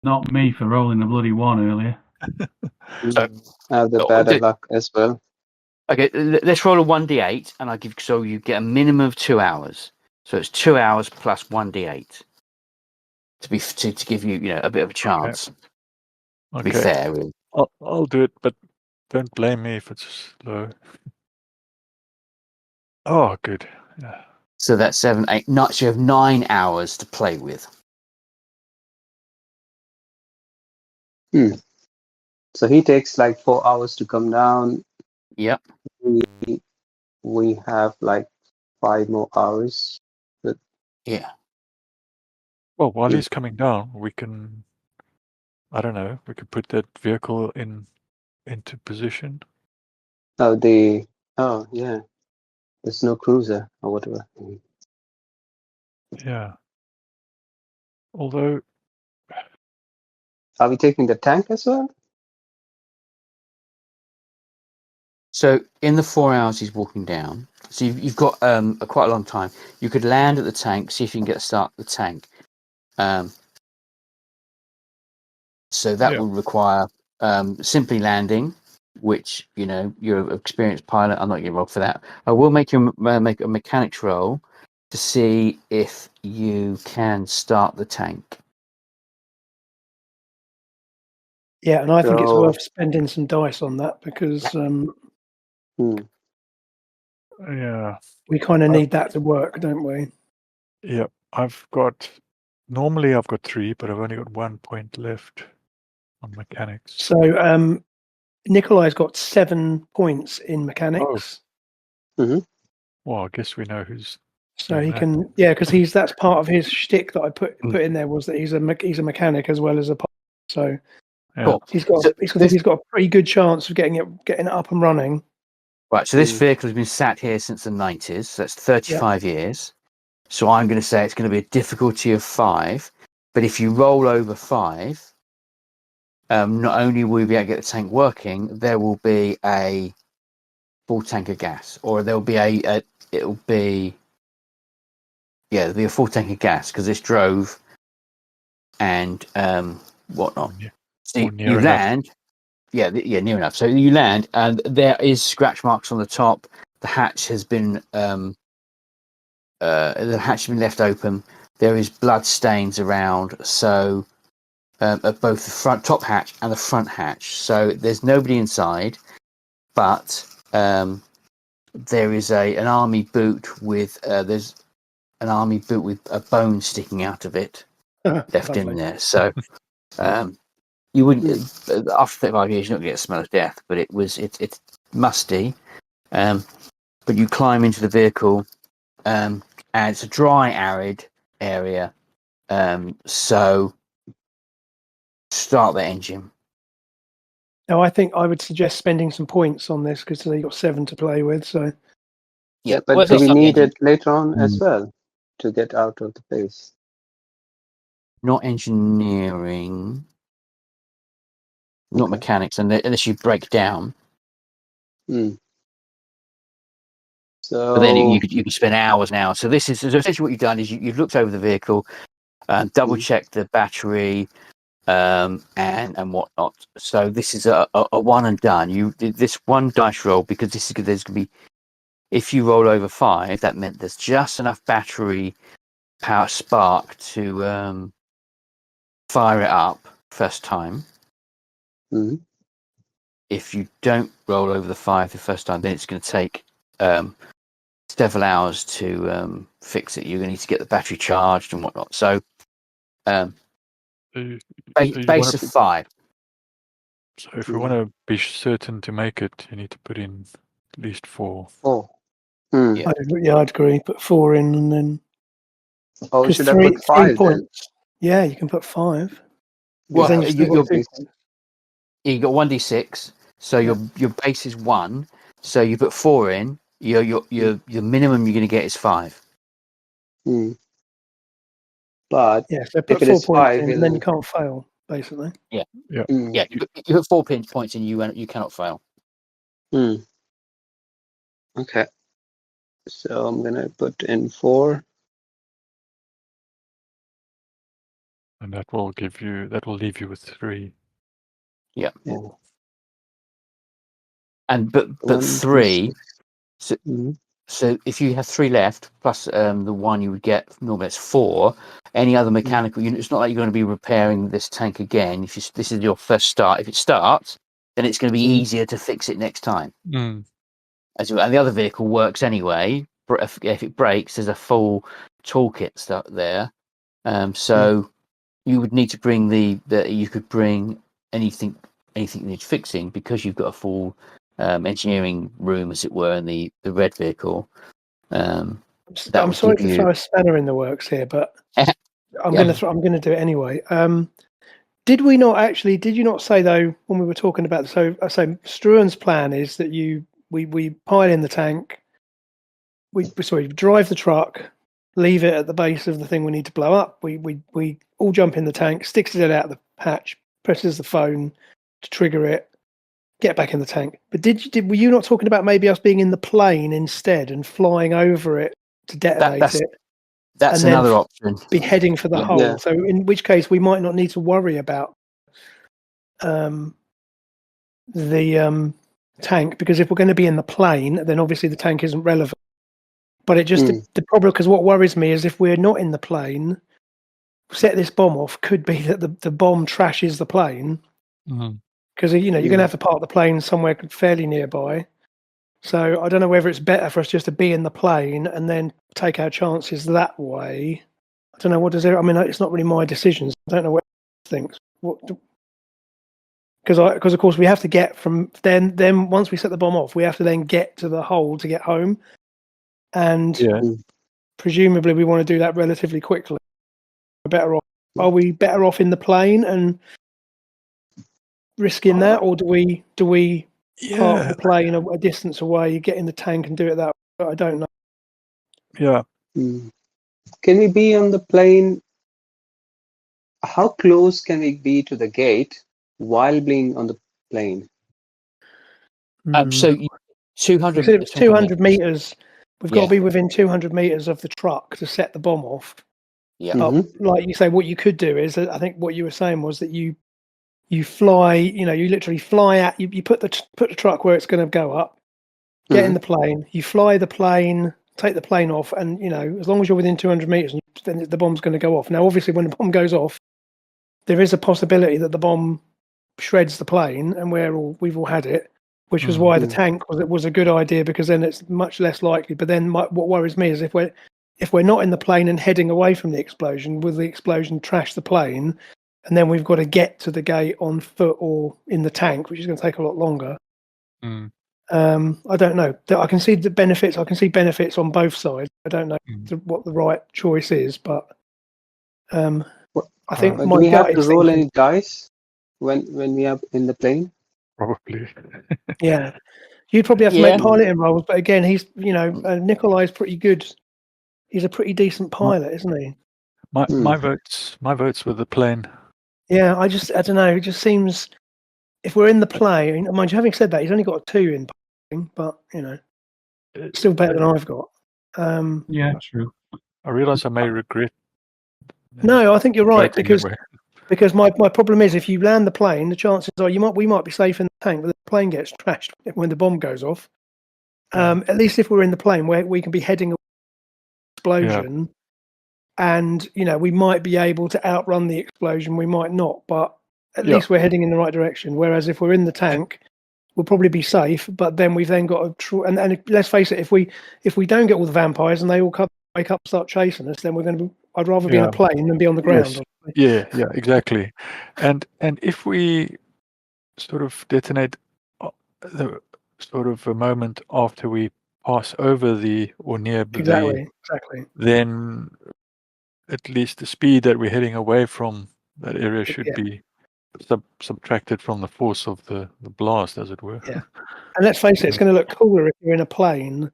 Not me for rolling a bloody 1 earlier. So I have the bad luck as well. Okay, let's roll a 1d8, and I'll give so you get a minimum of 2 hours. So it's 2 hours plus 1d8 to give you a bit of a chance. To be fair, really. I'll do it, but don't blame me if it's slow. Oh, good. Yeah. So that's 7, 8, 9. So you have 9 hours to play with. So he takes like 4 hours to come down. Yep. We have like 5 more hours. Yeah. Well, while he's coming down, we can. I don't know. We could put that vehicle into position. Oh, yeah. There's no cruiser or whatever. Yeah. Although, Are we taking the tank as well? So in the 4 hours he's walking down, so you've got quite a long time. You could land at the tank, see if you can get a start at the tank. So that Yeah. would require simply landing, which you're an experienced pilot. I'm not getting rolled for that. I will make you make a mechanics roll to see if you can start the tank. Yeah, and I think it's So- worth spending some dice on that because yeah. we kind of need that to work, don't we? Yeah. Normally I've got 3, but I've only got 1 point left on mechanics. So Nikolai's got 7 points in mechanics. Well, I guess we know who's. So he that. can, because that's part of his shtick that I put in there was that he's a mechanic as well as a pilot. So Yeah. Cool. he's got a pretty good chance of getting it up and running. Right, so this vehicle has been sat here since the 90s. So that's 35 years. So I'm going to say it's going to be a difficulty of 5. But if you roll over 5, not only will you be able to get the tank working, there will be a full tank of gas, or there'll be there'll be a full tank of gas because this drove and whatnot. So you land, near enough. So you land, and there is scratch marks on the top. The hatch has been left open. There is blood stains around. So at both the top hatch and the front hatch. So there's nobody inside, but there is an army boot with a bone sticking out of it left in there. So you wouldn't after 35 years you're not going to get a smell of death, but it's musty. But you climb into the vehicle, and it's a dry, arid area. So start the engine. Now, I think I would suggest spending some points on this because you've got 7 to play with. So Yeah, but do we need it later on as well to get out of the base? Not engineering, not mechanics, unless you break down. So, but then you could spend hours now. So this is essentially what you've done is you've looked over the vehicle, double checked the battery, and whatnot. So this is a one and done. You did this one dice roll because there's going to be, if you roll over 5, that meant there's just enough battery power spark to fire it up first time. If you don't roll over the 5 the first time, then it's going to take several hours to fix it. You're going to need to get the battery charged and whatnot. So base of 5. So if we want to be certain to make it, you need to put in at least 4. I'd agree. Put 4 in and then. Oh, should I put 5 3 points? Yeah, you can put 5. Well, then you got 1d6. So your base is 1. So you put 4 in. Your minimum you're going to get is 5. But so put 4 points 5, in, and then you can't fail, basically. Yeah. You put 4 points in, you cannot fail. Okay. So I'm gonna put in 4. And that will leave you with 3. Yeah. And but 3. So if you have 3 left plus the 1 you would get normally, it's 4. Any other mechanical unit, it's not like you're going to be repairing this tank again. If this is your first start, if it starts, then it's going to be easier to fix it next time. And the other vehicle works anyway. If it breaks, there's a full toolkit stuff there. So you would need to bring you could bring anything that needs fixing because you've got a full engineering room, as it were, in the red vehicle. I'm sorry to throw a spanner in the works here, but I'm Yeah. gonna do it anyway. Did you not say though when we were talking about so Struan's plan is that we pile in the tank, we drive the truck, leave it at the base of the thing we need to blow up. We all jump in the tank, sticks his head out of the hatch, presses the phone to trigger it, get back in the tank. But were you not talking about maybe us being in the plane instead and flying over it to detonate it? That's and then another option. Be heading for the Yeah. hole. Yeah. So in which case we might not need to worry about the tank, because if we're going to be in the plane, then obviously the tank isn't relevant. But it just the problem, because what worries me is if we're not in the plane, set this bomb off, could be that the bomb trashes the plane, because you're going to have to park the plane somewhere fairly nearby. So I don't know whether it's better for us just to be in the plane and then take our chances that way. I don't know, what does it? I mean, it's not really my decisions. I don't know what it thinks. Because of course we have to get from then once we set the bomb off, we have to then get to the hole to get home, and presumably we want to do that relatively quickly. Are we better off in the plane and risking that, or do we park the plane a distance away, get in the tank and do it that way? I don't know. Yeah. Can we be on the plane? How close can we be to the gate while being on the plane? So 200, 200 meters. We've got to be within 200 meters of the truck to set the bomb off. Yeah. But like you say, what you could do is, I think what you were saying was that you fly. You literally fly out. You put the truck where it's going to go up. Get in the plane. You fly the plane. Take the plane off, and as long as you're within 200 meters, then the bomb's going to go off. Now, obviously, when the bomb goes off, there is a possibility that the bomb shreds the plane, and we've all had it, which was why the tank was a good idea, because then it's much less likely. But then what worries me is if we're not in the plane and heading away from the explosion, will the explosion trash the plane, and then we've got to get to the gate on foot or in the tank, which is going to take a lot longer. I don't know. I can see the benefits. I can see benefits on both sides. I don't know what the right choice is, but I think do we have to roll any dice when we are in the plane? Probably. Yeah, you'd probably have to make piloting rolls, but again, he's Nikolai's pretty good. He's a pretty decent pilot, isn't he? My votes with the plane. Yeah, I don't know. It just seems, if we're in the plane, mind you, having said that, he's only got a 2 in piloting, but still better than I've got. Yeah, true. I realise I may regret. No, I think you're right, because my problem is, if you land the plane, the chances are we might be safe in the tank, but the plane gets trashed when the bomb goes off. At least if we're in the plane, where we can be heading away from the explosion, and we might be able to outrun the explosion, we might not, but at least we're heading in the right direction. Whereas if we're in the tank, we'll probably be safe, but then we've then got to and let's face it, if we don't get all the vampires and they all wake up and start chasing us, then we're going to I'd rather be in a plane than be on the ground. Yes. Yeah, exactly. And if we sort of detonate the sort of a moment after we pass over or near exactly, then at least the speed that we're heading away from that area should be subtracted from the force of the blast, as it were. Yeah, and let's face it, it's going to look cooler if you're in a plane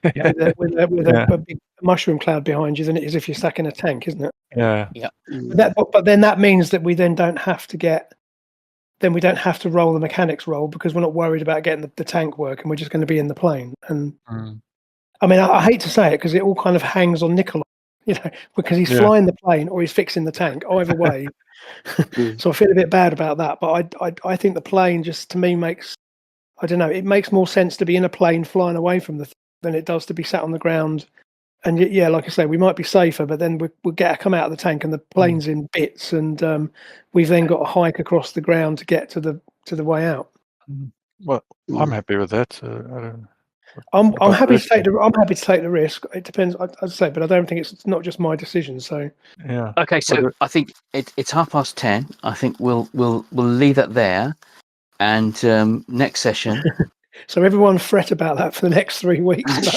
with a big mushroom cloud behind you than it is if you're stuck in a tank, isn't it? Yeah. But then that means that we then don't have to roll the mechanics roll, because we're not worried about getting the tank working. We're just going to be in the plane. And I mean, I hate to say it, because it all kind of hangs on Nikolai, because he's flying the plane or he's fixing the tank. Either way. So I feel a bit bad about that. But I think the plane just, to me, it makes more sense to be in a plane flying away from the than it does to be sat on the ground. And like I say, we might be safer, but then we'll come out of the tank and the plane's in bits, and we've then got to hike across the ground to get to the way out. Well, I'm happy with that. I'm happy to take the risk. It depends, I'd say, but I don't think it's not just my decision. So okay, so I think it's 10:30. I think we'll leave that there, and next session So everyone fret about that for the next 3 weeks. No.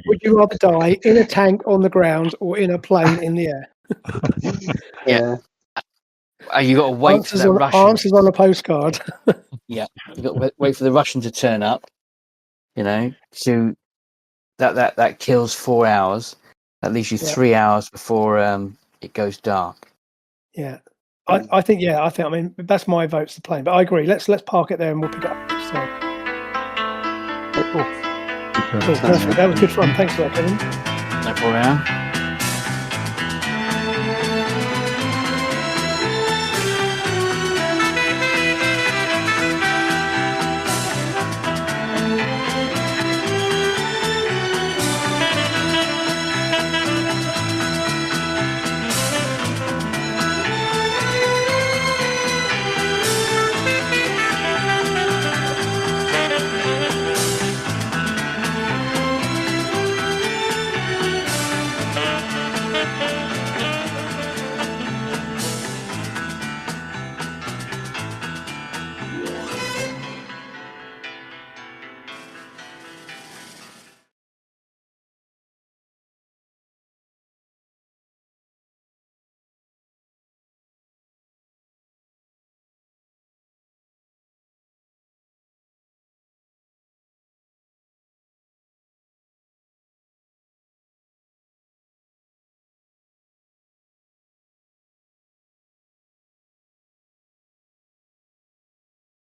Would you rather die in a tank on the ground or in a plane in the air? Yeah. You got to wait for that Russian. Answers on a postcard. Yeah, you got to wait for the Russian to turn up. You know, to that kills 4 hours. That leaves you 3 hours before it goes dark. Yeah, I think. Yeah, I mean, that's my vote's the plane. But I agree. Let's park it there and we'll pick it up next time. Cool. Perfect. That was good fun. Thanks for that, Kevin. No problem.